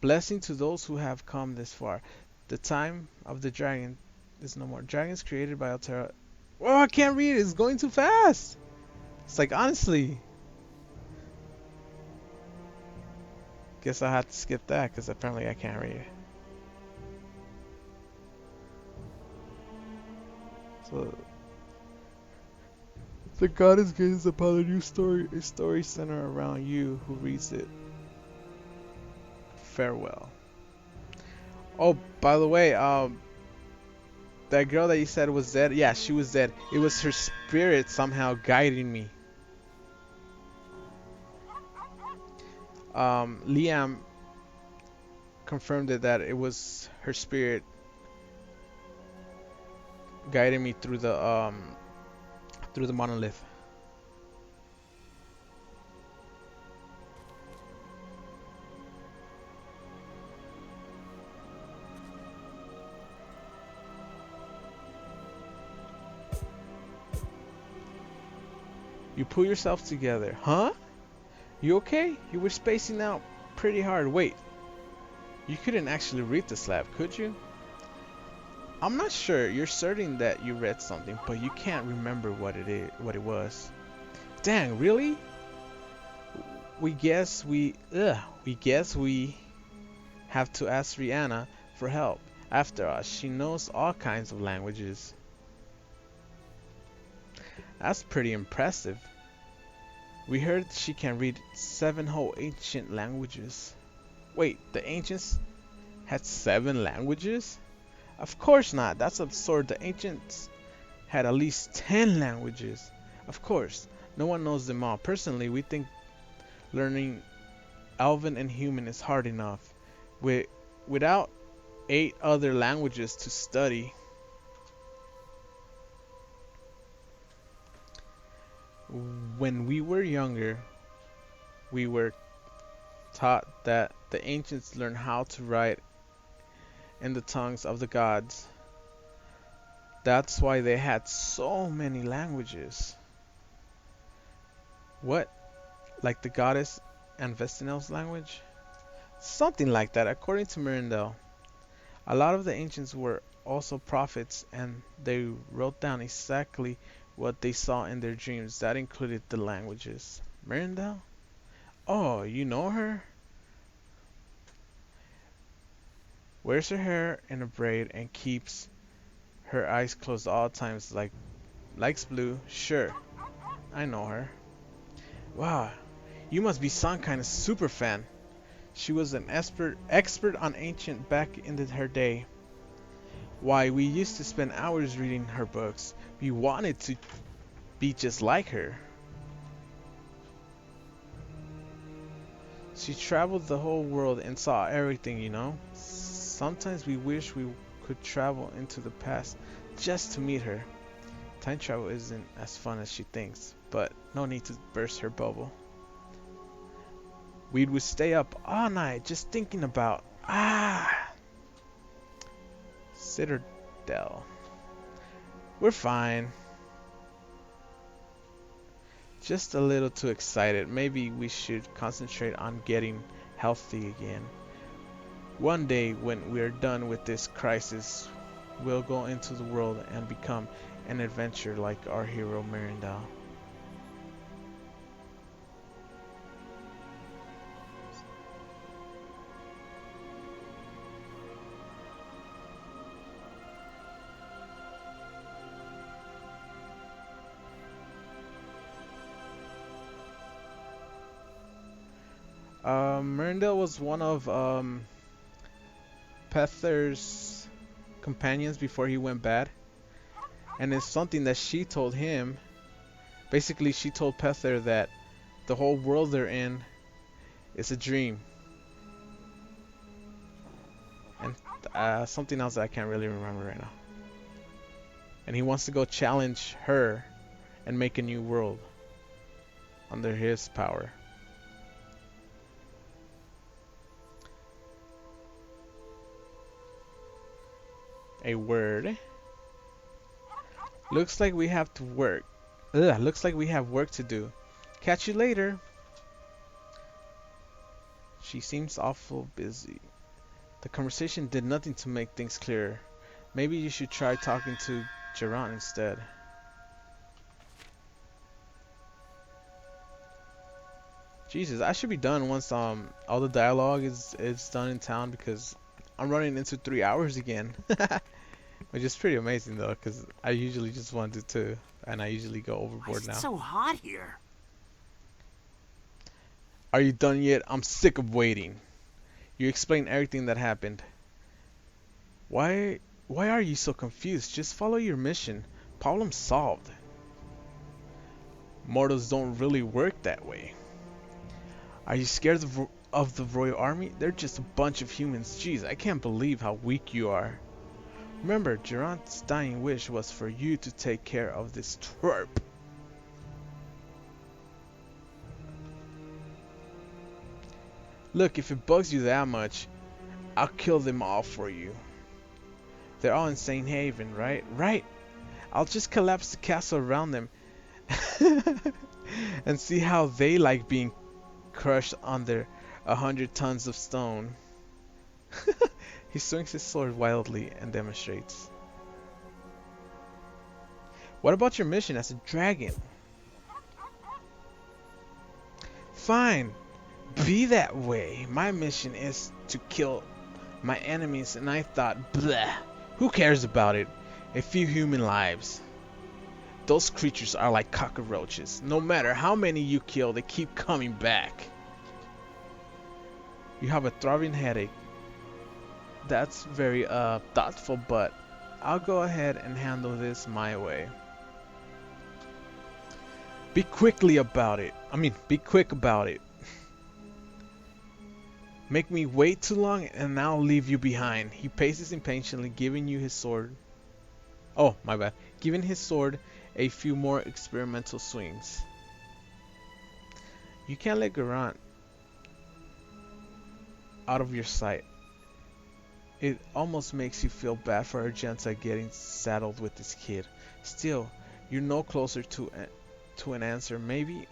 Blessing to those who have come this far. The time of the dragon is no more. Dragons created by Altera. Oh, I can't read it. It's going too fast. It's like, honestly. Guess I'll have to skip that because apparently I can't read. So, the goddess gains upon a new story, a story centered around you who reads it. Farewell. Oh, by the way, that girl that you said was dead, yeah, she was dead. It was her spirit somehow guiding me. Liam confirmed that it was her spirit guiding me through the monolith. You pull yourself together. Huh? You okay? You were spacing out pretty hard. Wait. You couldn't actually read the slab, could you? I'm not sure. You're certain that you read something, but you can't remember what it was. Dang, really? We guess we have to ask Rihanna for help. After all, she knows all kinds of languages. That's pretty impressive. We heard she can read 7 whole ancient languages. Wait, the ancients had 7 languages? Of course not. That's absurd. The ancients had at least 10 languages. Of course, no one knows them all. Personally, we think learning Elven and Human is hard enough. Without 8 other languages to study. When we were younger, we were taught that the ancients learned how to write in the tongues of the gods. That's why they had so many languages. What? Like the goddess and Vestinel's language? Something like that, according to Mirandel. A lot of the ancients were also prophets, and they wrote down exactly what they saw in their dreams. That included the languages. Mirandel? Oh, you know her? Wears her hair in a braid and keeps her eyes closed all times, likes blue. Sure, I know her. Wow, you must be some kind of super fan. She was an expert on ancient back in her day. Why, we used to spend hours reading her books. We wanted to be just like her. She traveled the whole world and saw everything, you know. Sometimes we wish we could travel into the past just to meet her. Time travel isn't as fun as she thinks, but no need to burst her bubble. We would stay up all night just thinking about Citadel. We're fine. Just a little too excited. Maybe we should concentrate on getting healthy again. One day when we're done with this crisis, we'll go into the world and become an adventurer like our hero Mirandel. Mirandel was one of Pether's companions before he went bad, and it's something that she told him. Basically, she told Pether that the whole world they're in is a dream, and something else that I can't really remember right now. And he wants to go challenge her and make a new world under his power. A word. Looks like we have to work. Looks like we have work to do. Catch you later. She seems awful busy. The conversation did nothing to make things clearer. Maybe you should try talking to Geron instead. Jesus, I should be done once all the dialogue is done in town, because I'm running into 3 hours again. Which is pretty amazing though, because I usually just want to do 2, and I usually go overboard now.
It's so hot here.
Are you done yet? I'm sick of waiting. You explained everything that happened. Why are you so confused? Just follow your mission. Problem solved. Mortals don't really work that way. Are you scared of the Royal Army? They're just a bunch of humans. Jeez, I can't believe how weak you are. Remember, Geron's dying wish was for you to take care of this twerp. Look, if it bugs you that much, I'll kill them all for you. They're all in Saint Haven, right? Right. I'll just collapse the castle around them and see how they like being crushed under 100 tons of stone. He swings his sword wildly and demonstrates. What about your mission as a dragon? Fine, be that way. My mission is to kill my enemies, and I thought, bleh, who cares about it? A few human lives. Those creatures are like cockroaches. No matter how many you kill, they keep coming back. You have a throbbing headache. That's very thoughtful, but I'll go ahead and handle this my way. Be quick about it. Make me wait too long and I'll leave you behind. He paces impatiently, giving you his sword. Oh, my bad. Giving his sword a few more experimental swings. You can't let Garant out of your sight. It almost makes you feel bad for Argenta getting saddled with this kid. Still, you're no closer to an answer. Maybe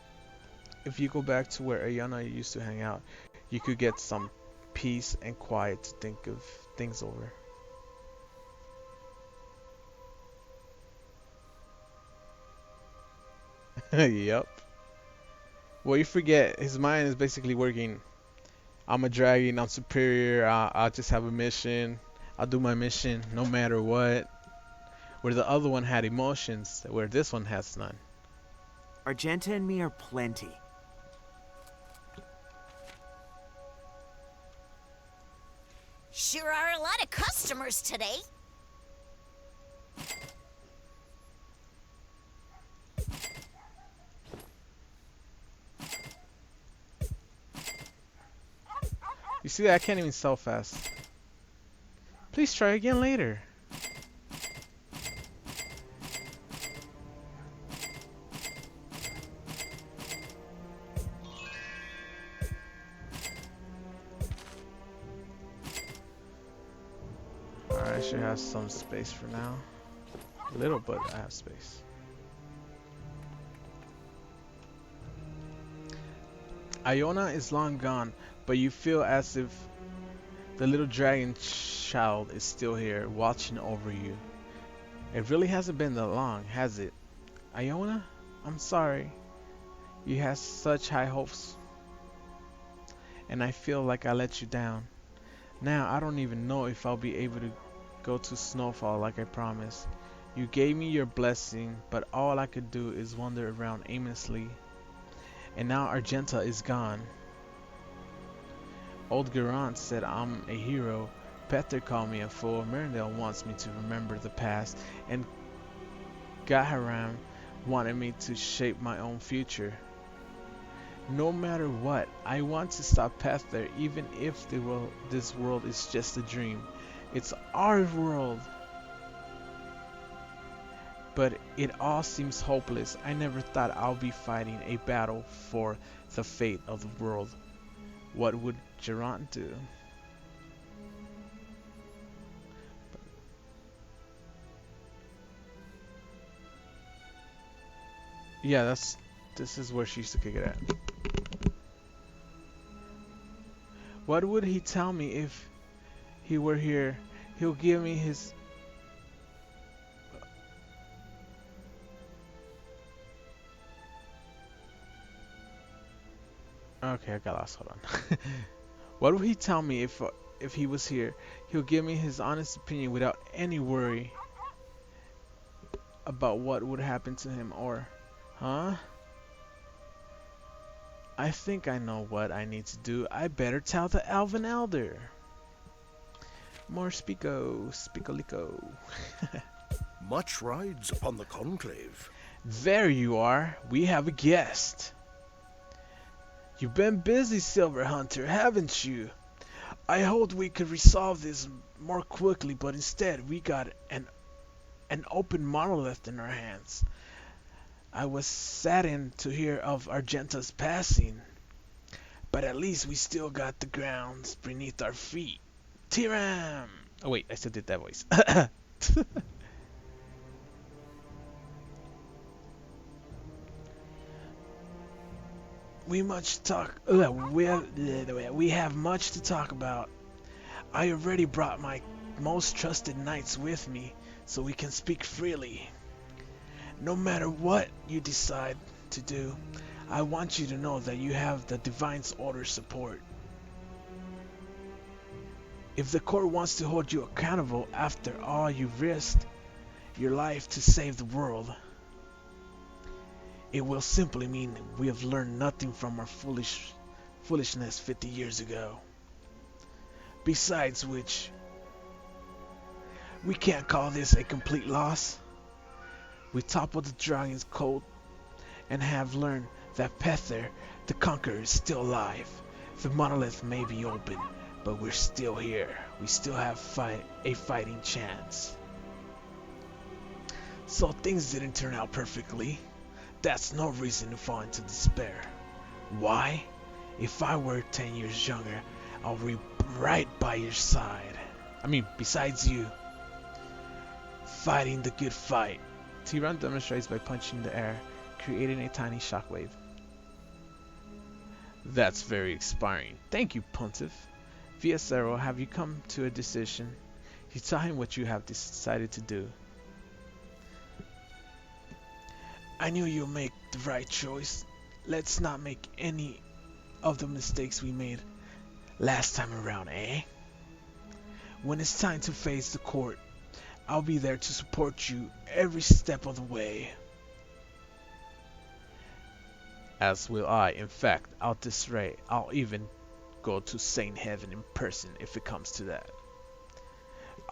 if you go back to where Ayana used to hang out, you could get some peace and quiet to think of things over. Yep. Well, you forget, his mind is basically working. I'm a dragon, I'm superior, I'll just have a mission. I'll do my mission no matter what. Where the other one had emotions, where this one has none.
Argenta and me are plenty.
Sure are a lot of customers today.
You see that? I can't even sell fast. Please try again later. Alright, I should have some space for now. A little, but I have space. Iona is long gone, but you feel as if the little dragon child is still here, watching over you. It really hasn't been that long, has it? Iona, I'm sorry. You had such high hopes, and I feel like I let you down. Now I don't even know if I'll be able to go to Snowfall like I promised. You gave me your blessing, but all I could do is wander around aimlessly. And now Argenta is gone. Old Garant said I'm a hero. Peter called me a fool. Mirandale wants me to remember the past. And Gaharam wanted me to shape my own future. No matter what, I want to stop Peter, even if this world is just a dream. It's our world. But it all seems hopeless. I never thought I'll be fighting a battle for the fate of the world. What would Gerant do? Yeah, this is where she used to kick it at. What would he tell me if he were here? He'll give me his... Okay, I got lost. Hold on. What would he tell me if he was here? He'll give me his honest opinion without any worry about what would happen to him or... Huh? I think I know what I need to do. I better tell the Elven Elder. More speakolico.
Much rides upon the conclave.
There you are. We have a guest. You've been busy, Silver Hunter, haven't you? I hoped we could resolve this more quickly, but instead we got an open monolith in our hands. I was saddened to hear of Argenta's passing, but at least we still got the grounds beneath our feet. Tiram! Oh wait, I still did that voice. We have much to talk about. I already brought my most trusted knights with me, so we can speak freely. No matter what you decide to do, I want you to know that you have the Divine's Order's support. If the court wants to hold you accountable after all you've risked your life to save the world, it will simply mean we have learned nothing from our foolishness 50 years ago. Besides which, we can't call this a complete loss. We toppled the dragon's cult and have learned that Pether, the Conqueror, is still alive. The monolith may be open, but we're still here. We still have a fighting chance. So things didn't turn out perfectly. That's no reason to fall into despair. Why? If I were 10 years younger, I'll be right by your side. Besides you. Fighting the good fight. Tiran demonstrates by punching the air, creating a tiny shockwave. That's very inspiring. Thank you, Pontiff. Viacero, have you come to a decision? You tell him what you have decided to do. I knew you'll make the right choice. Let's not make any of the mistakes we made last time around, eh? When it's time to face the court, I'll be there to support you every step of the way. As will I. In fact, at this rate, I'll even go to Saint Heaven in person if it comes to that.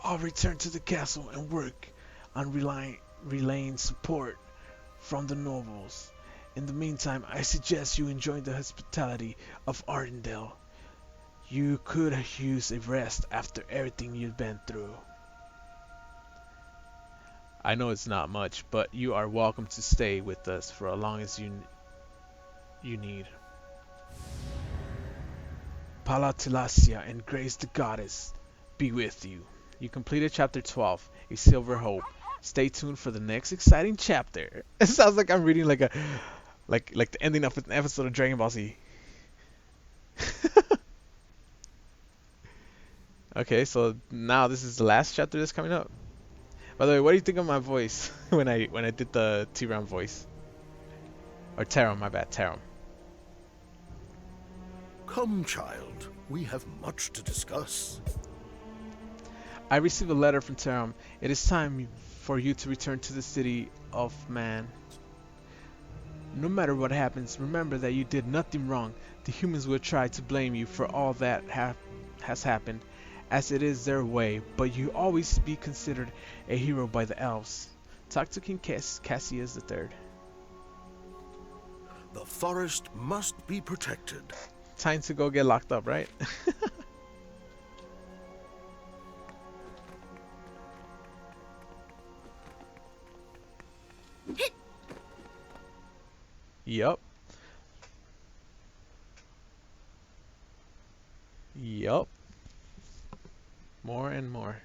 I'll return to the castle and work on relaying support from the nobles. In the meantime, I suggest you enjoy the hospitality of Arendelle. You could use a rest after everything you've been through. I know it's not much, but you are welcome to stay with us for as long as you need. Palatilacia and Grace the Goddess be with you. You completed chapter 12, A Silver Hope. Stay tuned for the next exciting chapter. It sounds like I'm reading like a like the ending of an episode of Dragon Ball Z. Okay, so now this is the last chapter that's coming up. By the way, what do you think of my voice when I did the T-Ram voice? Or Taram, my bad, Taram.
Come, child. We have much to discuss.
I received a letter from Taram. It is time for you to return to the city of man. No matter what happens, remember that you did nothing wrong. The humans will try to blame you for all that has happened, as it is their way, but you always be considered a hero by the elves. Talk to King Cassius III.
The forest must be protected.
Time to go get locked up, right? Yup. Yup. More and more.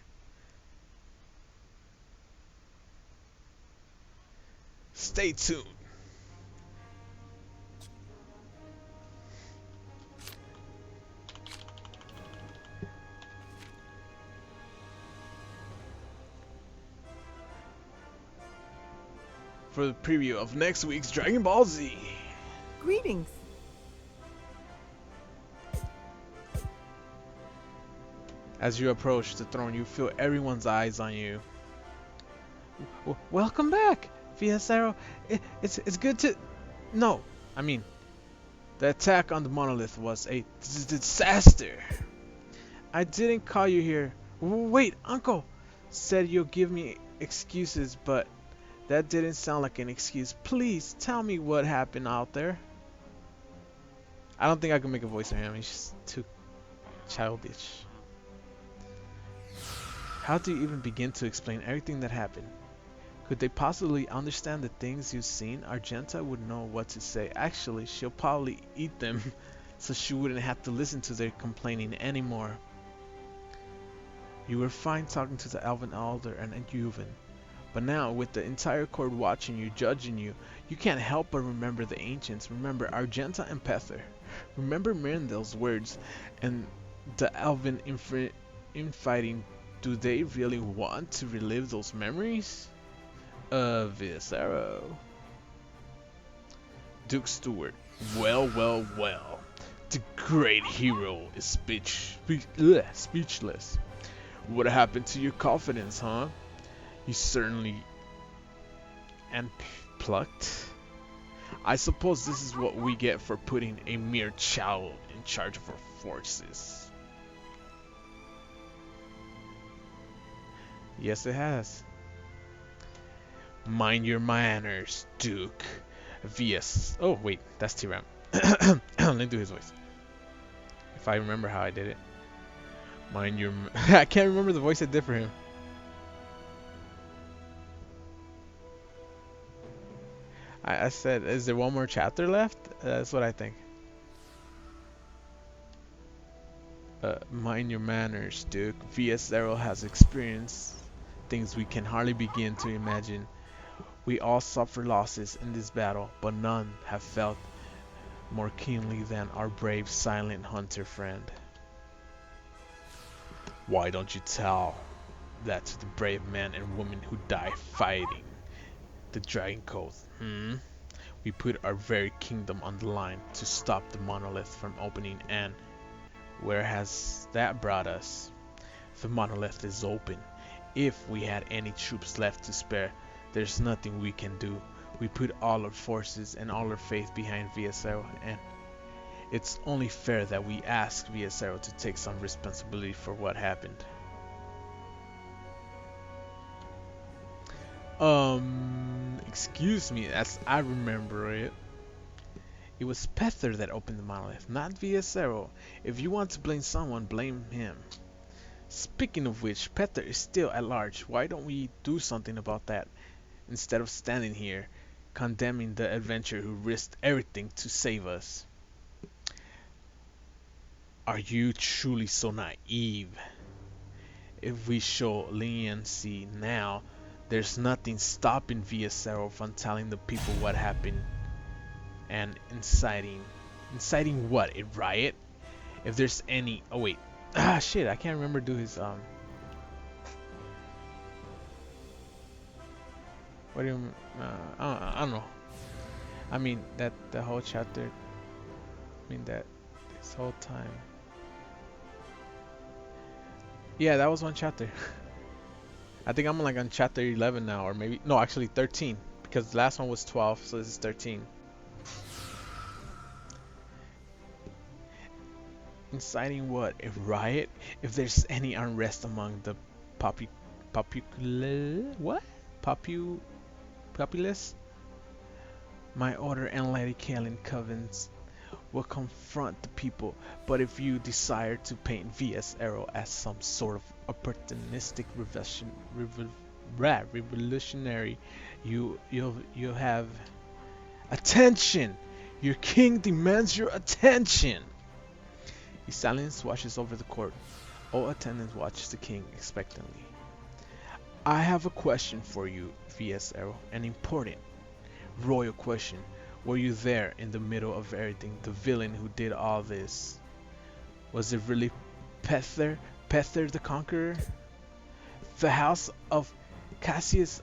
Stay tuned. For the preview of next week's Dragon Ball Z.
Greetings.
As you approach the throne, you feel everyone's eyes on you. Welcome back, Fiasaro. It's good to... No, I mean, the attack on the monolith was a disaster. I didn't call you here. Wait, Uncle said you'll give me excuses, but that didn't sound like an excuse. Please tell me what happened out there. I don't think I can make a voice for him. He's just too childish. How do you even begin to explain everything that happened? Could they possibly understand the things you've seen? Argenta would know what to say. Actually, she'll probably eat them so she wouldn't have to listen to their complaining anymore. You were fine talking to the Elven Elder and Yuvan, but now with the entire court watching you, judging you, you can't help but remember the ancients. Remember Argenta and Pether. Remember Mirandel's words and the Elven infighting. Do they really want to relive those memories? Viscero. Duke Stewart. Well. The great hero is speechless. What happened to your confidence, huh? You certainly plucked. I suppose this is what we get for putting a mere child in charge of our forces. Yes, it has. Mind your manners, Duke. VS. Oh, wait, that's T-Ram. Let me do his voice. If I remember how I did it. Mind your... I can't remember the voice I did for him. I said, is there one more chapter left? That's what I think. Mind your manners, Duke. VS Zero has experienced things we can hardly begin to imagine. We all suffer losses in this battle, but none have felt more keenly than our brave silent hunter friend. Why don't you tell that to the brave men and women who die fighting the Dragon Code? We put our very kingdom on the line to stop the monolith from opening, and where has that brought us? The monolith is open. If we had any troops left to spare, there's nothing we can do. We put all our forces and all our faith behind VSO, and it's only fair that we ask VSO to take some responsibility for what happened. Excuse me, as I remember it, it was Pether that opened the monolith, not Viacero. If you want to blame someone, blame him. Speaking of which, Pether is still at large. Why don't we do something about that instead of standing here condemning the adventurer who risked everything to save us? Are you truly so naive? If we show leniency now, there's nothing stopping Viacero from telling the people what happened and inciting what? A riot? If there's any, oh wait, shit, I can't remember do his what do you I don't know. I mean that the whole chapter. I mean that this whole time. Yeah, that was one chapter. I think I'm like on chapter 11 now, or maybe no, actually 13, because the last one was 12, so this is 13. Inciting what? A riot? If there's any unrest among the what? Populace? My order and Lady Kaelin Covens will confront the people, but if you desire to paint V.S. Arrow as some sort of opportunistic revolutionary, you'll have attention. Your king demands your attention. He silence watches over the court. All attendants watch the king expectantly. I have a question for you, V.S. Arrow, an important royal question. Were you there in the middle of everything, the villain who did all this? Was it really Pether the Conqueror? The house of Cassius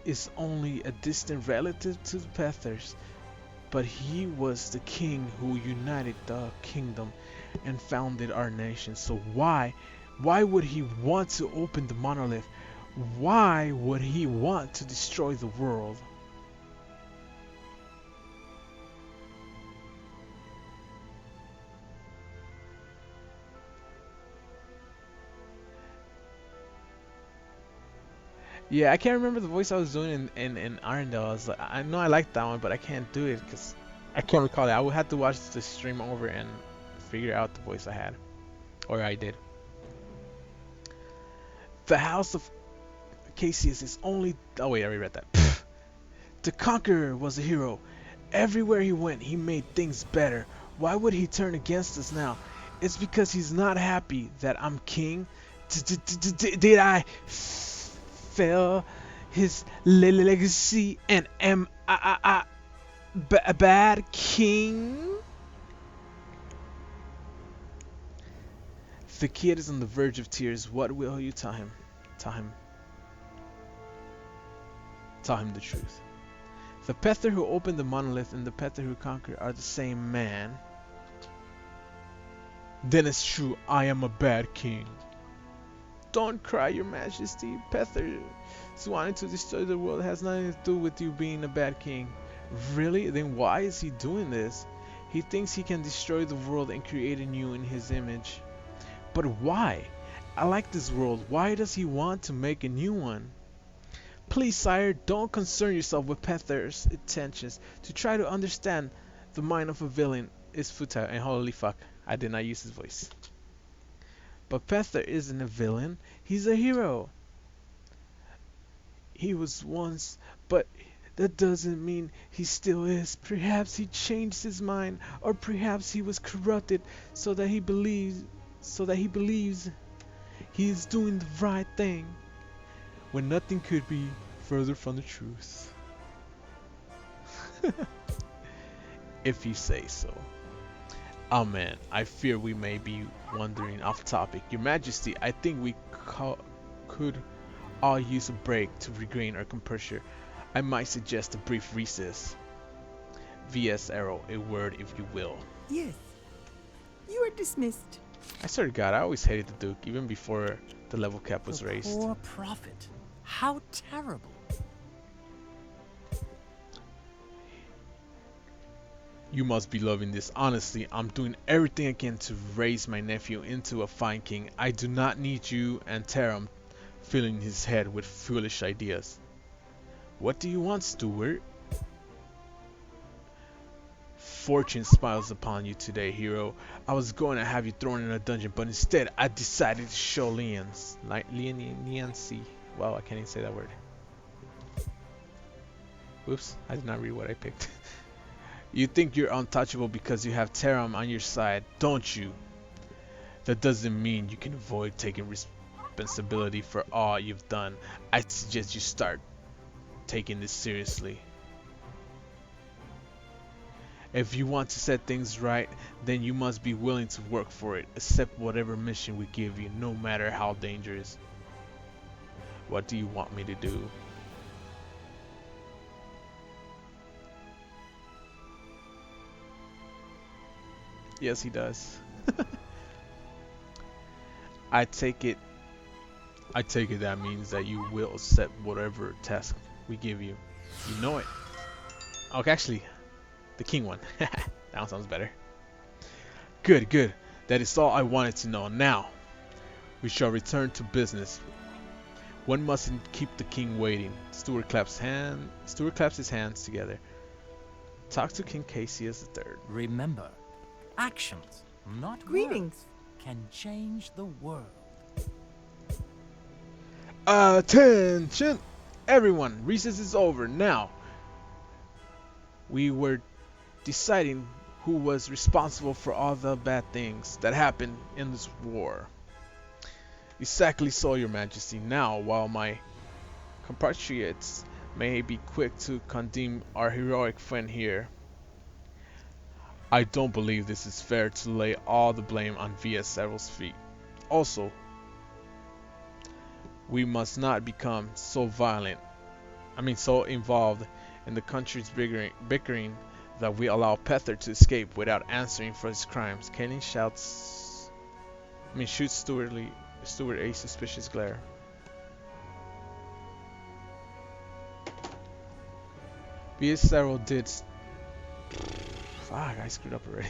is only a distant relative to the Pethers, but he was the king who united the kingdom and founded our nation. So why would he want to open the monolith? Why would he want to destroy the world? Yeah, I can't remember the voice I was doing in Arendelle. I know I like that one, but I can't do it because I can't recall it. I would have to watch the stream over and figure out the voice I had. Or I did. The house of Cassius is only... Oh wait, I already read that. Pfft. The Conqueror was a hero. Everywhere he went, he made things better. Why would he turn against us now? It's because he's not happy that I'm king. Did I fail his legacy and am I a bad king? The kid is on the verge of tears. What will you tell him? Tell him the truth. The Pether who opened the monolith and the Pether who conquered are the same man. Then it's true, I am a bad king. Don't cry, your majesty. Pether's wanting to destroy the world has nothing to do with you being a bad king. Really? Then why is he doing this? He thinks he can destroy the world and create a new in his image. But why? I like this world. Why does he want to make a new one? Please, sire, don't concern yourself with Pether's intentions. To try to understand the mind of a villain is futile. And holy fuck, I did not use his voice. But Pether isn't a villain. He's a hero. He was once, but that doesn't mean he still is. Perhaps he changed his mind, or perhaps he was corrupted so that he believes he is doing the right thing, when nothing could be further from the truth. If you say so. Amen. I fear we may be wandering off topic. Your Majesty, I think we could all use a break to regain our composure. I might suggest a brief recess. V.S. Arrow, a word if you will.
Yes. You are dismissed.
I swear to God, I always hated the Duke, even before the level cap was
The
raised.
poor prophet. How terrible.
You must be loving this. Honestly, I'm doing everything I can to raise my nephew into a fine king. I do not need you and Taram filling his head with foolish ideas. What do you want, Stewart? Fortune smiles upon you today, hero. I was going to have you thrown in a dungeon, but instead I decided to show leniency. Wow, I can't even say that word. Whoops, I did not read what I picked. You think you're untouchable because you have Taram on your side, don't you? That doesn't mean you can avoid taking responsibility for all you've done. I suggest you start taking this seriously. If you want to set things right, then you must be willing to work for it. Accept whatever mission we give you, no matter how dangerous. What do you want me to do? Yes, he does. I take it that means that you will accept whatever task we give you. You know it. Okay, actually, the king one. That one sounds better. Good, good. That is all I wanted to know. Now, we shall return to business. One mustn't keep the king waiting. Stewart claps his hands together. Talk to King Cassius III.
Remember, actions, not
Greetings.
words, can change the world.
Attention! Everyone, recess is over. Now, we were deciding who was responsible for all the bad things that happened in this war. Exactly so, Your Majesty. Now, while my compatriots may be quick to condemn our heroic friend here, I don't believe this is fair to lay all the blame on Vieseryl's feet. Also, we must not become so involved in the country's bickering that we allow Pether to escape without answering for his crimes. Kaelin shoots Stewart a suspicious glare. Vieseryl did. Fuck, I screwed up already.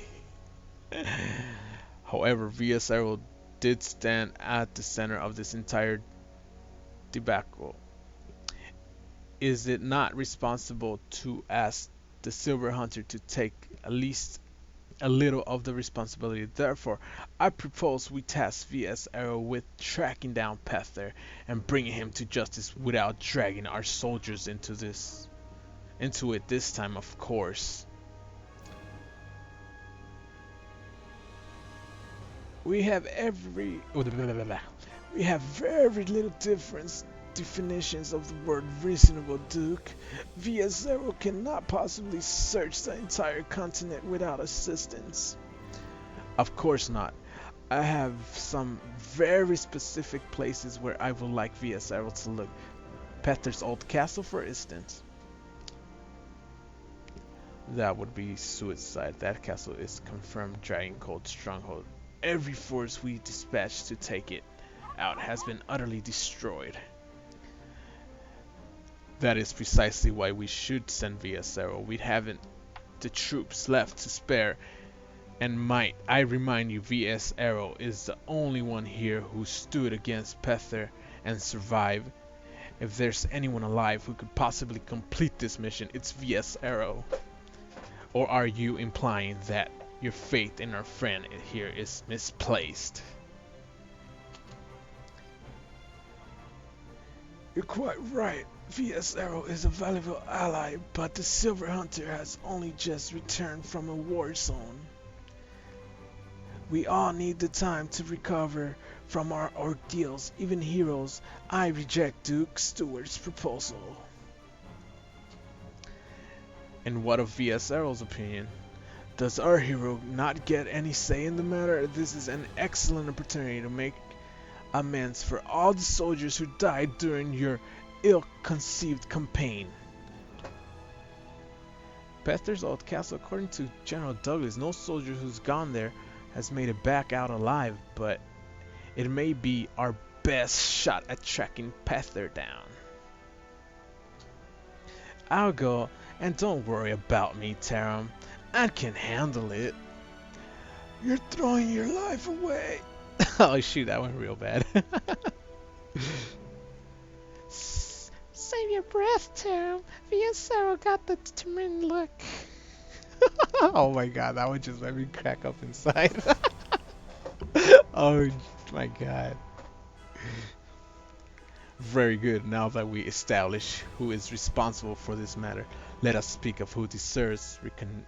However, Vieseryl did stand at the center of this entire debacle. Is it not responsible to ask the Silver Hunter to take at least a little of the responsibility? Therefore, I propose we task Vieseryl with tracking down Pether and bringing him to justice without dragging our soldiers into it this time, of course. We have very little definitions of the word reasonable, Duke. Vieseryl cannot possibly search the entire continent without assistance. Of course not. I have some very specific places where I would like Vieseryl to look. Pether's old castle, for instance. That would be suicide. That castle is confirmed Dragon Cold stronghold. Every force we dispatched to take it out has been utterly destroyed. That is precisely why we should send Vieseryl. We haven't the troops left to spare. And might I remind you, Vieseryl is the only one here who stood against Pether and survived. If there's anyone alive who could possibly complete this mission, it's Vieseryl. Or are you implying that your faith in our friend here is misplaced? You're quite right. Vieseryl is a valuable ally, but the Silver Hunter has only just returned from a war zone. We all need the time to recover from our ordeals, even heroes. I reject Duke Stewart's proposal. And what of Vieseryl's opinion? Does our hero not get any say in the matter? This is an excellent opportunity to make amends for all the soldiers who died during your ill-conceived campaign. Pether's old castle, according to General Douglas, no soldier who's gone there has made it back out alive, but it may be our best shot at tracking Pether down. I'll go, and don't worry about me, Taram. I can handle it. You're throwing your life away. Oh shoot, that went real bad. Save your breath, Tom. Viasero got the determined look. Oh my god, that would just make me crack up inside. Oh my god. Very good. Now that we establish who is responsible for this matter, let us speak of who deserves recon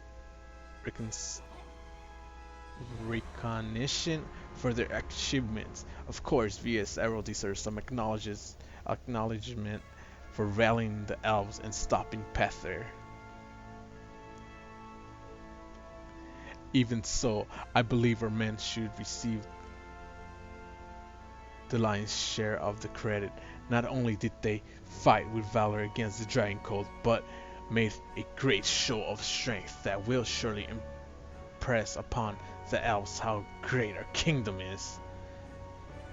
recognition for their achievements. Of course, VS Arrow deserves some acknowledgement for rallying the elves and stopping Pether. Even so, I believe our men should receive the lion's share of the credit. Not only did they fight with valor against the dragon cult, but made a great show of strength that will surely impress upon the elves how great our kingdom is.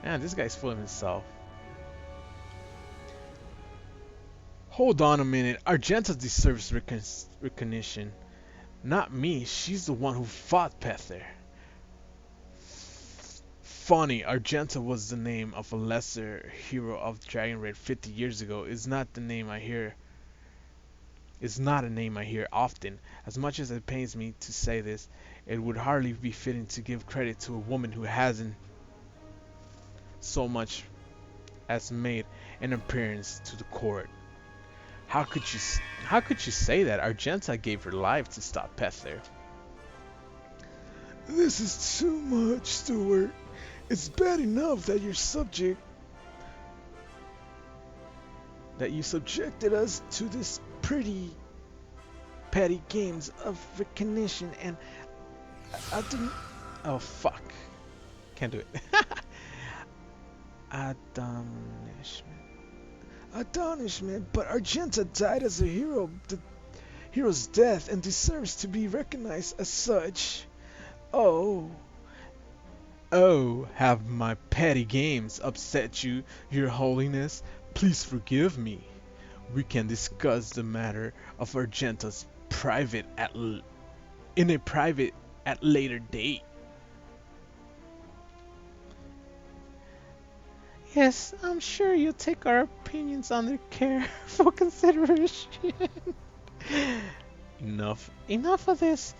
Man, this guy's full of himself. Hold on a minute. Argenta deserves recognition. Not me. She's the one who fought Pether. Funny, Argenta was the name of a lesser hero of Dragon Raid 50 years ago. It's not a name I hear often. As much as it pains me to say this, it would hardly be fitting to give credit to a woman who hasn't so much as made an appearance to the court. How could you say that? Argenta gave her life to stop Pether.
This is too much, Stuart. It's bad enough that you subjected us to this pretty petty games of recognition, and I didn't.
Oh fuck. Can't do it.
Adonishment, but Argenta died as a hero. The hero's death and deserves to be recognized as such. Oh.
Oh, have my petty games upset you, Your Holiness? Please forgive me. We can discuss the matter of Argenta's in a private at later date. Yes, I'm sure you'll take our opinions under careful consideration. Enough of this.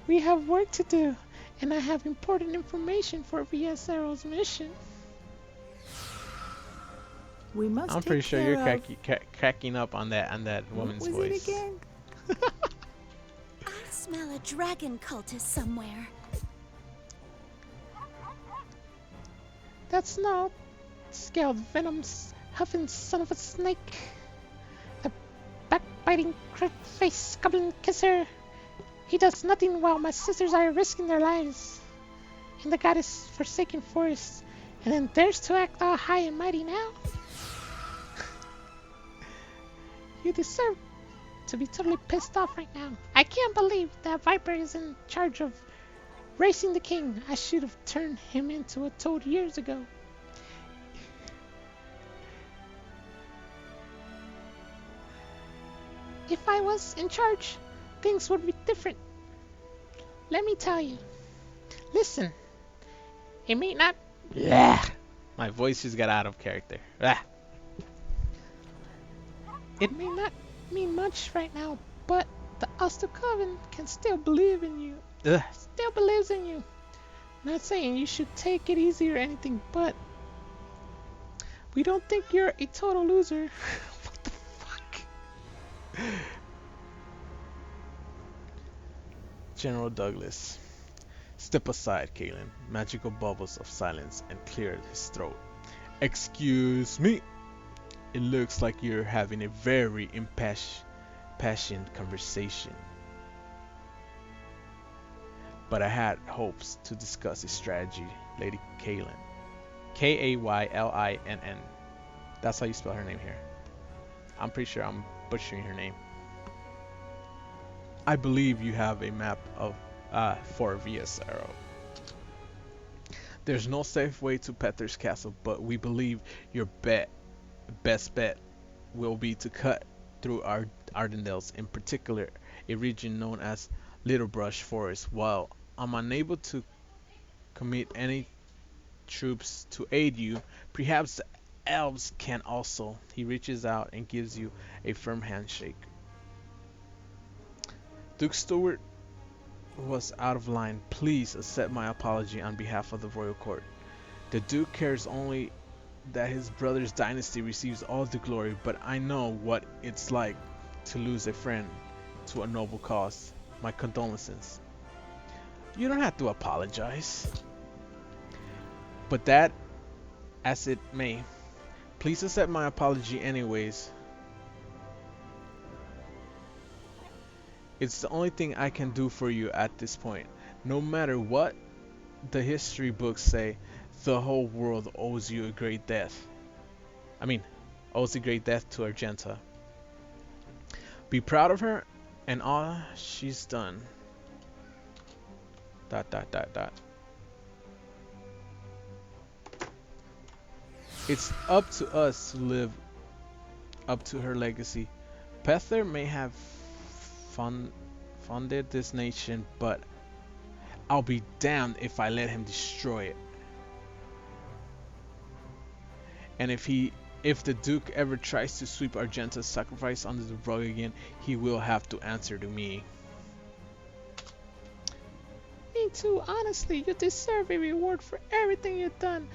We have work to do, and I have important information for VSRO's mission.
We must
I'm
take
pretty sure you're
care of-
cracking up on that woman's
What was
voice.
it again?
I smell a dragon cultist somewhere.
That's not scaled venom's huffing son of a snake. The backbiting crab-faced goblin kisser. He does nothing while my sisters are risking their lives in the goddess forsaken forest, and then dares to act all high and mighty now. You deserve to be totally pissed off right now. I can't believe that Viper is in charge of racing the king. I should have turned him into a toad years ago. If I was in charge, things would be different. Let me tell you. Listen, it may not. Blah. My voice just got out of character. Blah. It may not mean much right now, but the Ulster Coven can still believe in you. Still believes in you. Not saying you should take it easy or anything, but we don't think you're a total loser. What the fuck? General Douglas. Step aside, Kalen. Magical bubbles of silence and cleared his throat. Excuse me. It looks like you're having a very impassioned conversation. But I had hopes to discuss a strategy, Lady Kaylin. Kaylinn. That's how you spell her name here. I'm pretty sure I'm butchering her name. I believe you have a map of for VSRO. There's no safe way to Pether's castle, but we believe your best bet will be to cut through our Ardendales, in particular a region known as Little Brush Forest. While I'm unable to commit any troops to aid you, perhaps elves can also. He reaches out and gives you a firm handshake. Duke Stewart was out of line. Please accept my apology on behalf of the royal court. The Duke cares only that his brother's dynasty receives all the glory, but I know what it's like to lose a friend to a noble cause. My condolences. You don't have to apologize. But that, as it may, please accept my apology anyways. It's the only thing I can do for you at this point. No matter what the history books say, the whole world owes you a great death. Owes a great death to Argenta. Be proud of her and all she's done. ... It's up to us to live up to her legacy. Pether may have funded this nation, but I'll be damned if I let him destroy it. And if the Duke ever tries to sweep Argenta's sacrifice under the rug again, he will have to answer to me. Me too, honestly, you deserve a reward for everything you've done,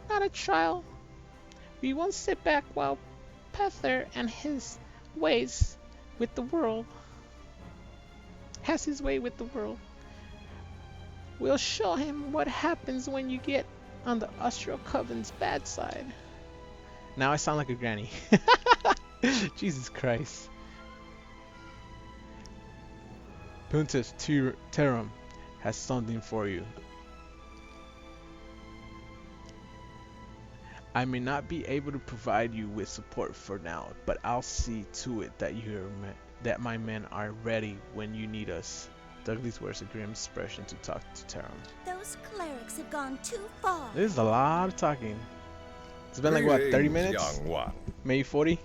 not a trial. We won't sit back while Pether and his ways with the world has his way with the world. We'll show him what happens when you get on the Austral Coven's bad side. Now I sound like a granny. Jesus Christ. Puntus Terum has something for you. I may not be able to provide you with support for now, but I'll see to it that my men are ready when you need us. Douglas wears a grim expression to talk to Terum.
Those clerics have gone too far.
This is a lot of talking. It's been like, what, 30 minutes?
Young one.
Maybe 40?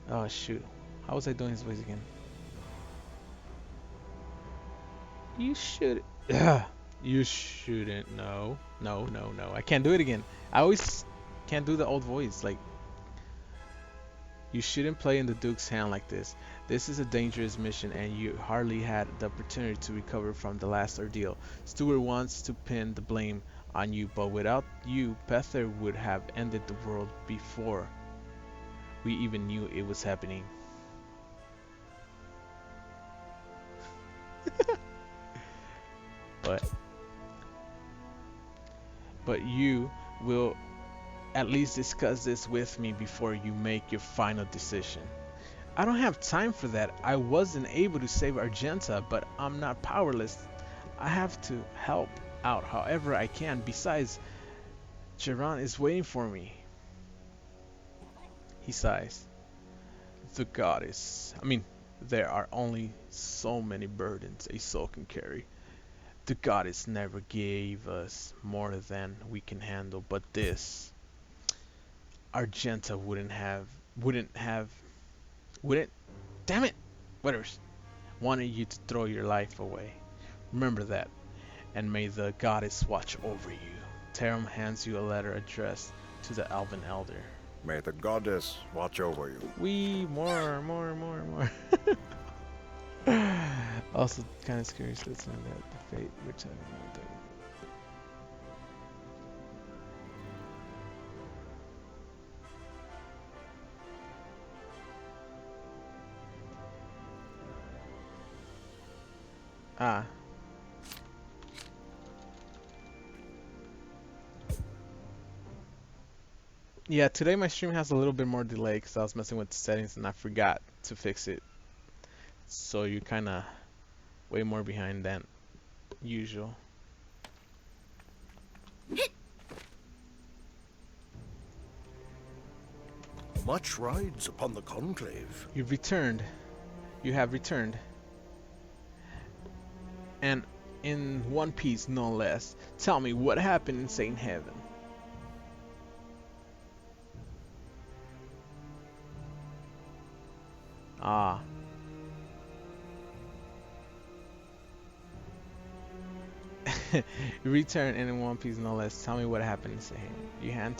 Oh, shoot. How was I doing his voice again? You should... You shouldn't. No. No. I can't do it again. I always can't do the old voice. Like, you shouldn't play in the Duke's hand like this. This is a dangerous mission and you hardly had the opportunity to recover from the last ordeal. Stewart wants to pin the blame on you, but without you, Pether would have ended the world before we even knew it was happening. But you will at least discuss this with me before you make your final decision. I don't have time for that. I wasn't able to save Argenta, but I'm not powerless. I have to help out however I can. Besides, Geron is waiting for me. He sighs. The goddess. There are only so many burdens a soul can carry. The goddess never gave us more than we can handle, but this Argenta wouldn't, damn it, Witters, wanted you to throw your life away. Remember that, and may the goddess watch over you. Terum hands you a letter addressed to the Elven Elder.
May the goddess watch over you.
More. Also, kind of scary that the fate we're talking about there. Ah. Yeah, today my stream has a little bit more delay because I was messing with the settings and I forgot to fix it. So you're kind of way more behind than usual.
Much rides upon the conclave.
You have returned. And in one piece, no less. Tell me, what happened in Saint Heaven? Ah. You return and in one piece no less. Tell me what happened. Say, you hand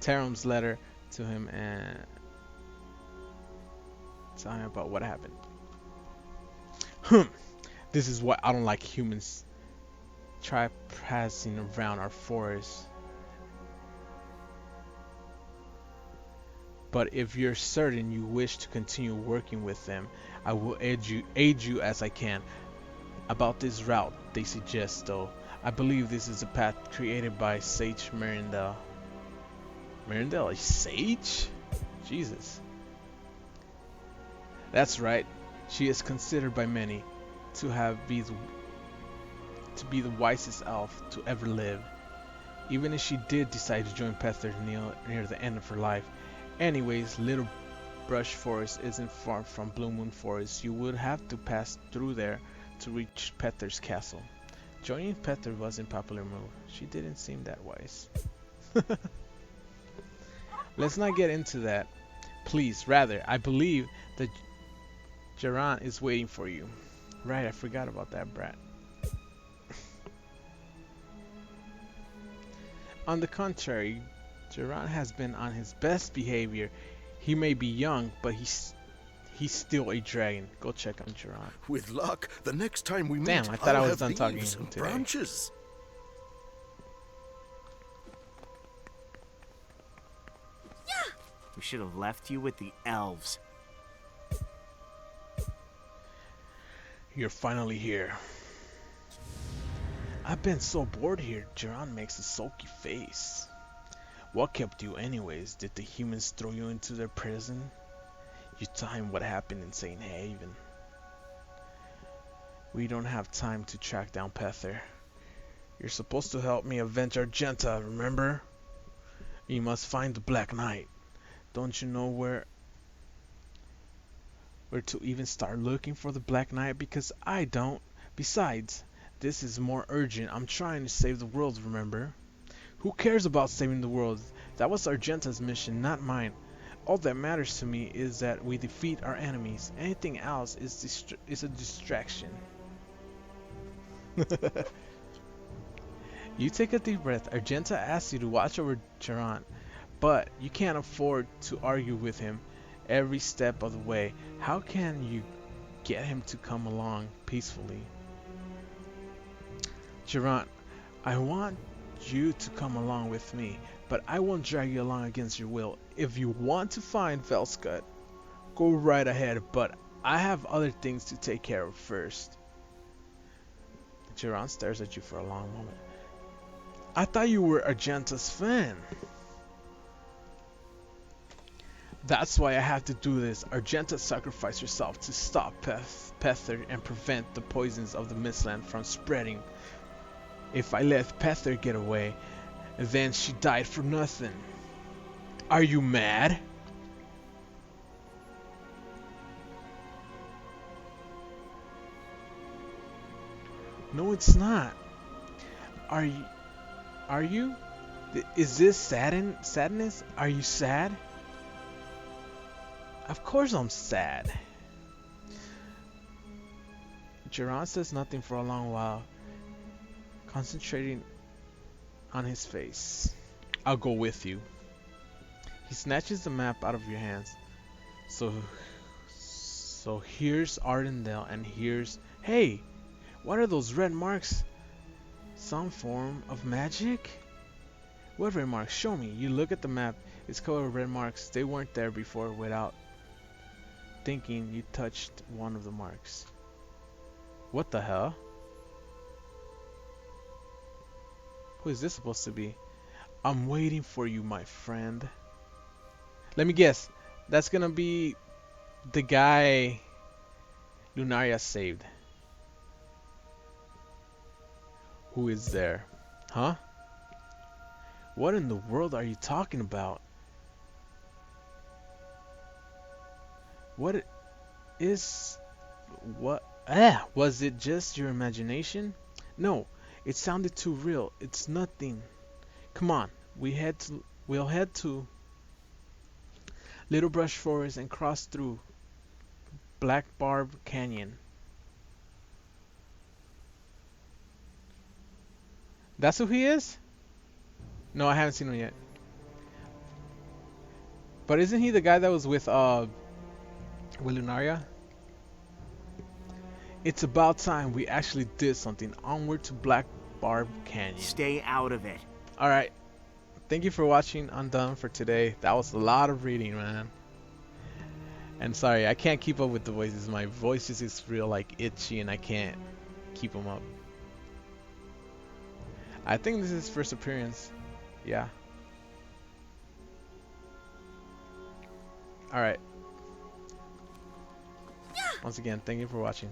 Terum's letter to him and tell him about what happened. This is why I don't like humans trespassing around our forest. But if you're certain you wish to continue working with them, I will aid you as I can. About this route, they suggest though, I believe this is a path created by Sage Mirandel. Mirandel, a sage? Jesus. That's right. She is considered by many to be the wisest elf to ever live. Even if she did decide to join Pether near the end of her life. Anyways, Little Brush Forest isn't far from Blue Moon Forest. You would have to pass through there to reach Pether's castle. Joining Pether wasn't a popular move. She didn't seem that wise. Let's not get into that. Please, rather, I believe that Jaran is waiting for you. Right, I forgot about that brat. On the contrary, Jaran has been on his best behavior. He may be young, but he's still a dragon. Go check on Jaran.
With luck, the next time we meet,
Damn, I thought
I'll
I was
have
done talking
leaves and
today.
branches.
We should have left you with the elves.
You're finally here. I've been so bored here. Jaran makes a sulky face. What kept you anyways? Did the humans throw you into their prison? You tell him what happened in St. Haven. We don't have time to track down Pether. You're supposed to help me avenge Argenta, remember? You must find the Black Knight. Don't you know where to even start looking for the Black Knight? Because I don't. Besides, this is more urgent. I'm trying to save the world, remember? Who cares about saving the world? That was Argenta's mission, not mine. All that matters to me is that we defeat our enemies. Anything else is a distraction. You take a deep breath. Argenta asks you to watch over Jaran, but you can't afford to argue with him every step of the way. How can you get him to come along peacefully? Jaran, I want you to come along with me, but I won't drag you along against your will. If you want to find Velskut, go right ahead, but I have other things to take care of first. Jaran stares at you for a long moment. I thought you were Argenta's fan. That's why I have to do this. Argenta sacrificed herself to stop Pether and prevent the poisons of the Mistland from spreading. If I let Pether get away, then she died for nothing. Are you mad? No, it's not. Are you? Is this sadness? Are you sad? Of course I'm sad. Jaran says nothing for a long while, concentrating on his face. I'll go with you. He snatches the map out of your hands. So here's Ardenvale and here's... Hey! What are those red marks? Some form of magic? What red marks? Show me. You look at the map. It's covered with red marks. They weren't there before. Without thinking, you touched one of the marks. What the hell? Who is this supposed to be? I'm waiting for you, my friend. Let me guess. That's gonna be the guy Lunaria saved. Who is there? Huh? What in the world are you talking about? What is... What? Was it just your imagination? No, it sounded too real. It's nothing. Come on, we'll head to Little Brush Forest and cross through Black Barb Canyon. That's who he is? No, I haven't seen him yet. But isn't he the guy that was with Lunaria? It's about time we actually did something. Onward to Black Barb Canyon.
Stay out of it.
Alright. Thank you for watching. I'm done for today. That was a lot of reading, man. And sorry, I can't keep up with the voices. My voice is just real like itchy and I can't keep them up. I think this is his first appearance. Yeah. Alright. Once again, thank you for watching.